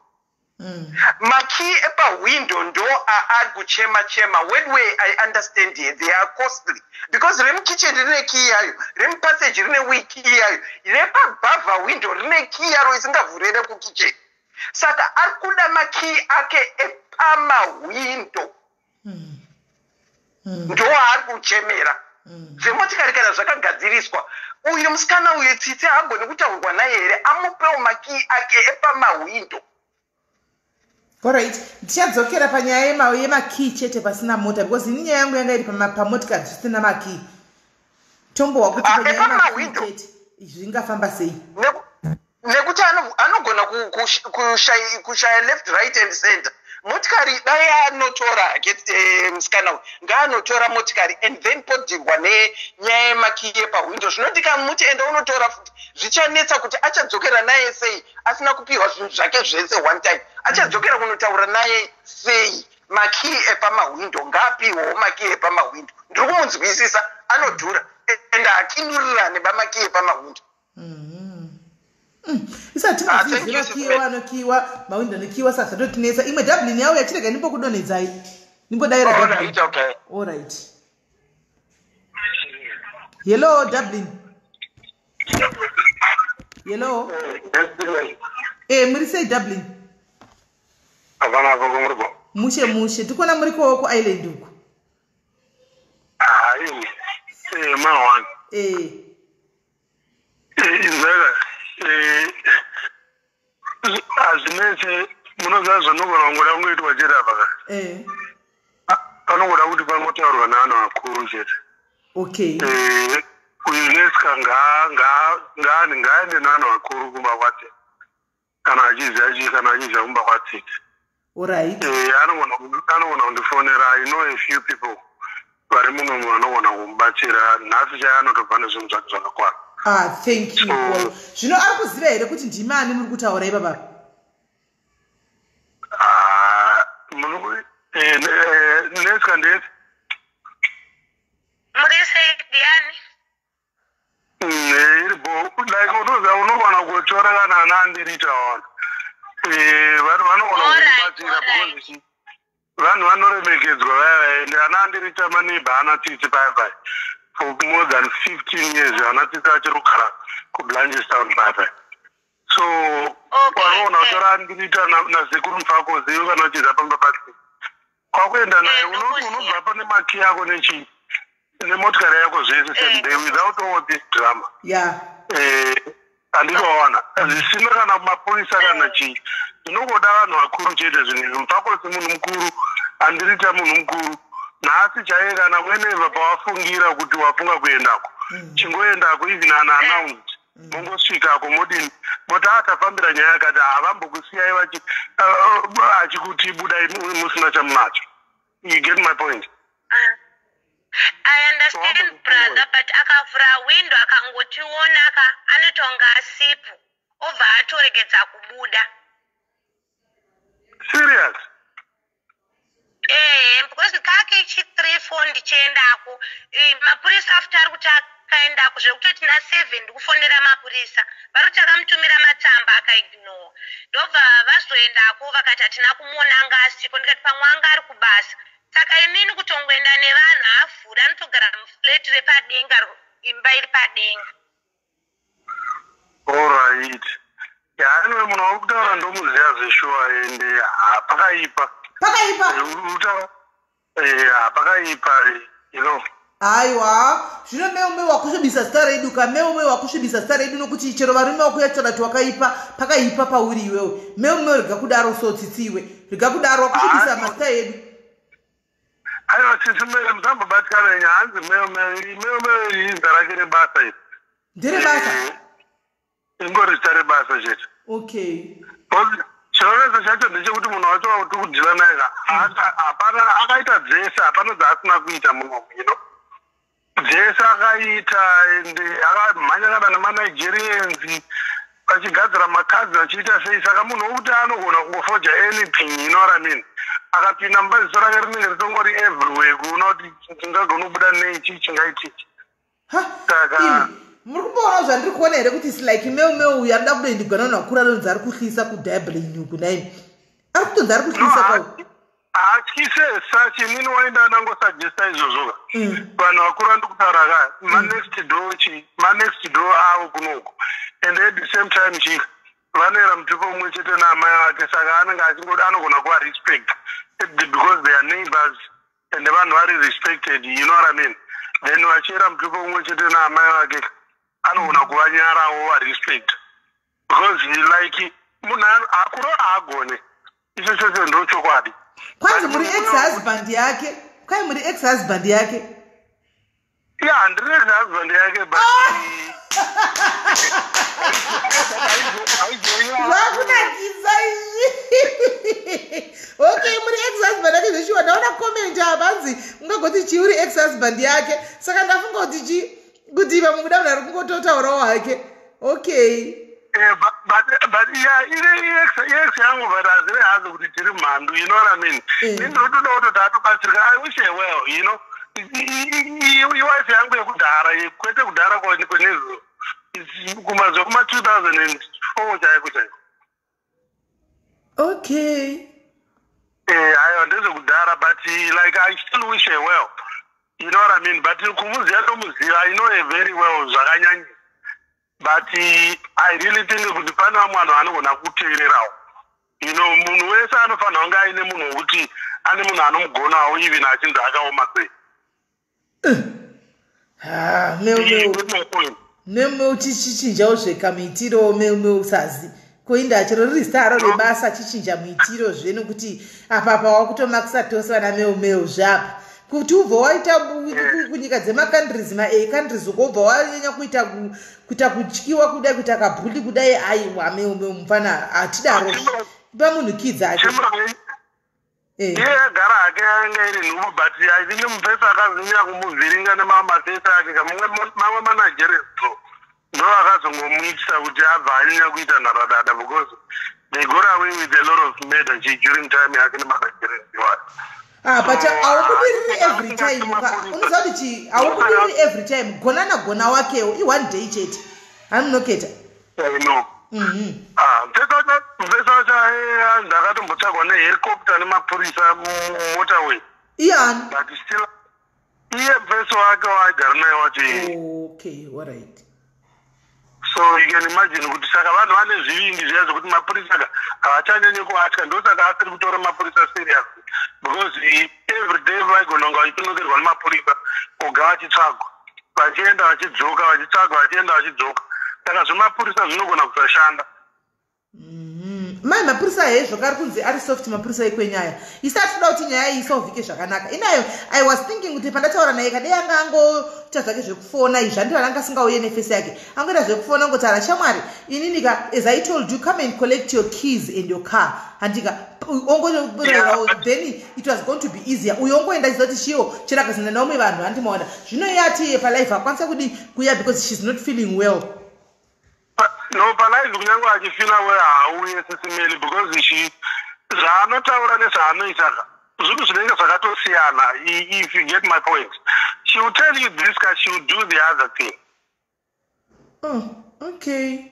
makii epahwindo ndo aari kuchema when way I understand here they are costly because remukitchen rine kii yayo remupassage rine kii yayo repabhava window rine kii yaro isingavhurere kukitchen saka ari kuda makii ake epamahwindo ndo aari kuchemera zvemotikari kana zvakagadziriswa uyu musikana uyu tsitsi haagoni kutaurwa naye here amupewo makii ake epamahwindo alright ndichadzokera panyaya yemakii chete pasina mota because ini nyaya yangu yanga iri pamotikari zvisina makii tombowa kuti panyaya yemakii chete zvingafamba sei nekuti anogona kushaya left right and center motikari dai anotora musikana uyu ngaanotora motikari and then podzirwa nenyaya yemakii epahwindo zvinodika muti enda unotora futi zvichanetsa kuti achadzokera naye sei asina kupiwa zvinhu zvake zvese one time achadzokera kunotaura naye sei makii epamahwindo ngaapiwawo makii epamahwindo ndiri kumunzwisisa anodhura and akindurirane bamakii epamahwindo isati mazizivakiwa anokiwa mahwindo anokiwa saka zvatinetsa imwe Dublin yawo yachirega nimbokudonhedzai nimbodaira alright hello Dublin hello muri sei Dublin avana vangomurbo mushe tikona muri ku island uku mawan izera azinese munozazo nogona ngora ngoitwa jera baka panogona kuti pangotaurwa naano akuru chete okay unesika ngaende nana wakuru kumba kwati kana achizha kumba kwati. Alright. Anogona kundifonera. I know a few people vari muno vanogona kumbatsira nhasi chaiyo anotobva nezvinhu zvake zvakakwana. Thank you. Zvino ari kuziva here kuti ndimani muri kutaura ipapa? Nesika ndeti? Muri seidiani? Like unogona kutora kana anandirita wona. Vanogona kubatsira because vanhu vanoremekedzwa vaya ende anandirita maneighbor anatsitsi paya for more than 15 years anatsitsi achiri kugara kublanchestown paya. So vanogona kutora andirita nazekuru mfako zivo kana uchiza pamba pasi kwakuenda naye unobva pane maki yako nechii nemotikari yako zvese same without all this drama. Andinoona zvisina kana mapurisa kana chii. Zvinogoda vanhu vakuru chete zvinhu. Mfako semunhu mukuru, andirita munhu mukuru. Nhasi chaiye kana whenever pawafungira kuti wafunga kuendako chingoendako even unannounced mongosvikako modini moti atafambira nyaya yakati havambokusiyai achikuti budai musina chamunacho. You get my point? I understand, brother, but akavhura window akangotiona anotonga asipo obva atoregedza kubuda. Serious? Because kake chi3-4 ndichiendako mapurisa after ari kuti akaendako zvekutoti na 7 ndikufonera mapurisa vari kuti akamutumira matsamba akaignore ndobva vazoendako vakati hatina kumuona anga asipo ndikati pamwe anga ari kubasa. Saka inini kutongoenda nevanhu avhura anotogara mufleti repadenga imba iri padenga. Alright. Anyway munhu wakutaura ndomuziva zveshuwa ende pakaipa. Pakaipa, you know. Aiwa, zvino meumwe wakusvibisa zita redu meumwe wakusvibisa zita redu nokuti chero varume vakuyatsvaka kuti wakaipa pakaipa pauri iwewe. Meumwe riga kudaro sotsitsiwe riga kudaro wakusvibisa mazita edu. Aiwa Sis Melly musambobatikana nehanzi meumwe zita rake rebasa iri. Ndere basa? Ingori zita rebasa chete. Okay. Chirorezo chacho ndechekuti munhu wacho wauti kudhila naye hapana akaita dzese hapana dzaasina kuita munhu ino dzese akaita ende akamhanya kana nemanigerians achigadzira makadzi achiita sei saka munhu wokuti anogona kungofoja anything, you know what I mean. Akapinda mubaziso rake rinenge ritongori everywhere kuona kuti tingagona kubuda neichi chingaitichi. Saka muri kumboona zvandiri kuona here kuti like meu uyu arida kudoindigwana nakura ronzi ari kuhlisa kudabling kunaini ari kutonzi ari kuhlisa kwao atyise sachi inini waenda nangosuggesta izvozvoka vanhu vakuru vandikutaura kaya manext door avo kunoko and at the same time chii vanoera mutupo umwe chete naamai vake saka anenge anogona kuva respect because they are neighbors and vanhu vari respected, you know what I mean. Then vachiera mutupo umwe chete naamai vake anogona kuva nyarawo wa respect because like munhu akuru haagone icho chose ndochokwadi. Kwanzi muri ex-husband yake? Kwai muri ex-husband yake? Yeah, ndiri ex-husband yake but vakunakisa izvi. Okay, muri ex-husband yake zveshuwa ndaona comment apanzi ungagoti chiuri ex-husband yake saka ndafunga kuti vamwe kuda munhu ari kungototaurawo hake. Okay. But yeah, ex yangu but azire hazi kuti tiri mhandu, you know what I mean. Ndinotoda kutoti atobatsirika, I wish her well, you know. Iwife yangu yekudhara kwete kudhara kwenezo kumazuva kuma 2004 chaiko chaiko. Okay. Aiwa ndezvekudhara but like I still wish her well, you know what I mean. But kumuziva tomuziva, I know her very well zvakanyanya. But I really think kuti pane vamwe vanhu vanogona kuteererawo, you know, munhu wese anofanira kunge aine munhu wokuti ane munhu anomugonawo even achinzi akaoma sei. Meu chichinjawo zvekamuitiro meu sazi koinda chero riri zita rebasa chichinja muitiro zveno kuti apa wakutomakisa tose vana meu zvapa kuti ubva waita kunyika dzemakandries countries ukobva wanyanya kuita kutyiwa kudai kuita kabhuli kudai aiwa mufana hatidaro pamunhukidzi ake gara hake ainge iri nhumo but I think mufesi akazinyira kumuvhiringa nemamafesi ake mamwe managereso ndo akazongomuitisa kuti abva anyanya kuita nharadada because they got away with a lot of murder during time yake nemanageresi wayo. But awubudiriri every time unoziva kuti awubudiriri every time gona wakewo i1 day chete hamunoketa no mfesa wacho ndakatombotsvagwa nehelicopter nemapurisa mumotorway iani but still iye mfesa wake waigara naye wacho okay alright. So you can imagine kuti saka vanhu vane zvivindi zviya zvokuti mapurisa aka havachanyanye kuvatya ndosaka asiri kutora mapurisa serious because every day vaigona kunge vachitonokerwa nemapurisa oga vachitsvagwa vachienda vachidzoka vachitsvagwa vachienda vachidzoka saka zvemapurisa zvinogona kusashanda. Mai mapurisa hezvakari kunzi ari soft mapurisa ekwenyaya isati toda kuti nyaya iyi isolvike zvakanaka inayo I was thinking kuti pandataura naye kadai anga angoita zvake zvekufona izvi handiro anga asingauye nefesi yake angoita zvekufona ngoti Neshamwari ininika as I told you come and collect your keys and your car handika then it was going to be easier uyo ongoenda chiza kuti Chaiyo chirakazana naumwe vanhu handimaona zvino yati palife akwanisa kudi kuya because she's not feeling well. No, palive kunyange achifina we hauye Sis Melly because zvaanotaura nezvaanoita zvinhu zvinenge zvakatosiyana. If you get my point, she will tell you this guy, she will do the other thing. Oh, okay.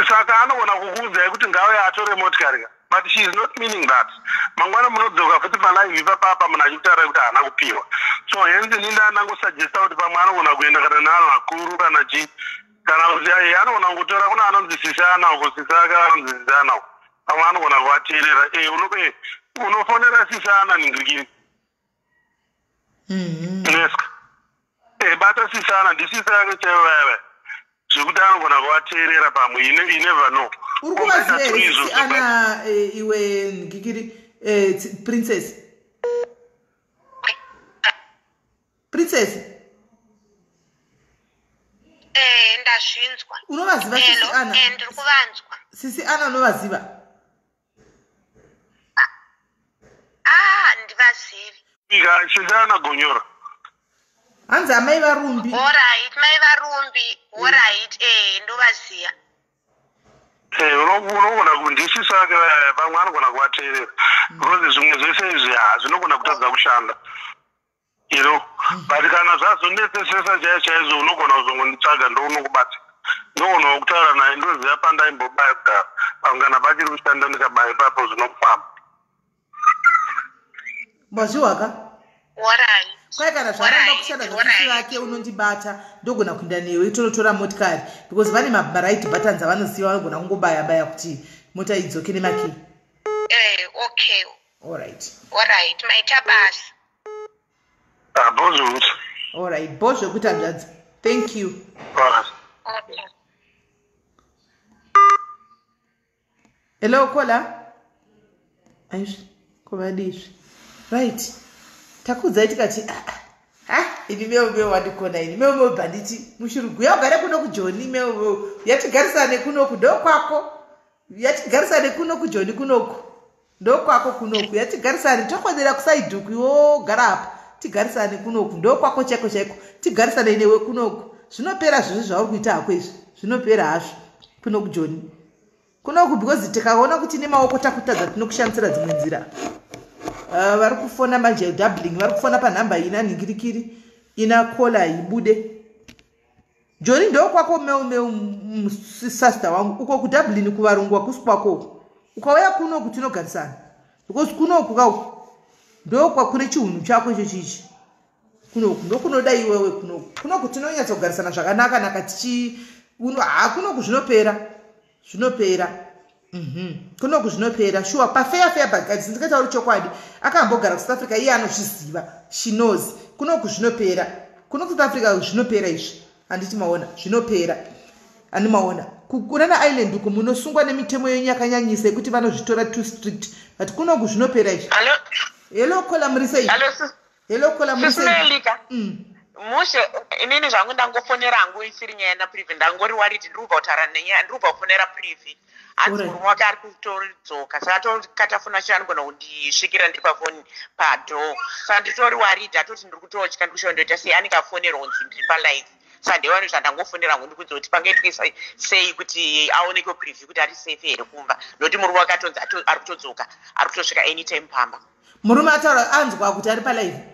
Saka anogona kukuudzai kuti ngauye atore motikari but she is not meaning that. Mangwana munodzoka futi palive ipapapa munhu achitaura kuti haana kupiwa. So hence inini anangosuggesta kuti pamwe anogona kuenda kana nevanhu vakuru kana chii kana kuti anogona kutora kuna anonzi sisana uko sisaka anonzi sisana uko pamwe anogona kuvateerera unofonera sisana ningirikini neska bata sisana ndisisake chaiyo yave zvekuti anogona kuvateerera pamwe you never know. Uri kuvaziva here sisana iwe ngikiri princess ndazvinzwa unovaziva sisi ana ndiri kuvanzwa sisi ana unovaziva ndivazivi ika sisi ana gonyora hanzi amai varumbi alright mai varumbi alright ndovaziya unogona kundisisake pamwe anogona kuvateerera because zvimwe zvese izvi zvinogona kutadza kushanda you know but kana zvazonetsesesa chaizvo unogona kuzongonditsvaga ndounokubata ndogona kutaura naye ndoziva pandaimbobaye kudhara pangana pachiri kushanda ndikabaye ipapo zvinofamba mazviwaka kwai kana zvaramba kushanda zvekusi vake unondibata ndogona kuenda newe tonotora motikari because vane maraiti buttons avanoziva vanogona kungobaya kuti mota idzoke nemakii okay alright maita basa bozvo kuti alright bozvo kuti hanzvadzi thank you okay. Hello kola aizvi kovadizvi right takudzai tikati ini meo wandikona ini meo bhanditi mushurugu yagare kuno kujoni meo yatigarisane kunoku ndo kwako yatigarisane kunoku joni kunoku ndo kwako kunoku yatigarisane tokodera kusaidhuku iwo gara apa tigarisane kunoku ndo kwako cheko tigarisane newe kunoku zvinopera zvizvi zvauri kuita hako izvi zvinopera hazvo kunoku joni kunoku because tikaona kuti nemaoko takutadza tinokushandisira dzimwe nzira vari kufona manje doubling vari kufona panhamba ina ningirikiri ina kola ibude joni ndo kwako meu sister wangu uko kudublin kuvarungu wakusi kwako ukauya kunoku tinogarisana because kunoku kau ndo kwakune chiunhu chako icho chichi kunoku ndokunoda iwewe kunoku tinonyatsa kugarisana zvakanaka naka tichi kunoku zvinopera kunoku zvinopera shuwa pafeya bagadi ndikatauri chokwadi akambogara kuSouth Africa iye anozviziva she knows kunoku zvinopera kunoku South Africa zvinopera izvi handiti maona zvinopera handimaona kukurana island uko munosungwa nemitemo yenyu yakanyanyisa yekuti vanozvitora too strict but kunoku zvinopera izvi hello kola muri sei hello kola Smelika mushe inini zvangu ndangofonera hangu isiri nyaya naprivi ndangori wariti ndiriubva kutaura nenyaya ndiriubva kufonera privi hanzi murume wake ari kutoridzoka saka tokatafuna shi anogona kundisvikira ndiri pafoni padhoo saka nditori waridi atoti ndiri kutotya ndikushawa ndoita sei anenge afonerwa kunzi ndiri palive saka ndewani zvandangofonera hangu ndikudza kuti pangaitwa sei kuti aoneke privi kuti ari safe here kumba nokuti murume wake atonzi ari kutodzoka ari kutosvika anytime pamba murume ataura anzwa kuti ari palive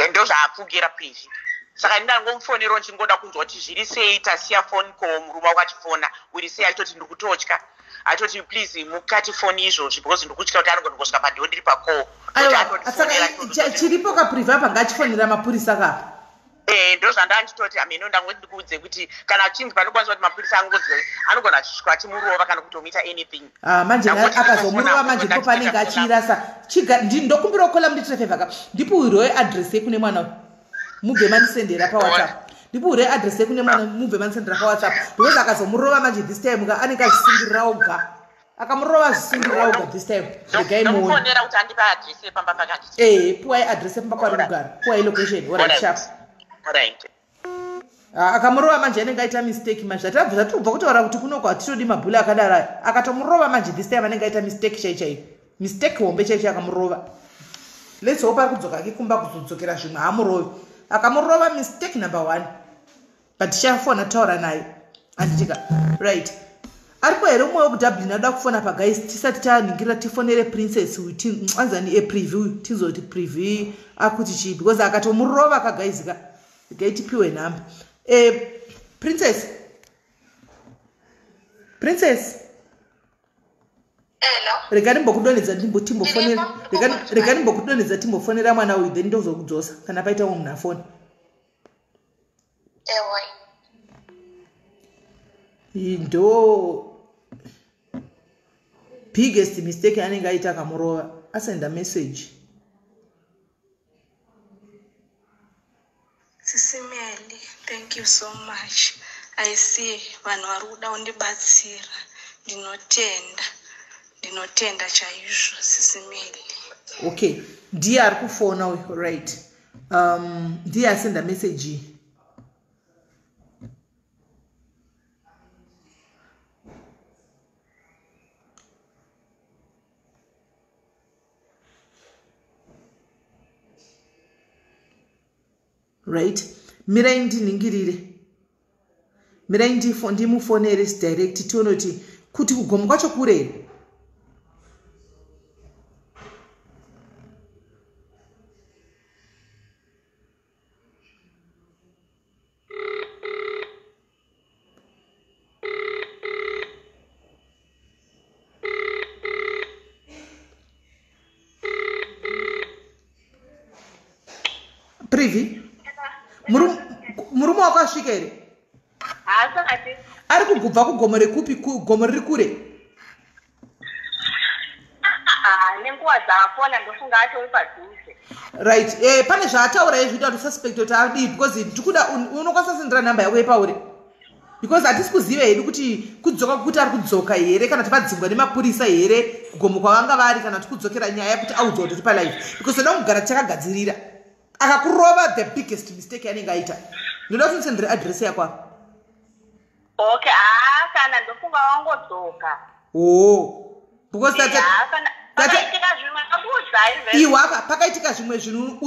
ndo zvaapfugira privi saka ndangomufonero ndichingoda kunzwa kuti zviri sei tasiya phone call murume wake achifona uri sei achitoti ndiri kutotya achitoti please mukati foni izvozvi because ndiri kutya kuti anogona kusvika padhoo ndiri pacall saka chiripo kaprivi apa ngachifonera mapurisa kapa ndo zvandanditoti ameno ndangoti ndikuudze kuti kana chinzi panokwanisa kuti mapurisa anogona kusvika achimurova kana kutomuita anything manje akazomurova manje po panenge achirasa ndokumbira kukola munditirefeva kapa ndipuhwirwe adresi yekune mwana mubve mandisendera pawhatsapp ndipuhwirwe adresi yekune mwana mubve mandisendera pawhatsapp because akazomurova manje this time anenge azvisungirirawo ga akamurova zvisungirirawo ga this time regai muonera kuti andipa adresi yepamba pakati puwai adresi yepamba kwari kugara puwai location alright sharp akamurova manje anenge aita mistake manje zvatobva kutaura kuti kunoko hatitodi mabhuli akadaro akatomurova manje this time anenge aita mistake chaiyo mistake hombe chaiyo akamurova let's hope ari kudzoka akikumba kuzodzokera zvimwe hamurovi akamurova mistake number 1 but tichafona taura naye anditika right aripo here umwe wekudublin anoda kufona pagais tisati taningirira tifonere princess anzani epreview tizoti preview akuti chii because akatomurova kagaizika gaitipiwe nhamba princess rekani mbokudonedza timbofonera mwana uyu then ndozokudzosa kana paita umwe munhu afoni ndo biggest mistake anenge aita akamurova asenda message Sis Melly, thank you so much. I see vanhu vari kuda kundibatsira. Ndinotenda chaizvo Sis Melly. Okay, ndiye ari kufona uyu, right. Ndiye asenda message. Right, mirai ndiningirire, mirai ndimufonere direct tionoti kuti kugomo kwacho kure. Privi murume wakasvika here? Haasati. Ari kugubva kugomo rekupi? Gomo riri kure? Nenguva dzaafona ndofunga atori padhuze. Right. Pane zvaataura izvida kuti suspect kuti adii because ndikuda unokwanisa sendera nhamba yako yepauri because hatisi kuziva hedu kuti kudzoka kuti ari kudzoka here kana kuti vadzingwa nemapurisa here kugomo kwavanga vari kana kuti kudzokera nyaya yekuti audzwa kuti palive because ndoda kugara tichakagadzirira akakurova the biggest mistake yanenge aita. Ndoda kuti ndisendere adresi yako apa. Okay, kana ndofunga wangodzoka. Because iwaka pakaitika zvimwe zvinhu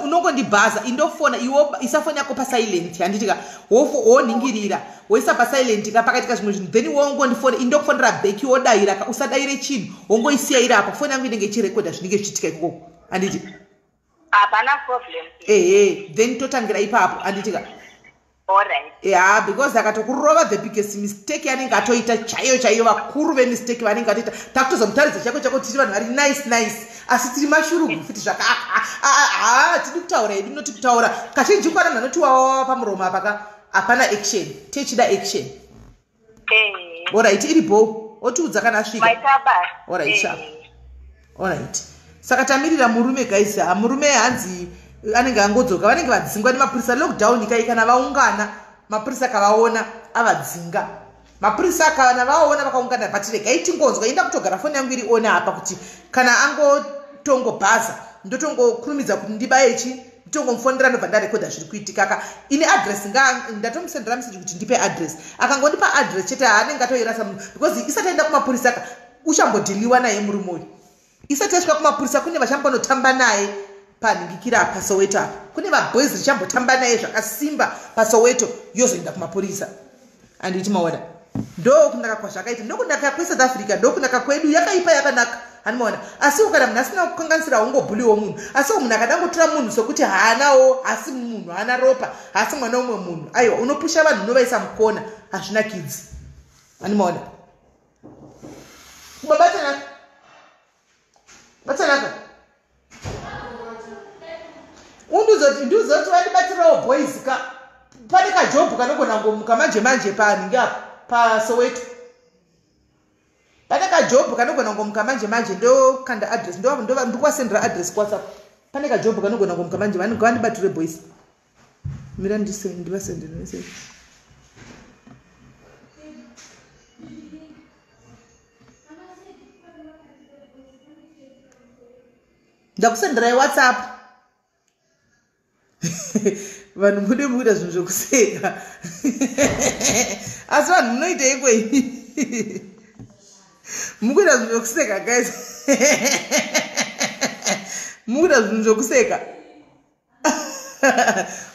unongondibhaza indofona iwo isafoni yako pasilent handitika woningirira woisa pasilent ka pakaitika zvimwe zvinhu then wongondifona indokufonera back wodayira usadayire chinhu wongoisiya iri apa foni yangu inenge ichirekodha zvinenge zvichiitika ikoko handiti hapana problem then totangira ipapo handitika alright because akatokurova the biggest mistake yanenge atoita chaiyo vakuru vemistake vanenge atoita takutozomutaridza chako tiri vanhu vari nice asi tiri mashurugu futi zvaka tiri kutaura hedu noti kutaura kazhinji kwana anoti wawawa pamuromo apaka hapana action techida action alright iripo otiudza kana asvika alright sharp alright saka tamirira murume guys murume hanzi anenge angodzoka vanenge vadzingwa nemapurisa lockdown kai kana vaungana mapurisa kavaona avadzinga mapurisa kana vaona vakaungana but regai tingonzwa inda kutogara foni yangu iri ona apa kuti kana angotongobhaza ndotongokurumidza kuti ndibaye chi nditongomufondera ndobva ndarekodha zviri kuitika ka ine address ndatomusendera message kuti ndipe address akangondipa address chete anenge atoirasa because isati aenda kumapurisa ka uchambodhiliwa naye murume uyu isati asvika kumapurisa kune vachambonotamba naye panhingikira pasoweto apa kune vaboys richambotamba naye zvakasimba pasoweto yozoenda kumapurisa anditi maona ndokunaka kwazvakaita ndokunaka kweSouth Africa ndokunaka kwedu yakaipa yakanaka hanimaona asi kana munhu asina kukanganisira ungobhuliwo munhu asi munhu akadangotora munhu sokuti haanawo asi munhu haana ropa asi mwana umwe munhu aiwa unopusha vanhu unovaisa mukona hazvina kidzi hanimaona batanaka nduzoti vandibatirawo boys ka pane kajobhu kanogona ngomuka manje paningi apa pasoweto pane kajobhu kanogona ngomuka manje ndokanda address ndikuwasendera address kuwhatsapp pane kajobhu kanogona ngomuka manje vandibatire boys mira ndivasendere message ndakusendera WhatsApp vanhu munoita zvinhu zvokuseka asi vanhu munoita ikwei mukuita zvinhu zvokuseka guys mukuita zvinhu zvokuseka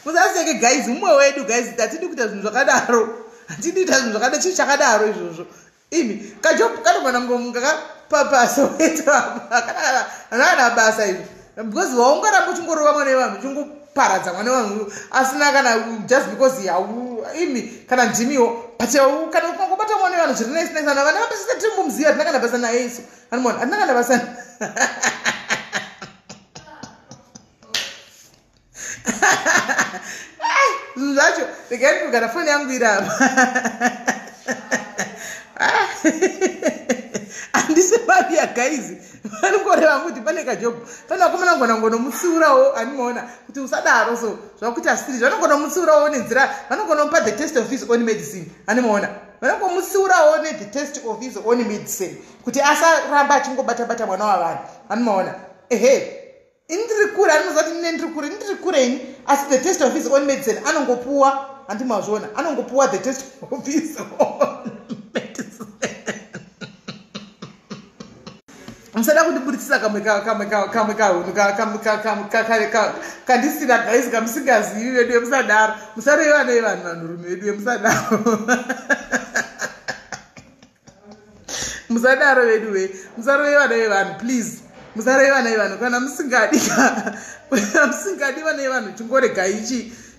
musaseke guys mumwe wedu guys hatidi kuita zvinhu zvakadaro hatidi kuita zvinhu zvakadaro chii chakadaro izvozvo imi kajobu kanogona ngomuka papasoweto apa kana basa izvo because waungaramba uchingorova mwana wevanhu uchingoparadza mwana wevanhu asina kana just because imi kana ndimiwo but kana ukangobata mwana wevanhu zviri nice vana vapesisa tirimbomuziva hatina kana basa naye isu animona hatina kana basa zvinhu zvacho regai kugara foni yangu iri apa handisi mavia guys vanongoreva kuti pane kajobhu pane vakomana ngona ngonomutsiurawo animaona kuti usadaro so zvakuita siri vanongona mutsiurawo nenzira vanongona mupa the test of his own medicine animaona vanongomutsiurawo nethe test of his own medicine kuti asaramba achingobata mwana wavanhu animaona ehe ini ndiri kure anomuzati nine ndiri kure ini asi the test of his own medicine anongopuwa handimazvona anongopuwa the test of his own medicine musada kundiburitsira kamwe kahunu kandisina guys kamusingazivi vedu vemusadaro musareva nevanhu vanhurume vedu vemusadaro musadaro vedu ve musareva nevanhu please musareva nevanhu kana musingadi vana vevanhu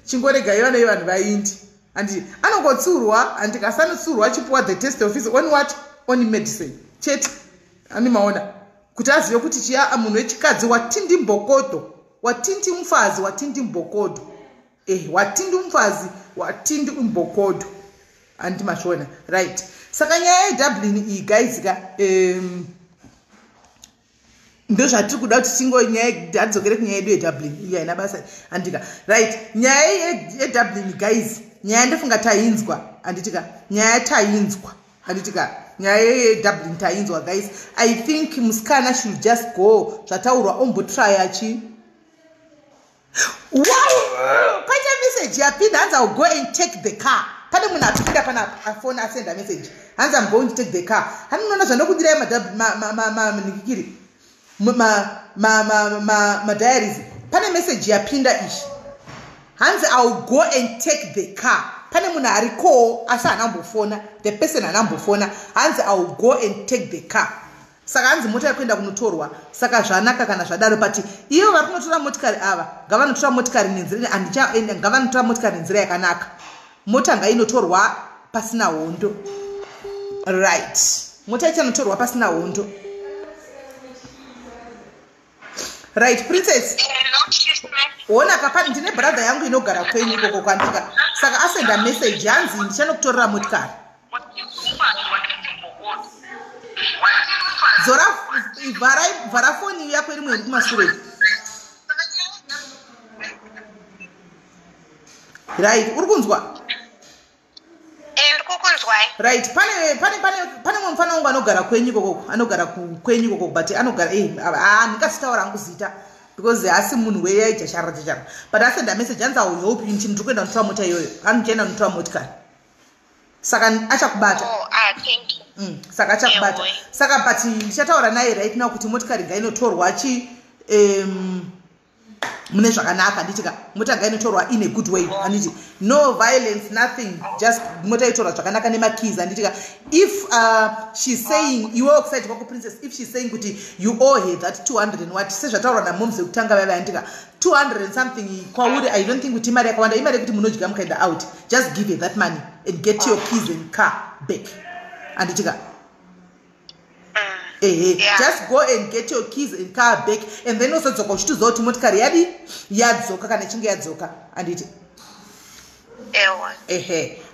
chingoregai vana vevanhu vaindi handi anongotsurwa andikasanosurwa achipuwa the test of his own what own medicine chete animaona kuti azive kuti chiya munhu wechikadzi watindi mbokodo watindi mfazi watindi mbokodo watindi mfazi watindi mbokodo andimashona right saka nyaya yedublin iyi guys ka ndozvatiri kuda kuti nyaya hadzokere kunyaya yedu yedublin iyo haina basa andika right nyaya yedublin guys nyaya ndofunga tainzwa anditika nyaya tainzwa anditika nyaya yedublin tainzwa guys I think musikana should just go zvataurwa ombotry achi paita message yapinda hanzi I'll go and take the car pane munhu atipinda pana afoni asenda message hanzi I'm going to take the car haninoona zvandokudirai manikikiri madiaries pane message yapinda ishi hanzi I'll go and take the car pane munhu ariko asi hanambofona the person hanambofona hanzi I'll go and take the car saka hanzi mota yekuenda kunotorwa saka zvanaka kana zvadaro but ivo vari kunotora motikari ava ngavanotora motikari ngavanotora motikari nenzira yakanaka mota ngainotorwa pasina hondo right mota ichanotorwa pasina hondo right princess ona kapani ndine brother yangu inogara kwenyu ikoko kwandika saka asenda message hanzi ndichanokutorera motikari zora vhara foni yako iri mweri kumashure right uri kunzwa right pane mwe mufana wangu anogara kwenyu ikoko anogara kwenyu ikoko but anogara ndingasitaura hangu zita because asi munhu weyaita chara but asenda message anza hope nti ndiri kuenda kunotora mota iyoyo anoenda kunotora motikari saka achakubata thank you saka achakubata saka but ndichataura naye right now kuti motikari ngainotorwa mune zvakanaka nditika mota ngainotorwa in a good way anditi no violence nothing just mota itorwa zvakanaka nemakeys anditika if she's saying iwe website kwako princess if she's saying kuti you owe her that 200 and what sezvataurwa namoms ekutanga vava andika 200 and something kwauri I don't think kuti imari yakawanda imari yekuti munodya mukaenda out just give her that money and get your keys and car back anditika just go and get your keys and car back and then also dzoka uchitizoa kuti motikari yadi yadzoka kana chinge yadzoka anditi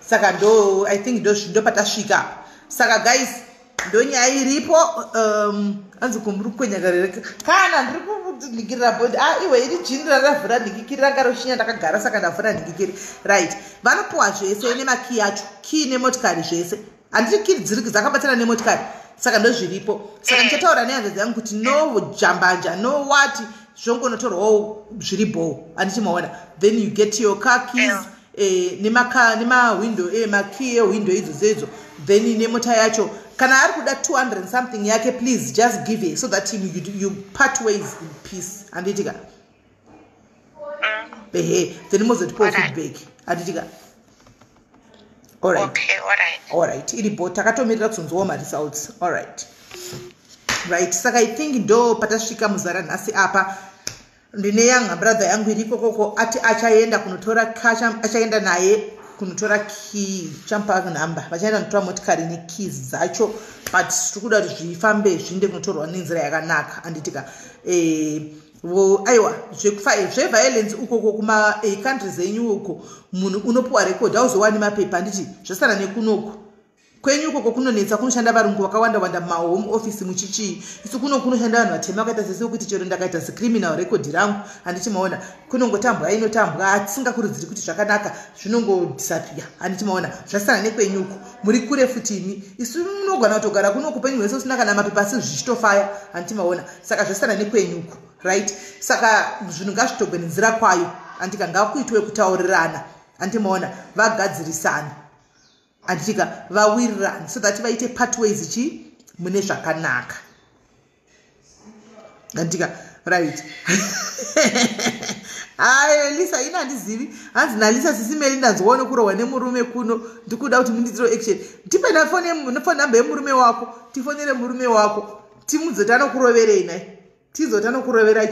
saka ndo I think ndo patasvika saka guys ndo nyaya iripo anzi kumuri kwenyakarereka kana ndiri kuningirira bodi iwe iri jini raravhura ndikikiri ranga roshinya ndakagara saka ndavhura ndikikiri right vanopuwa zvese nemaki yacho kii nemotikari zvese handiti kiri dziri dzakabatana nemotikari saka ndozviripo saka ndichataura nehanzvadzi yangu kuti no jambanja no what zvongonotorwawo zviri bho handichimaona then you get your car keys nemawindo makey ewindo idzodzo then nemota yacho kana ari kuda 200 and something yake please just give her so that you part ways in peace handitika then mozotipo feedback handitika alright iripo takatomirira kuzonzwawo maresults alright saka I think ndo patasvika muzara nhasi apa ndine yanga brother yangu iriko koko ati achaenda kunotora achaenda naye kunotora key champa number vachaenda kunotora motikari nekeys dzacho but tiri kuda kuti zvifambe zvinde kunotorwa nenzira yakanaka anditika aiwa zveviolence ukoko kuma countries enyu uko munhu unopuwa record hauzowani mapepa anditi zvasara nekunoku kwenyu ukoko kunonetsa kunoshanda varungu vakawanda mahome office muchichii isu kunoshanda vanhu vatema vakaita sese kuti chero ndakaita secriminal record rangu handichimaona kunongotambwa inotambwa tisingakurudziri kuti zvakanaka zvinongodisapia handichimaona zvasara nekwenyuko muri kure futini isu munogona kutogara kunoku penyu wese usina kana mapepa asi zvichitofaya handichimaona saka zvasara nekwenyuko right saka zvinhu ngazvitogwe nenzira kwayo andika ngakuitwe kutaurirana handimaona vagadzirisana anditika vawirirani so that vaite pathways chi mune zvakanaka andika right Lisa ina handizivi hanzi naLisa Sis Melly ndanzwaone kurohwa nemurume kuno ndikuda kuti munditiro action tipe na phone number yemurume wako tifonere murume wako timudzote anokuroverei naye tizoti anokurovera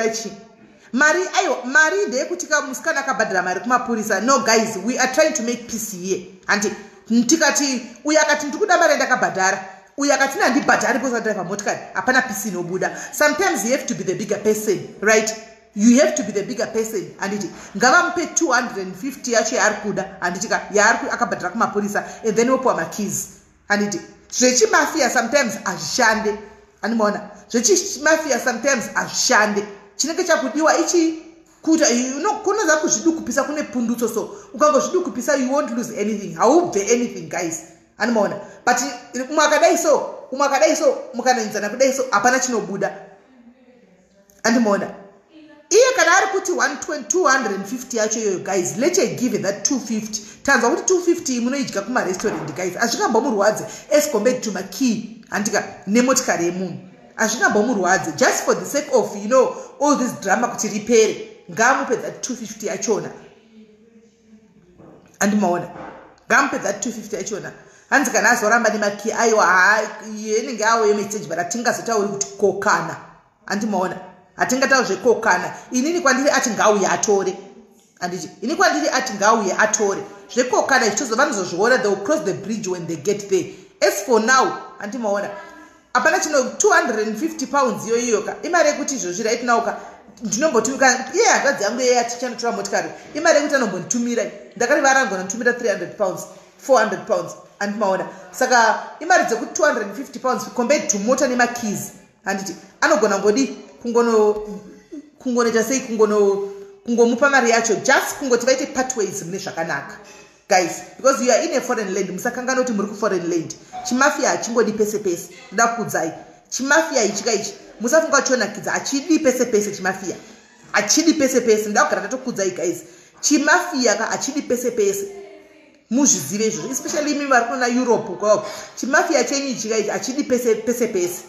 chi mari ndeyekuti musikana akabhadhira mari kumapurisa no guys we are trying to make peace here and tikati uyu akati ndikuda mari ndakabhadhara uyu akati nandibhadhari posatari pamotikari hapana peace inobuda sometimes you have to be the bigger person right you have to be the bigger person anditi ngavamupe 250 yacho yaari kuda handitika yaari akabhadhira kumapurisa and then opuwa makeys handiti zvechimafia sometimes hazvishande handimaona zvechimafia sometimes hazvishande chinenge chakudiwa ichi kuti kunoza kuzvidukupisa kune pundutso so ukangozvidukupisa you won't lose anything haubve anything guys handimaona but mwakadai so mukanenzana kudai so hapana chinobuda handimaona iye kana ari kuti 250 yacho iyoyo guys let her give that 250 tanzwa kuti 250 munoidya kumarestaurant guys hazvikambomurwadze as compared to makey handika nemotikari yemunhu hazvikambomurwadze just for the sake of all this drama kuti ripere ngaamupe that 250 yachona handimaona ngaamupe that 250 yachona hanzi kana azoramba nemakey aiwa yenenge awo yemessage but hatingazotauri kuti kokana handimaona hatingatauri zvekokana inini kwandiri ati ngauye atore anditi ini kwandiri ati ngauye atore zvekokana ichitozo vanozozviona they will cross the bridge when they get there as for now handimaona hapana chino 250 pounds iyoiyoka imari yekuti izvozvi right now ka ndinombotumika iye hanzvadzi yangu yeye atichanotora motikari imari yekuti anombonditumira ndakati varangonditumira 300 pounds 400 pounds handimaona saka imari dzekuti 250 pounds compared to mota nemakeys handiti anogona ngodi kungonoita sei kungomupa mari yacho just kungoti vaite pathways mune zvakanaka guys because you are in a foreign land musakangana kuti muri kuforeign land chimafia hachingodi pese pese ndoda kukudzai chimafia ichika ichi musafunga chonakidza achidi pese pese chimafia achidi pese pese ndakugara ndatokudza guys chimafia ka achidi pese pese muzvizive izvozvo especially imi vari kuna Europe kwao chimafia chenyu chikaiti achidi pese pese pese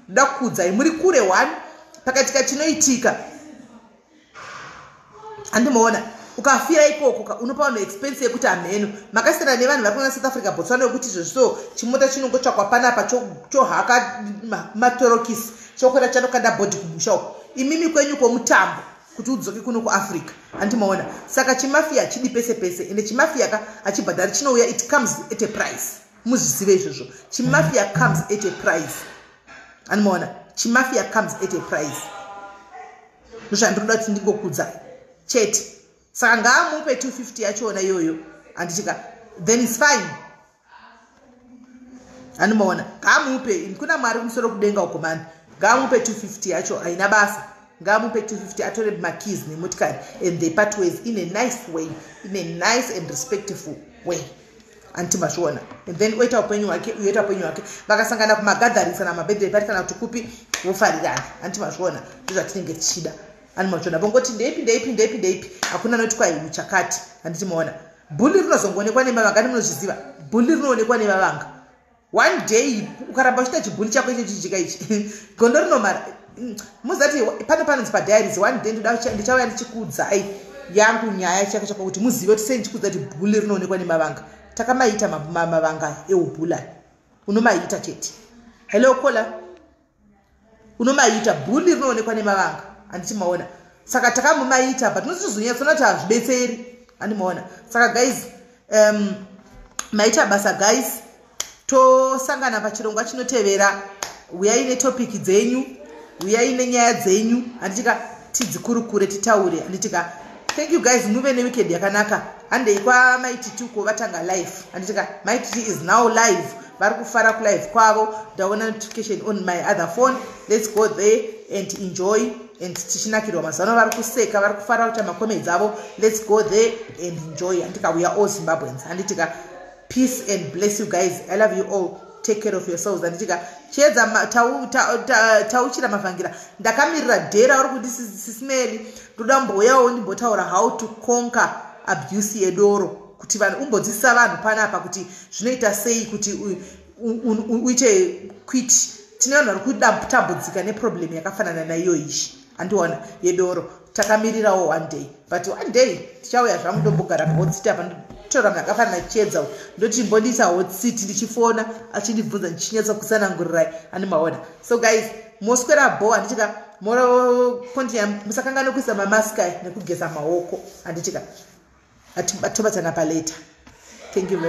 ndakukudzai muri kure one pakatika chinoitika andimoona ukafira ikoko unopaona expense yekuti amheno makasiyana nevanhu vari kuna South Africa Botswana yokuti izvozvo chimota chinongotsvakwa panapa chohaka matorokisi chokwera chanokanda bhodhi kumusha uko imimi kwenyu kwomutambo kuti udzoke kuno kuAfrica andimoona saka chimafia chidi pese pese ende chimafia ka achibhadhari chinouya it comes at a price muzvizive izvozvo chimafia comes at a price andimoona chimafia comes at a price ndozvandiroda kuti ndingokudzai chete saka ngaamupe 250 yachona iyoyo anditika then it's fine andimoona ngaamupe kuna mwari kumusoro kudenga uko mani ngaamupe 250 yacho haina basa ngaamupe 250 atore makeys nemotikari and they part ways in a nice way in a nice and respectful way antimazviona and then oita upenyu hwake uyoita upenyu hwake vakasangana kumagatherings kana mabirthday party kana kuti kupi vofarirana antimazviona ndozvatinenge tichida animazviona vongoti ndeipi hakuna noti kwai uchakati handitimaona bhuli rinozongoonekwa nemavanga ndimunozviziva bhuli rinoonekwa nemavanga one day ukaramba uchita chibhuli chako icho chichika ichi gondo rinomara muzati panonzi padiaries one day ndichauya ndichikuudzai yangu nyaya chake chako kuti muzive kuti sei ndichikuudza kuti bhuli rinoonekwa nemavanga takamaita mavanga eubhula unomaita chete hello kola unomaita bhuli rinoonekwa nemavanga handitimaona saka takamumaita but nosizonyatsoona kuti hazvibetseri handimaona saka guys maita basa guys tosangana pachirongwa chinotevera uyai netopic dzenyu uyai nenyaya dzenyu handitika tidzikurukure titaure handitika thank you guys muve neweekend yakanaka handei kwamaiti 2 kovatanga live handitika maiti is now live vari kufara kulive kwavo ndaona notification on my other phone let's go there and enjoy and tichinakirwa mazano vari kuseka vari kufara kuita makomedzi avo let's go there and enjoy handika we are all Zimbabweans handitika peace and bless you guys I love you all take care of yourselves handitika chedza tauchira mavhangira ndakamirira dhera uri kuti Sis Melly ndoda mboyawo ndimbotaura how to conquer abuse yedoro kuti vanhu umbodzidzisa vanhu panapa kuti zvinoita sei kuti uite quit tine vanhu vari kutambudzika neproblem yakafanana naiyo ishi handiona yedoro takamirirawo one day but one day tichauya zvangu ndombogara pahotsiti apa tora munhu akafanana chedza ndoti mbondiita hotsiti ndichifona achindibvunza ndichinyatsa kusanangurirai handimaona so guys moswera bo handitika morokontinya musakangana kuisa mamaska nekugeza maoko handitika atobatana paleta thank you very